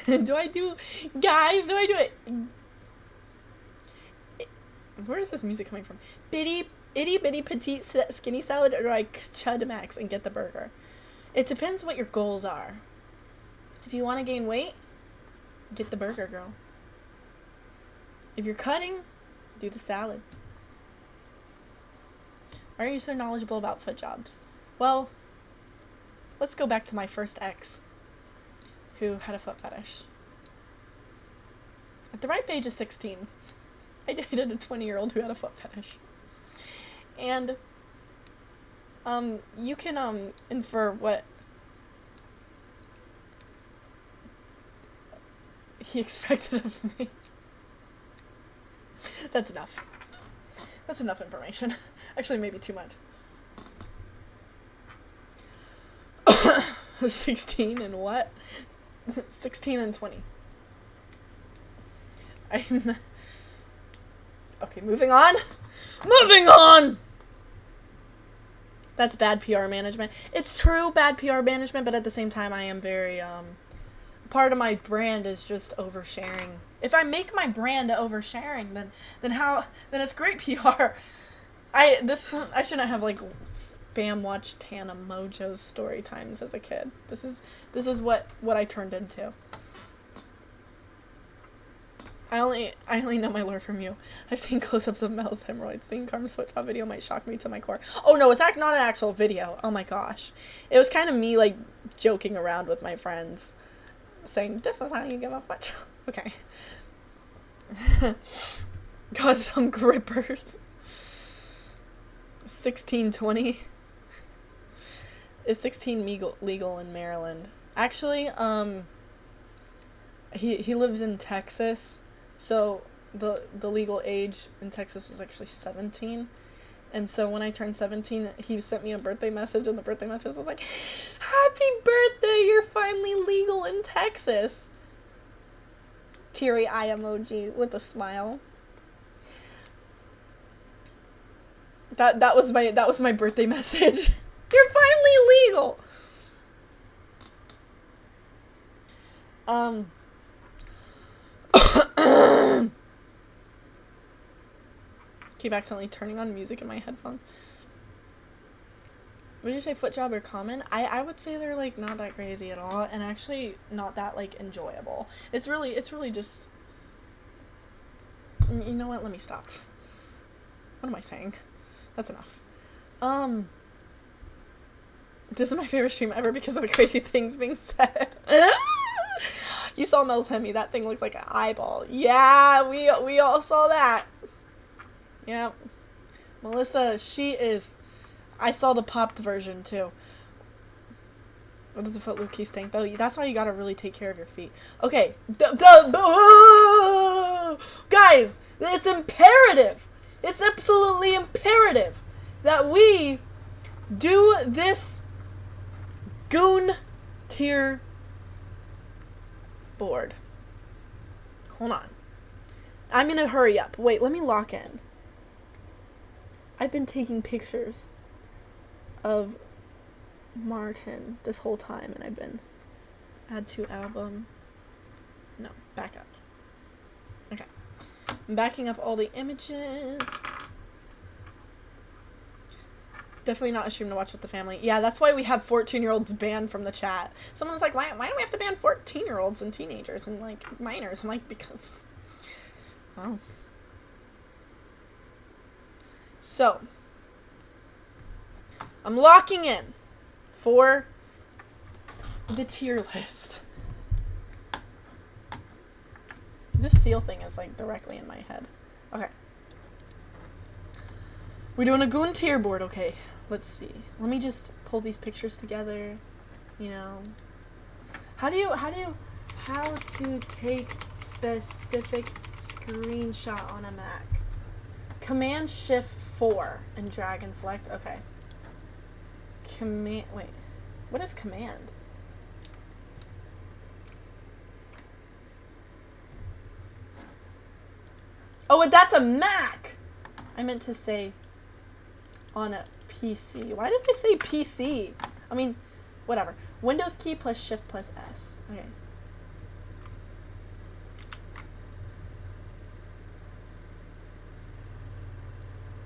Guys, do I do it? Where is this music coming from? Itty bitty petite skinny salad, or do I chud max and get the burger? It depends what your goals are. If you want to gain weight, get the burger, girl. If you're cutting, do the salad. Why are you so knowledgeable about foot jobs? Well, let's go back to my first ex, who had a foot fetish. At the ripe age of 16, I dated a 20-year-old who had a foot fetish. And, you can, infer what he expected of me. That's enough. That's enough information. Actually, maybe too much. 16 and what? 16 and 20. Okay, moving on. Moving on! That's bad PR management. It's true, bad PR management, but at the same time, I am very, part of my brand is just oversharing. If I make my brand oversharing, then it's great PR. I shouldn't have, like, spam watched Tana Mojo's story times as a kid. This is what I turned into. I only know my lore from you. I've seen close-ups of Mel's hemorrhoids. Seeing Carm's foot job video might shock me to my core. Oh no, it's not an actual video. Oh my gosh. It was kind of me, like, joking around with my friends, saying, this is how you give a foot job. Okay. Got some grippers. 1620. Is 16 legal in Maryland? Actually, he lived in Texas, so the legal age in Texas was actually 17. And so when I turned 17, he sent me a birthday message, and the birthday message was like, happy birthday, you're finally legal in Texas. Teary eye emoji with a smile. That was my birthday message. You're finally legal. Keep accidentally turning on music in my headphones. Would you say foot job are common? I would say they're, like, not that crazy at all, and actually not that, like, enjoyable. It's really just... You know what? Let me stop. What am I saying? That's enough. This is my favorite stream ever because of the crazy things being said. You saw Mel's Hemi. That thing looks like an eyeball. Yeah, we all saw that. Yep. Melissa, she is... I saw the popped version, too. What does the foot loop key stink, though? That's why you gotta really take care of your feet. Okay. Guys, it's imperative. It's absolutely imperative that we do this goon tier board. Hold on. I'm gonna hurry up. Wait, let me lock in. I've been taking pictures of Martin this whole time, and I've been add to album. No, back up. Okay. I'm backing up all the images. Definitely not a stream to watch with the family. Yeah, that's why we have 14-year-olds banned from the chat. Someone was like, why do we have to ban 14-year-olds and teenagers and, like, minors? I'm like, because... Oh. So, I'm locking in for the tier list. This seal thing is, like, directly in my head. Okay. We're doing a goon tier board, okay. Let's see. Let me just pull these pictures together, you know. How to take specific screenshot on a Mac. Command Shift 4 and drag and select. Okay. Wait. What is command? Oh, and that's a Mac! I meant to say on a PC. Why did I say PC? I mean, whatever. Windows key plus shift plus S. Okay.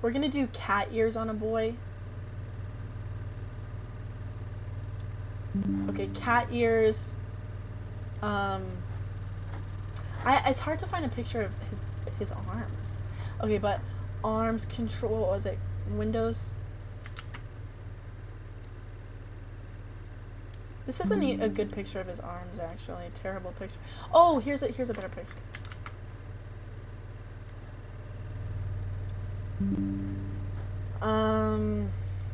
We're gonna do cat ears on a boy. Okay, cat ears. It's hard to find a picture of his arms. Okay, but arms control, what was it? Windows. This isn't a good picture of his arms, actually. Terrible picture. Oh, here's a better picture.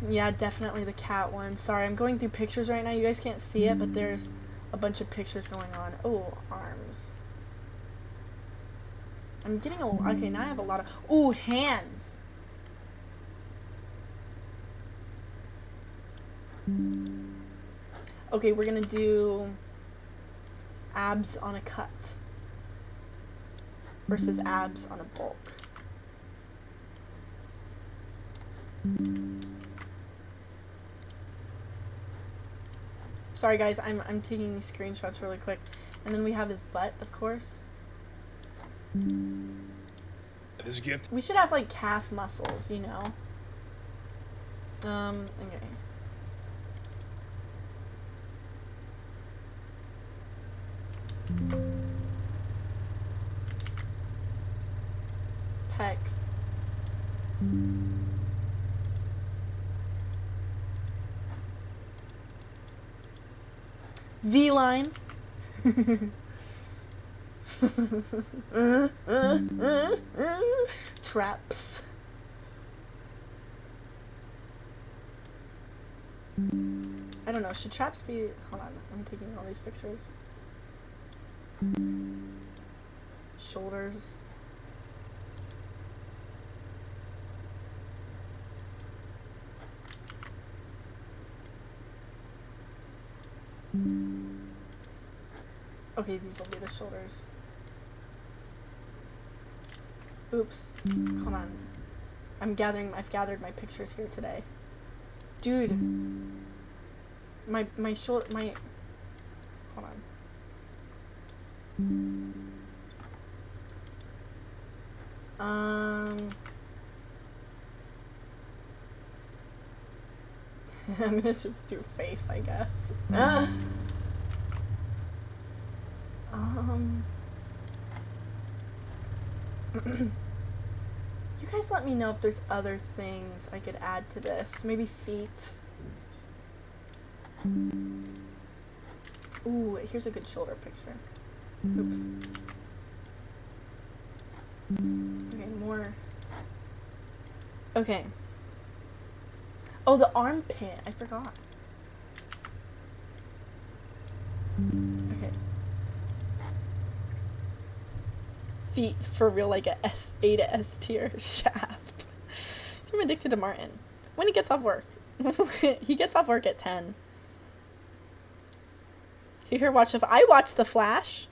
Yeah, definitely the cat one. Sorry, I'm going through pictures right now. You guys can't see it, but there's a bunch of pictures going on. Oh, arms. I'm getting okay, now I have a lot of, ooh, hands. Okay, we're gonna do abs on a cut versus abs on a bulk. Sorry guys, I'm taking these screenshots really quick. And then we have his butt, of course. This gift. We should have like calf muscles, you know. Okay. Pecs. V-line. Traps. I don't know, should traps be, hold on, I'm taking all these pictures. Shoulders. Okay, these will be the shoulders. Oops. Hold on. I've gathered my pictures here today. Dude. My shoulder, hold on. I'm gonna just do face, I guess. You guys let me know if there's other things I could add to this. Maybe feet. Ooh, here's a good shoulder picture. Oops. Okay, more. Okay. Oh, the armpit. I forgot. Okay. Feet for real, like a A to S tier shaft. So I'm addicted to Martin. When he gets off work. He gets off work at 10. You here watch I watch The Flash.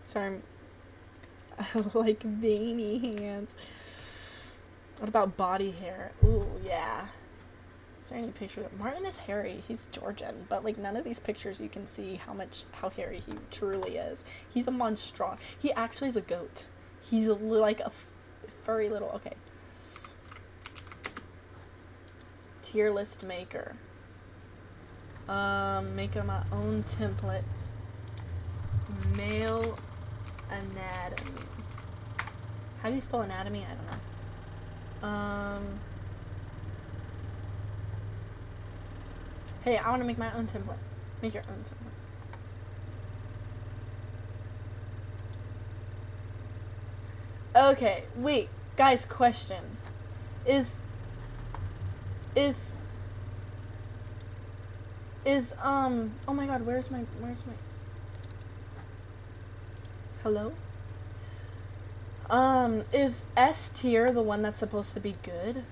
Sorry, I like veiny hands. What about body hair? Ooh, yeah. Is there any picture? Martin is hairy. He's Georgian, but like none of these pictures you can see how hairy he truly is. He's a monstro. He actually is a goat. He's like a furry little. Okay. Tier list maker. Make my own template. Male anatomy. How do you spell anatomy? I don't know. Hey, I want to make my own template. Make your own template. Okay, wait, guys, question. Oh my god, where's my, hello? Is S tier the one that's supposed to be good?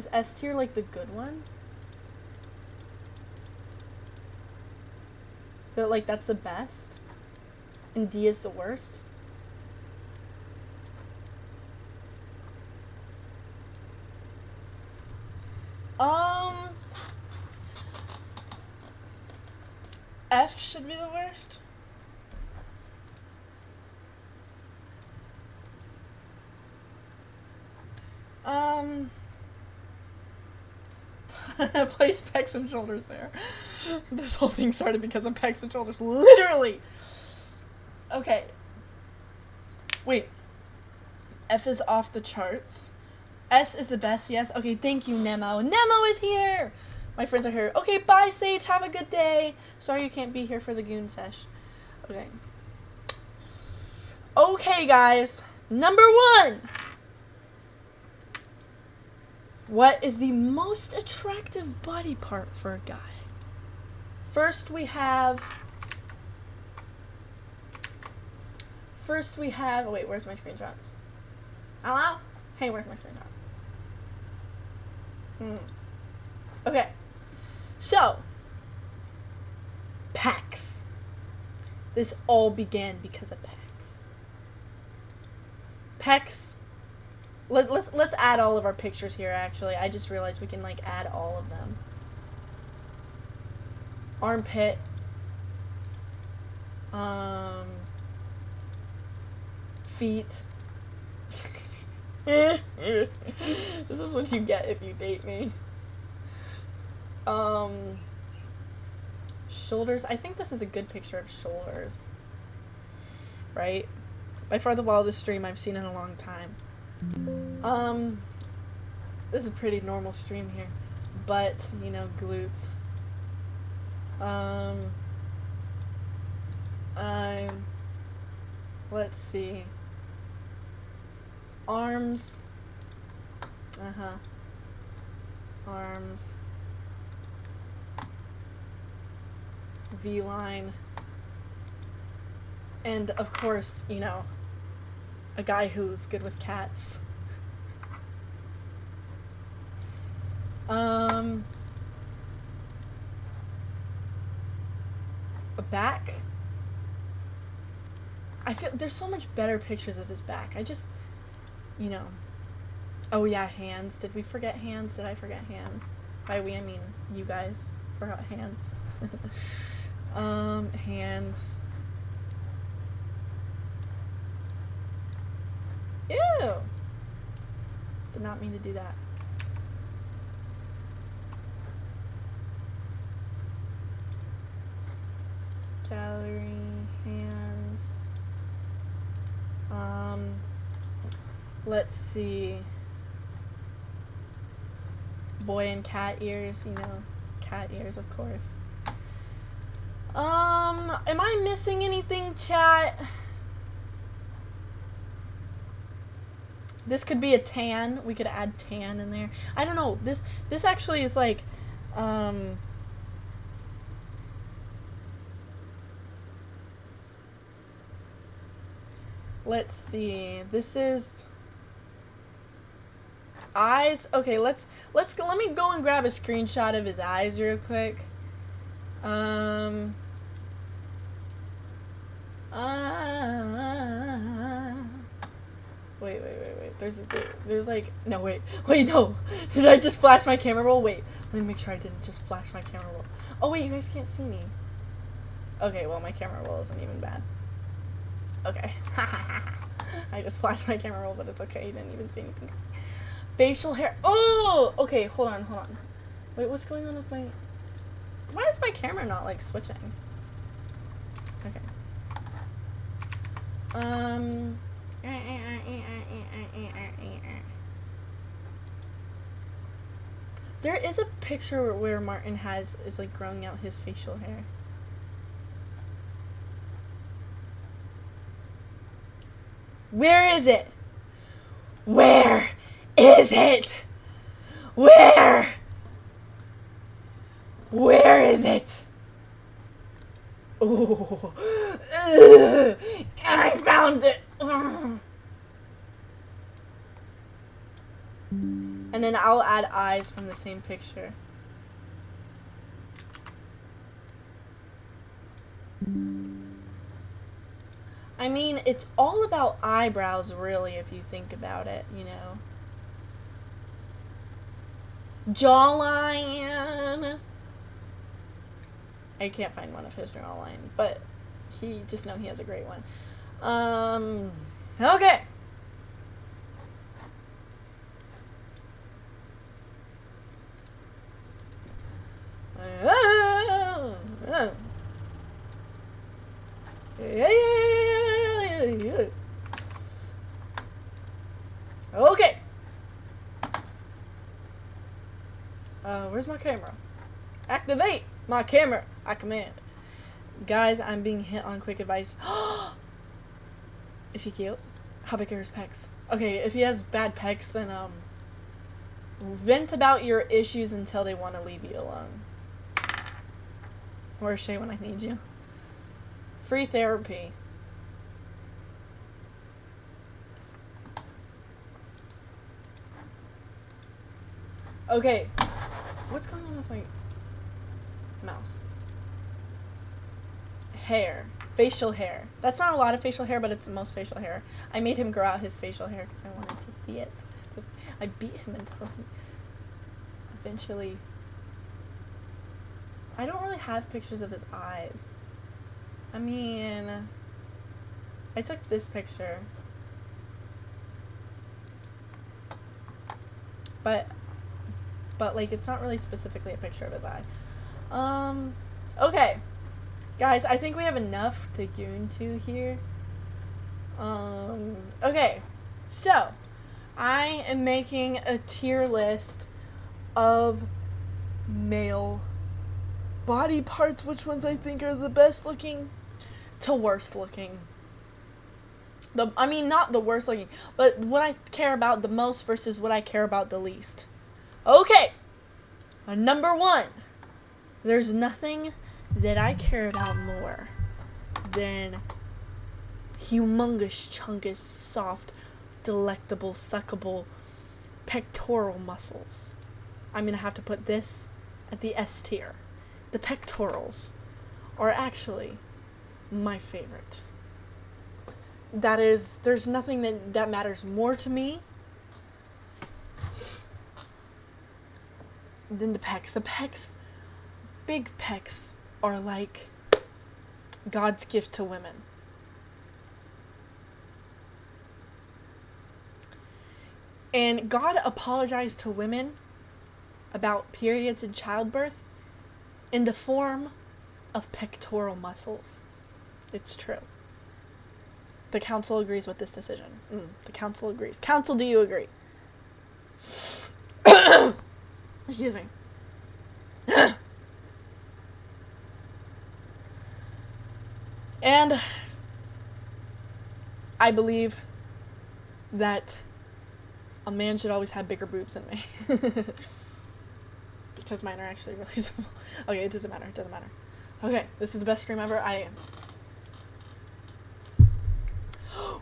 Is S tier like the good one? That like that's the best? And D is the worst? F should be the worst. Place pecs and shoulders there. This whole thing started because of pecs and shoulders. Literally! Okay. Wait. F is off the charts. S is the best, yes? Okay, thank you, Nemo. Nemo is here! My friends are here. Okay, bye, Sage. Have a good day. Sorry you can't be here for the goon sesh. Okay. Okay, guys. Number 1. What is the most attractive body part for a guy? First we have... Wait, where's my screenshots? Hello? Hey, where's my screenshots? Okay. So, pecs. This all began because of pecs. Pecs. Let's add all of our pictures here, actually. I just realized we can, like, add all of them. Armpit. Feet. This is what you get if you date me. Shoulders. I think this is a good picture of shoulders. Right? By far the wildest stream I've seen in a long time. This is a pretty normal stream here. But, you know, glutes. Let's see. Arms. Arms. V-line. And, of course, you know, a guy who's good with cats. A back. I feel there's so much better pictures of his back. I just, you know. Oh yeah, hands. Did we forget hands? Did I forget hands? By we, I mean you guys forgot hands. Hands. Ew! Did not mean to do that. Gallery, hands. Let's see. Boy and cat ears, you know. Cat ears, of course. Am I missing anything, chat? This could be a tan. We could add tan in there. I don't know. This actually is like, let's see. This is eyes. Okay, let me go and grab a screenshot of his eyes real quick. Wait. There's like, no, wait, no. Did I just flash my camera roll? Wait, let me make sure I didn't just flash my camera roll. Oh, wait, you guys can't see me. Okay, well, my camera roll isn't even bad. Okay. I just flashed my camera roll, but it's okay. You didn't even see anything. Facial hair. Oh! Okay, hold on. Wait, what's going on with my... Why is my camera not, like, switching? Okay. There is a picture where Martin is like growing out his facial hair. Where is it? Where is it? Where is it? Oh, I found it. And then I'll add eyes from the same picture. I mean, it's all about eyebrows, really, if you think about it, you know. Jawline. I can't find one of his jawline, but just know he has a great one. Okay. Okay. Where's my camera? Activate my camera. I command. Guys, I'm being hit on quick advice. Is he cute? How big are his pecs? Okay, if he has bad pecs, then vent about your issues until they want to leave you alone. Where's Shay when I need you? Free therapy. Okay. What's going on with my mouse? Hair. Facial hair. That's not a lot of facial hair, but it's the most facial hair. I made him grow out his facial hair because I wanted to see it. I beat him until he eventually... I don't really have pictures of his eyes. I mean... I took this picture. But like, it's not really specifically a picture of his eye. Okay. Guys, I think we have enough to get into here. Okay. So, I am making a tier list of male body parts, which ones I think are the best looking to worst looking. I mean, not the worst looking, but what I care about the most versus what I care about the least. Okay. Number 1. There's nothing that I care about more than humongous, chunkus, soft, delectable, suckable pectoral muscles. I'm gonna have to put this at the S tier. The pectorals are actually my favorite. There's nothing that matters more to me than the pecs. The pecs, big pecs, are like God's gift to women. And God apologized to women about periods and childbirth in the form of pectoral muscles. It's true. The council agrees with this decision. The council agrees. Council, do you agree? Excuse me. And I believe that a man should always have bigger boobs than me. Because mine are actually really small. Okay, it doesn't matter. It doesn't matter. Okay, this is the best stream ever.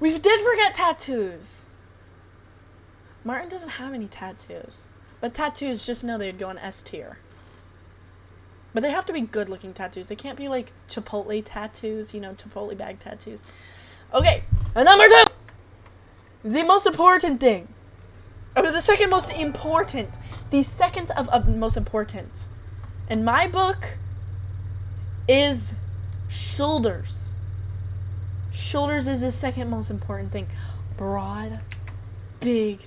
We did forget tattoos. Martin doesn't have any tattoos. But tattoos, just know they'd go in S tier. But they have to be good looking tattoos. They can't be like Chipotle tattoos, you know, Chipotle bag tattoos. Okay, and number 2. The most important thing. Or the second most important. The second of most importance. In my book is shoulders. Shoulders is the second most important thing. Broad, big,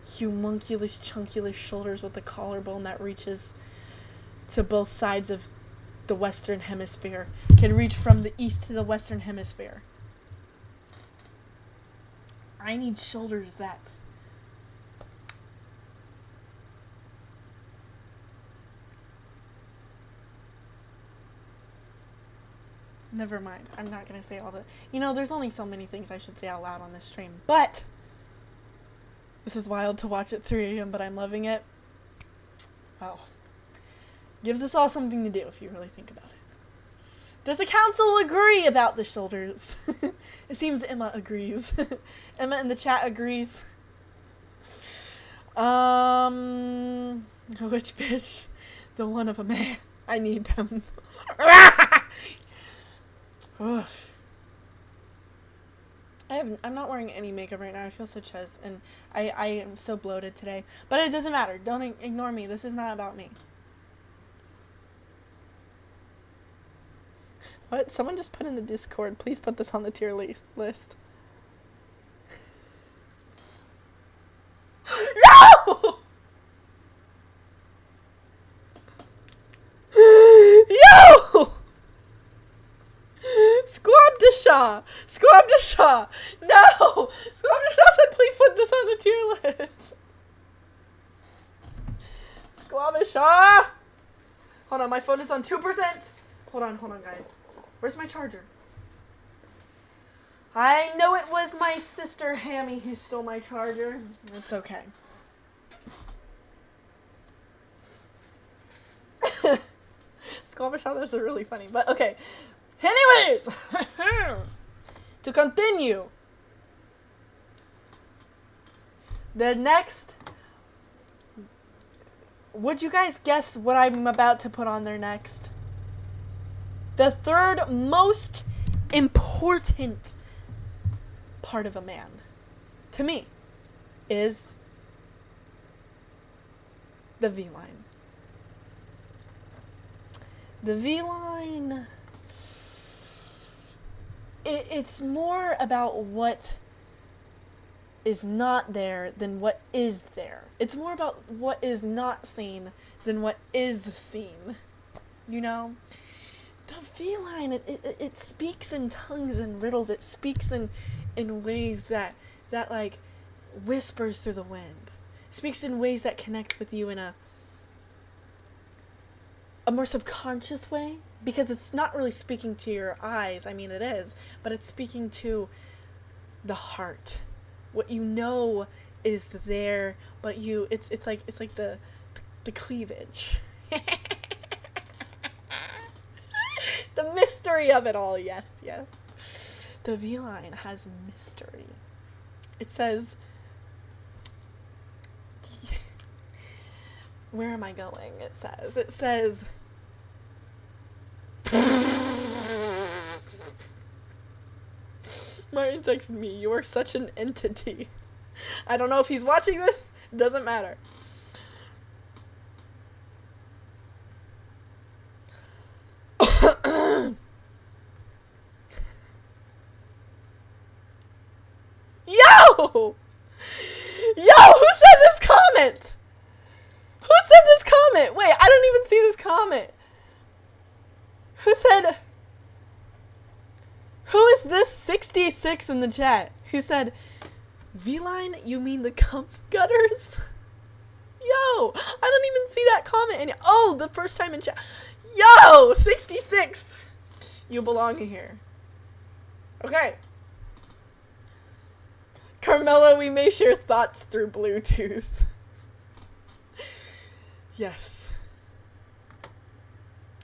humunculus, chunkulus shoulders with a collarbone that reaches to both sides of the Western Hemisphere. Can reach from the east to the Western Hemisphere. I need shoulders that... Never mind. I'm not going to say all the... You know, there's only so many things I should say out loud on this stream. But this is wild to watch at 3 a.m., but I'm loving it. Well, gives us all something to do if you really think about it. Does the council agree about the shoulders? It seems Emma agrees. Emma in the chat agrees. Which bitch? The one of a man. I need them. Ugh. I'm not wearing any makeup right now. I feel so ches, and I am so bloated today. But it doesn't matter. Don't ignore me. This is not about me. What? Someone just put in the Discord. Please put this on the tier list. No! Yo! Squabdisha! Squabdisha! No! Squabdisha said please put this on the tier list. Squabdisha! Hold on, my phone is on 2%. Hold on, guys. Where's my charger? I know it was my sister Hammy who stole my charger. It's okay. Squabdisha, that's really funny, but okay. Anyways, to continue, the next, would you guys guess what I'm about to put on there next? The third most important part of a man, to me, is the V-line. The V-line... It's more about what is not there than what is there. It's more about what is not seen than what is seen. You know? The V-line, it speaks in tongues and riddles. It speaks in ways that like whispers through the wind. It speaks in ways that connect with you in a more subconscious way, because it's not really speaking to your eyes. I mean, it is, but it's speaking to the heart. What you know is there, but it's like the cleavage. The mystery of it all. Yes. The V-line has mystery. It says, where am I going? It says Martin texted me, "You are such an entity." I don't know if he's watching this. It doesn't matter. Yo! Who said this comment? Wait, I don't even see this comment. Who is this 66 in the chat? Who said, V-line, you mean the cum gutters? Yo, I don't even see that comment. Oh, the first time in chat. Yo, 66. You belong here. Okay. Carmaxlla, we may share thoughts through Bluetooth. Yes.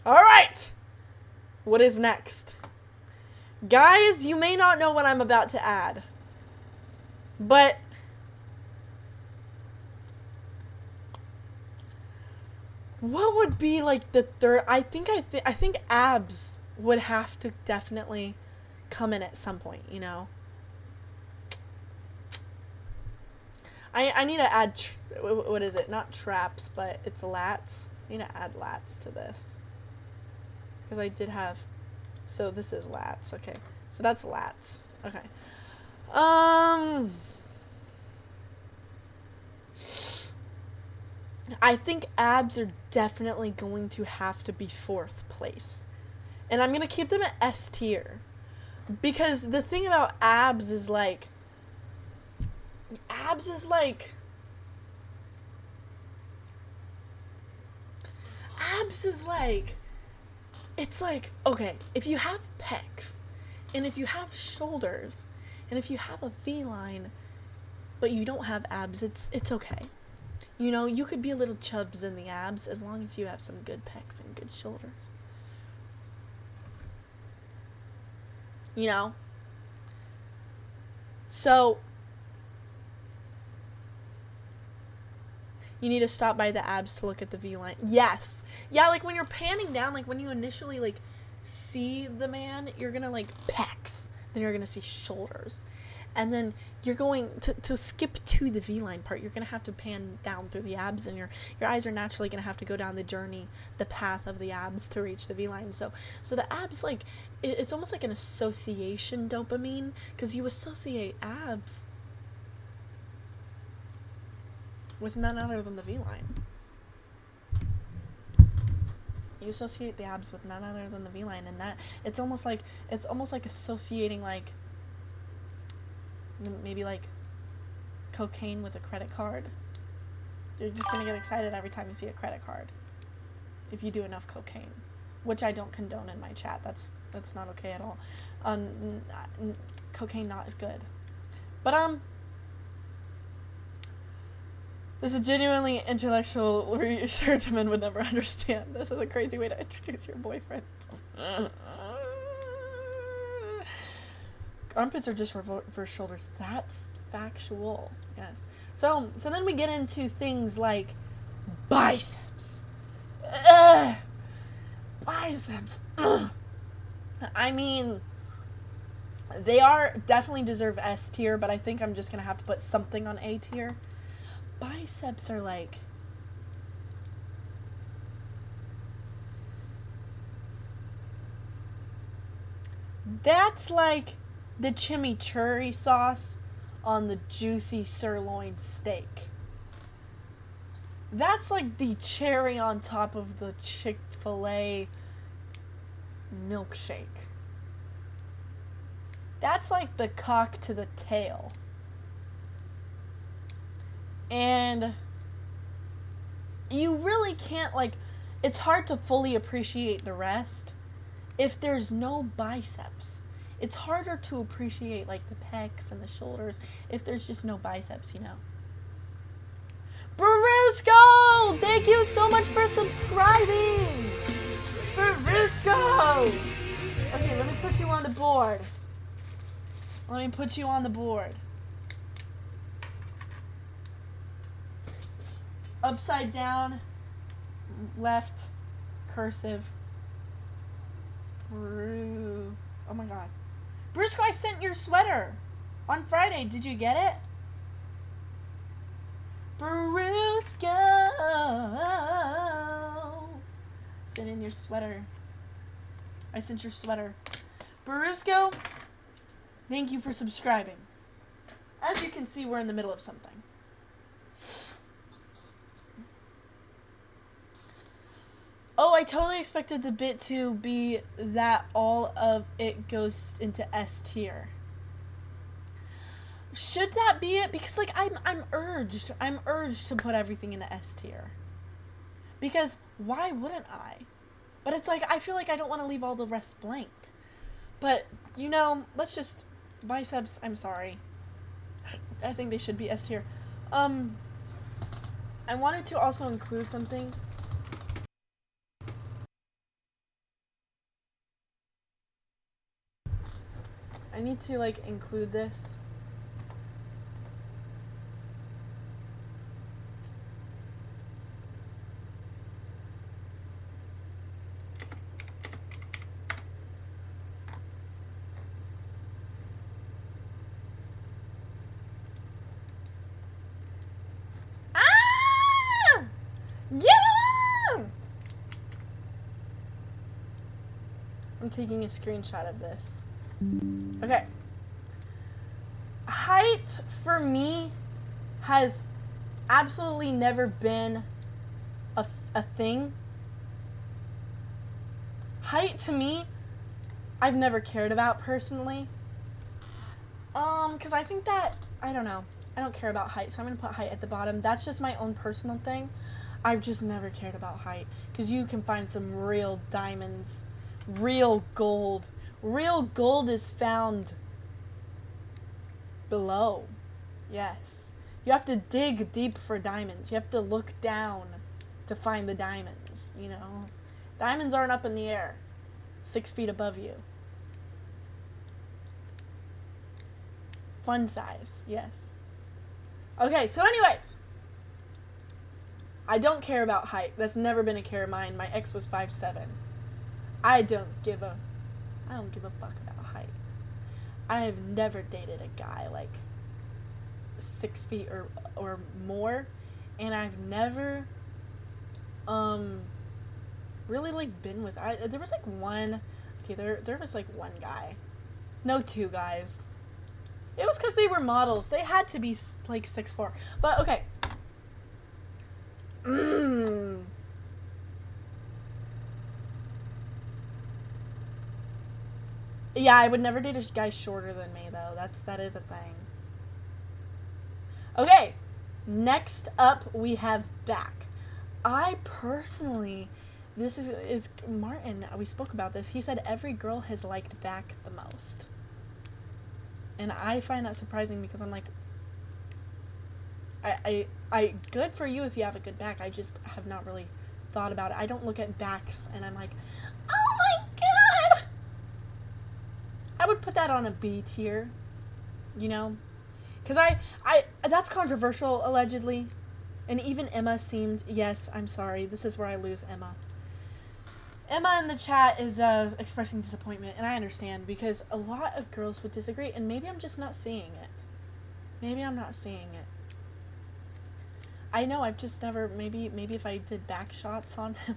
Alright. What is next? Guys, you may not know what I'm about to add. But what would be like the third? I think abs would have to definitely come in at some point, you know? I need to add, what is it? Not traps, but it's lats. I need to add lats to this. Because I did have, so this is lats, okay. So that's lats, okay. I think abs are definitely going to have to be fourth place. And I'm going to keep them at S tier. Because the thing about abs is like, it's like, okay, if you have pecs, and if you have shoulders, and if you have a V-line, but you don't have abs, it's okay. You know, you could be a little chubs in the abs as long as you have some good pecs and good shoulders. You know? So You need to stop by the abs to look at the V-line. Yes. Yeah, like when you're panning down, like when you initially like see the man, you're gonna like pecs. Then you're gonna see shoulders. And then you're going to skip to the V-line part. You're gonna have to pan down through the abs, and your eyes are naturally gonna have to go down the journey, the path of the abs to reach the V-line. So the abs, like, it's almost like an association dopamine, because you associate abs with none other than the V-line. You associate the abs with none other than the V-line, and that it's almost like associating like maybe like cocaine with a credit card. You're just gonna get excited every time you see a credit card if you do enough cocaine, which I don't condone in my chat. That's not okay at all. Cocaine not as good, but this is genuinely intellectual research men would never understand. This is a crazy way to introduce your boyfriend. Armpits are just reverse shoulders. That's factual. Yes. So then we get into things like biceps. Ugh. Biceps. Ugh. I mean, they are definitely deserve S tier, but I think I'm just gonna have to put something on A tier. Biceps are like, that's like the chimichurri sauce on the juicy sirloin steak. That's like the cherry on top of the Chick-fil-A milkshake. That's like the cock to the tail. And you really can't, like, it's hard to fully appreciate the rest if there's no biceps. It's harder to appreciate, like, the pecs and the shoulders if there's just no biceps, you know. Barusco! Thank you so much for subscribing! Barusco! Okay, let me put you on the board. Upside down, left, cursive. Oh my god. Brusco, I sent your sweater on Friday. Did you get it? Brusco! Send in your sweater. I sent your sweater. Brusco, thank you for subscribing. As you can see, we're in the middle of something. Oh, I totally expected the bit to be that all of it goes into S tier. Should that be it? Because, like, I'm urged to put everything into S tier. Because why wouldn't I? But it's like, I feel like I don't want to leave all the rest blank. But, you know, let's just, biceps, I'm sorry. I think they should be S tier. I wanted to also include something. I need to, like, include this. Ah! Get on! I'm taking a screenshot of this. Okay. Height for me has absolutely never been a thing. Height to me, I've never cared about personally. Because I think that, I don't know. I don't care about height, so I'm going to put height at the bottom. That's just my own personal thing. I've just never cared about height. Because you can find some real diamonds, real gold. Real gold is found below. Yes. You have to dig deep for diamonds. You have to look down to find the diamonds, you know. Diamonds aren't up in the air, 6 feet above you. Fun size, yes. Okay, so anyways. I don't care about height. That's never been a care of mine. My ex was 5'7". I don't give a fuck about height. I have never dated a guy like 6 feet or more, and I've never really like been with there was like one there was like one guy, no, two guys. It was because they were models. They had to be like 6'4". But okay. Yeah, I would never date a guy shorter than me though. That is a thing. Okay. Next up we have back. I personally, this is Martin, we spoke about this. He said every girl has liked back the most. And I find that surprising because I'm like, I good for you if you have a good back. I just have not really thought about it. I don't look at backs and I'm like, oh my god! I would put that on a B tier, you know? Because I that's controversial, allegedly. And even Emma seemed, yes, I'm sorry, this is where I lose Emma. Emma in the chat is expressing disappointment, and I understand, because a lot of girls would disagree, and maybe I'm just not seeing it. Maybe I'm not seeing it. I know, I've just never, maybe if I did back shots on him.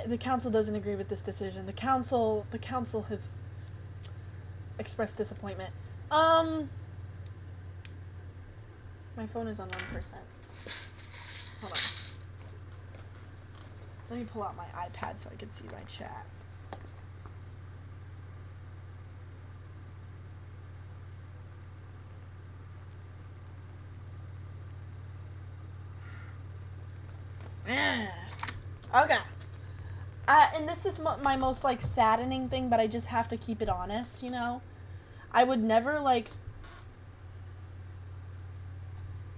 The council doesn't agree with this decision. The council has expressed disappointment. My phone is on 1%. Hold on. Let me pull out my iPad so I can see my chat. Okay. And this is my most, like, saddening thing, but I just have to keep it honest, you know? I would never, like...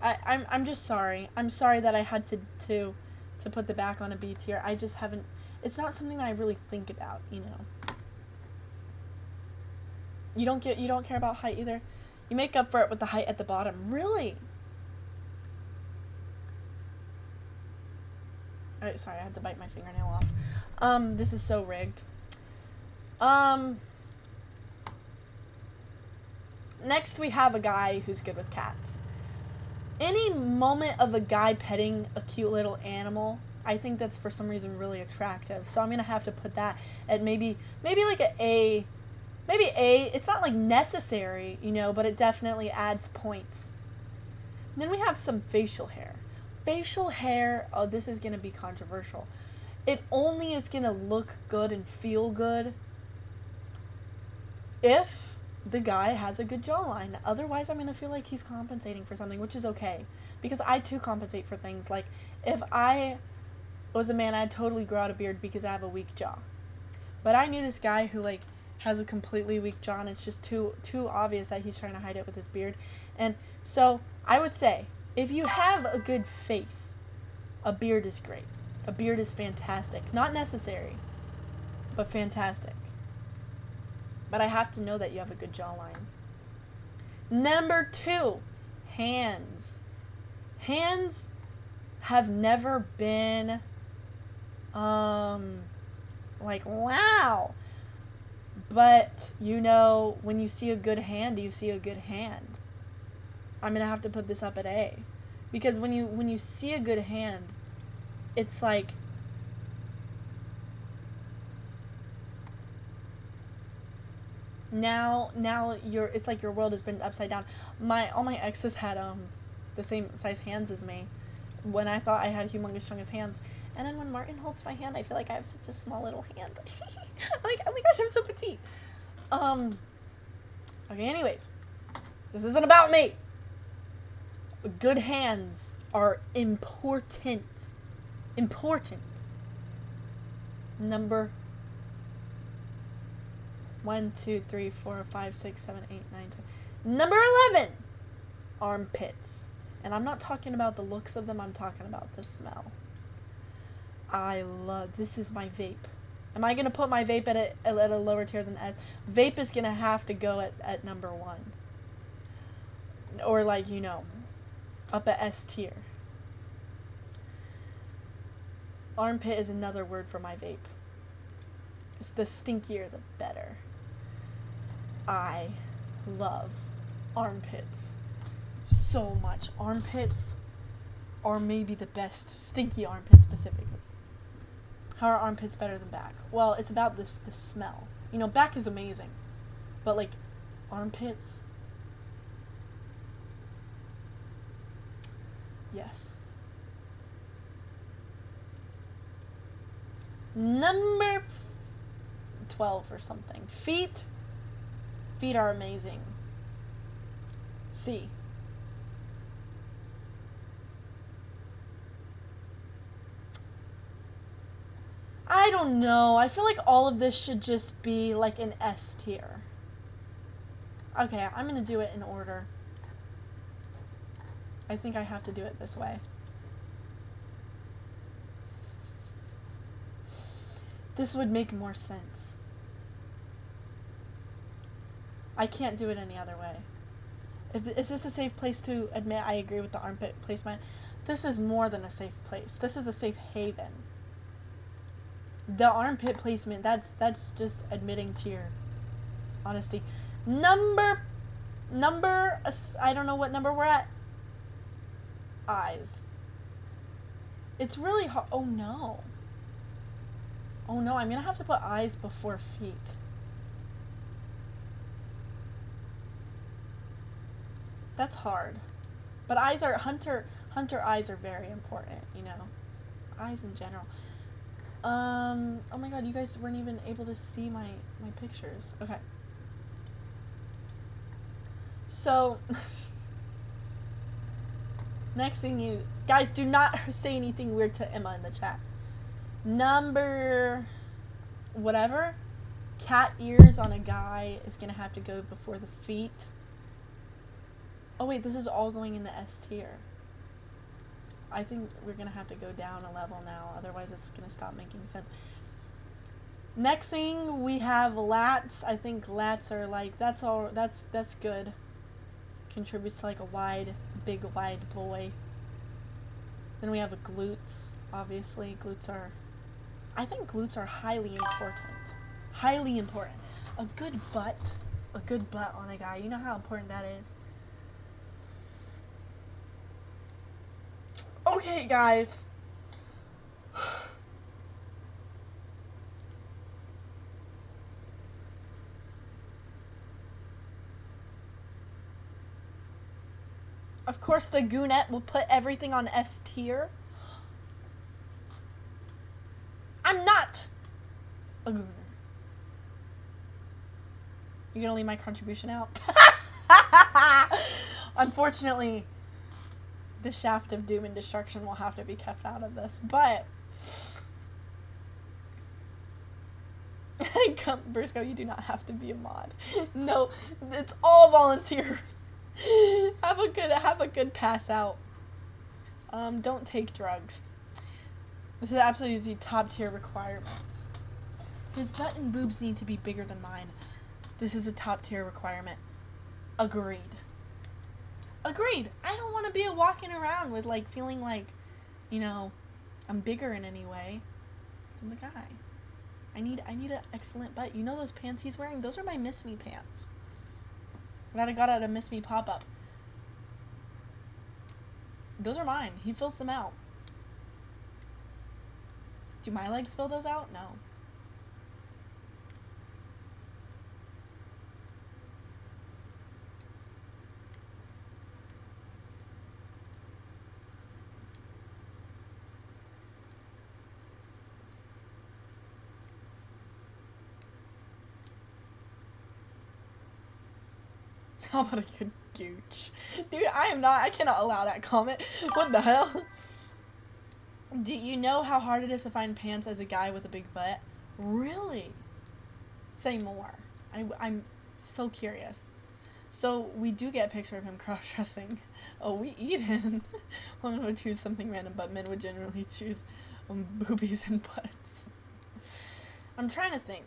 I'm just sorry. I'm sorry that I had to put the back on a B tier. I just haven't... It's not something that I really think about, you know? You don't care about height either? You make up for it with the height at the bottom. Really? Sorry, I had to bite my fingernail off. This is so rigged. Next we have a guy who's good with cats. Any moment of a guy petting a cute little animal, I think that's for some reason really attractive. So I'm gonna have to put that at maybe like an A. Maybe A. It's not like necessary, you know, but it definitely adds points. And then we have some facial hair. Facial hair, oh, this is gonna be controversial. It only is gonna look good and feel good if the guy has a good jawline. Otherwise, I'm gonna feel like he's compensating for something, which is okay. Because I too compensate for things. Like, if I was a man, I'd totally grow out a beard because I have a weak jaw. But I knew this guy who, like, has a completely weak jaw, and it's just too obvious that he's trying to hide it with his beard. And so, I would say, if you have a good face, a beard is great. A beard is fantastic. Not necessary, but fantastic. But I have to know that you have a good jawline. Number 2, hands. Hands have never been, like, wow. But, you know, when you see a good hand, you see a good hand. I'm gonna have to put this up at A. Because when you see a good hand, it's like... Now it's like your world has been upside down. All my exes had the same size hands as me when I thought I had humongous strongest hands. And then when Martin holds my hand, I feel like I have such a small little hand. Like, oh my gosh, I'm so petite. Okay, anyways. This isn't about me. Good hands are important. Important. Number 1, 2, 3, 4, 5, 6, 7, 8, 9, 10. Number 11. Armpits. And I'm not talking about the looks of them, I'm talking about the smell. This is my vape. Am I going to put my vape at a lower tier than S? Vape is going to have to go at number 1. Or, like, you know, up at S tier. Armpit is another word for my vape. It's the stinkier the better. I love armpits so much. Armpits are maybe the best. Stinky armpits specifically. How are armpits better than back? Well, it's about the smell. You know, back is amazing. But, like, armpits? Yes. Number 12 or something. Feet. Feet are amazing. C. I don't know. I feel like all of this should just be like an S tier. Okay, I'm gonna do it in order. I think I have to do it this way. This would make more sense. I can't do it any other way. Is this a safe place to admit I agree with the armpit placement? This is more than a safe place. This is a safe haven. The armpit placement, that's just admitting to your honesty. Number, I don't know what number we're at. Eyes. It's really hard. Oh no. Oh no, I'm gonna have to put eyes before feet. That's hard. But eyes are, hunter eyes are very important, you know. Eyes in general. Oh my god, you guys weren't even able to see my pictures. Okay. So, next thing you, guys, do not say anything weird to Emma in the chat. Number, whatever, cat ears on a guy is gonna have to go before the feet. Oh wait, this is all going in the S tier. I think we're gonna have to go down a level now, otherwise it's gonna stop making sense. Next thing we have lats. I think lats are like, that's good. Contributes to like a big wide boy. Then we have a glutes, obviously. I think glutes are highly important. Highly important. A good butt on a guy. You know how important that is. Okay, guys. Of course, the Goonette will put everything on S tier. I'm not a Gooner. You gonna leave my contribution out? Unfortunately, the shaft of doom and destruction will have to be kept out of this, but Briscoe, you do not have to be a mod. No, it's all volunteer. Have a good pass out. Don't take drugs. This is absolutely top tier requirements. His butt and boobs need to be bigger than mine. This is a top tier requirement. Agreed. Agreed. I don't want to be walking around with like feeling like, you know, I'm bigger in any way than the guy. I need an excellent butt. You know those pants he's wearing? Those are my Miss Me pants that I got at a Miss Me pop-up. Those are mine. He fills them out. Do my legs fill those out? No. How about a good gooch? Dude, I cannot allow that comment. What the hell? Do you know how hard it is to find pants as a guy with a big butt? Really? Say more. I'm so curious. So, we do get a picture of him cross-dressing. Oh, we eat him. Women would choose something random, but men would generally choose boobies and butts. I'm trying to think.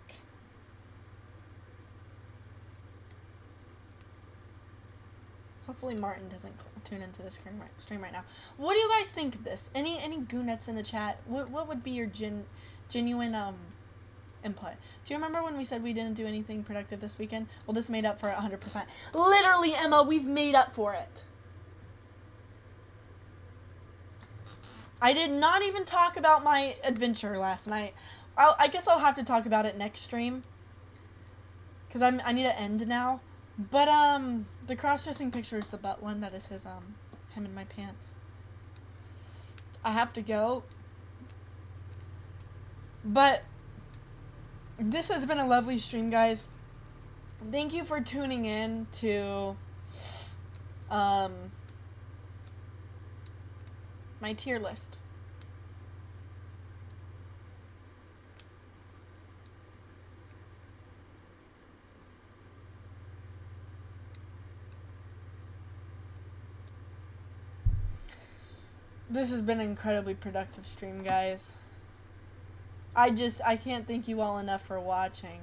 Hopefully Martin doesn't tune into the stream right now. What do you guys think of this? Any goonettes in the chat? What would be your genuine input? Do you remember when we said we didn't do anything productive this weekend? Well, this made up for it 100%. Literally, Emma, we've made up for it. I did not even talk about my adventure last night. I guess I'll have to talk about it next stream. Because I need to end now. But, the cross-dressing picture is the butt one. That is his, him in my pants. I have to go. But this has been a lovely stream, guys. Thank you for tuning in to, my tier list. This has been an incredibly productive stream, guys. I can't thank you all enough for watching.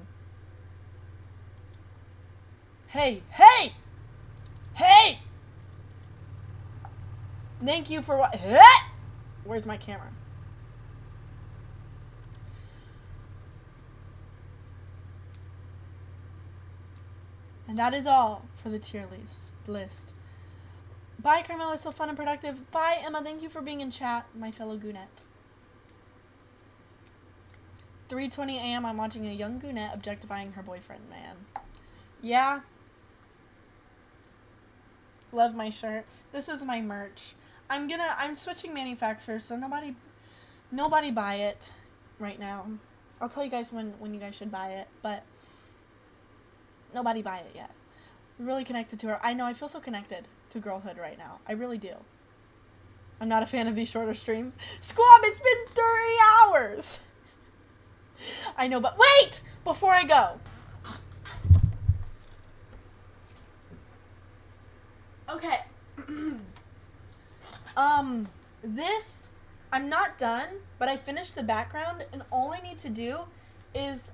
Hey! Hey! Hey! Thank you for Where's my camera? And that is all for the tier list. Bye, Carmaxlla, so fun and productive. Bye, Emma, thank you for being in chat, my fellow goonette. 3:20 a.m. I'm watching a young goonette objectifying her boyfriend, man. Yeah. Love my shirt. This is my merch. I'm switching manufacturers, so nobody buy it right now. I'll tell you guys when you guys should buy it, but nobody buy it yet. I'm really connected to her. I know, I feel so connected to girlhood right now. I really do. I'm not a fan of these shorter streams. Squab, it's been 30 hours! I know, but wait! Before I go. Okay. This, I'm not done, but I finished the background, and all I need to do is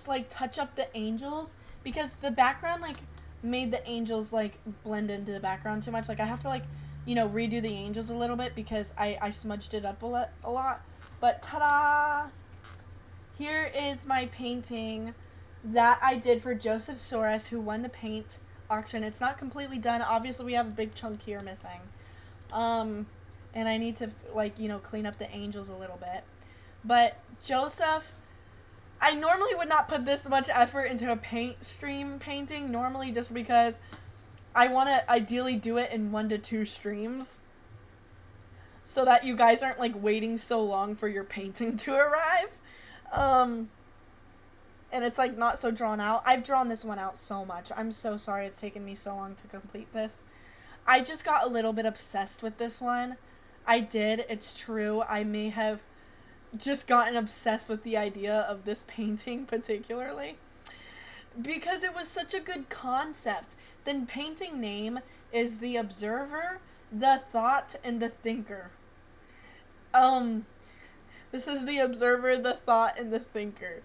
like, touch up the angels, because the background, like, made the angels, like, blend into the background too much. Like, I have to, like, you know, redo the angels a little bit, because I smudged it up a lot. But, ta-da! Here is my painting that I did for Joseph Soros, who won the paint auction. It's not completely done. Obviously, we have a big chunk here missing. And I need to, like, you know, clean up the angels a little bit. But Joseph, I normally would not put this much effort into a paint stream painting, normally, just because I want to ideally do it in 1 to 2 streams, so that you guys aren't, like, waiting so long for your painting to arrive. And it's, like, not so drawn out. I've drawn this one out so much. I'm so sorry it's taken me so long to complete this. I just got a little bit obsessed with this one. I did. It's true. I may have just gotten obsessed with the idea of this painting particularly, because it was such a good concept. The painting name is The Observer, The Thought, and The Thinker. This is The Observer, The Thought, and The Thinker.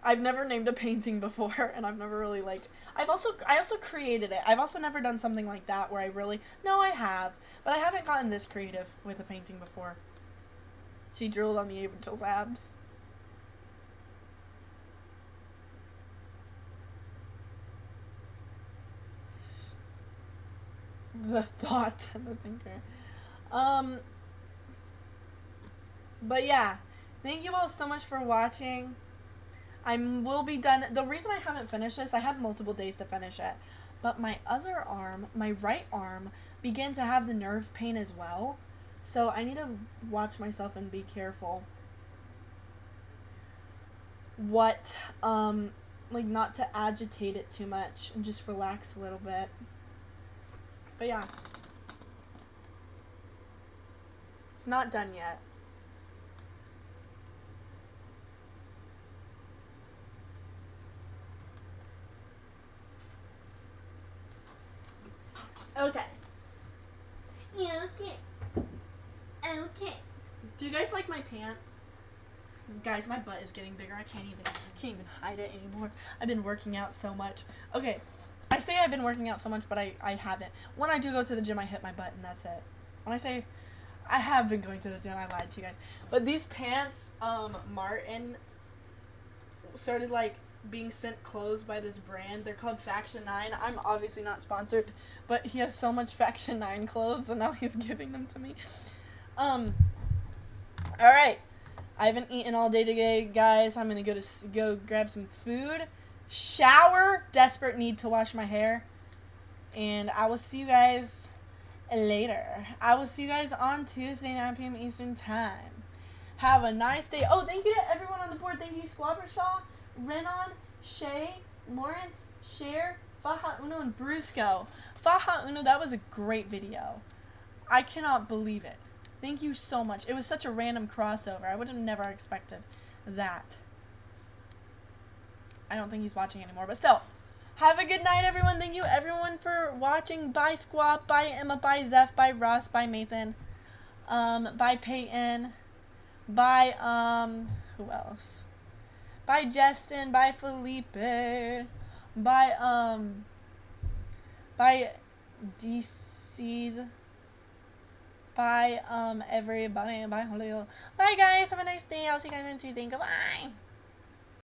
I've never named a painting before, and I've never really liked... I also created it. I've also never done something like that where I really... No, I have. But I haven't gotten this creative with a painting before. She drooled on the angel's abs. The Thought and the Thinker. But yeah. Thank you all so much for watching. I will be done. The reason I haven't finished this, I had multiple days to finish it, but my other arm, my right arm, began to have the nerve pain as well, so I need to watch myself and be careful what, like, not to agitate it too much and just relax a little bit. But yeah, it's not done yet. Okay. Yeah, okay. Okay. Do you guys like my pants? Guys, my butt is getting bigger. I can't even hide it anymore. I've been working out so much. Okay. I say I've been working out so much, but I haven't. When I do go to the gym, I hit my butt, and that's it. When I say I have been going to the gym, I lied to you guys. But these pants, Martin started, like, being sent clothes by this brand. They're called Faction 9. I'm obviously not sponsored, but he has so much Faction 9 clothes, and now he's giving them to me. Alright. I haven't eaten all day today, guys. I'm going to go grab some food. Shower. Desperate need to wash my hair. And I will see you guys later. I will see you guys on Tuesday, 9 p.m. Eastern Time. Have a nice day. Oh, thank you to everyone on the board. Thank you, Squabbershaw, Renan, Shay, Lawrence, Cher, Faha Uno, and Brusco. Faha Uno, that was a great video. I cannot believe it. Thank you so much. It was such a random crossover. I would have never expected that. I don't think he's watching anymore, but still. Have a good night, everyone. Thank you, everyone, for watching. Bye, Squap. Bye, Emma. Bye, Zeph. Bye, Ross. Bye, Nathan. Bye, Peyton. Bye, who else? Bye, Justin. Bye, Felipe. Bye, bye, D-Seed. Bye, everybody. Bye, Julio. Bye, guys. Have a nice day. I'll see you guys on Tuesday. Goodbye.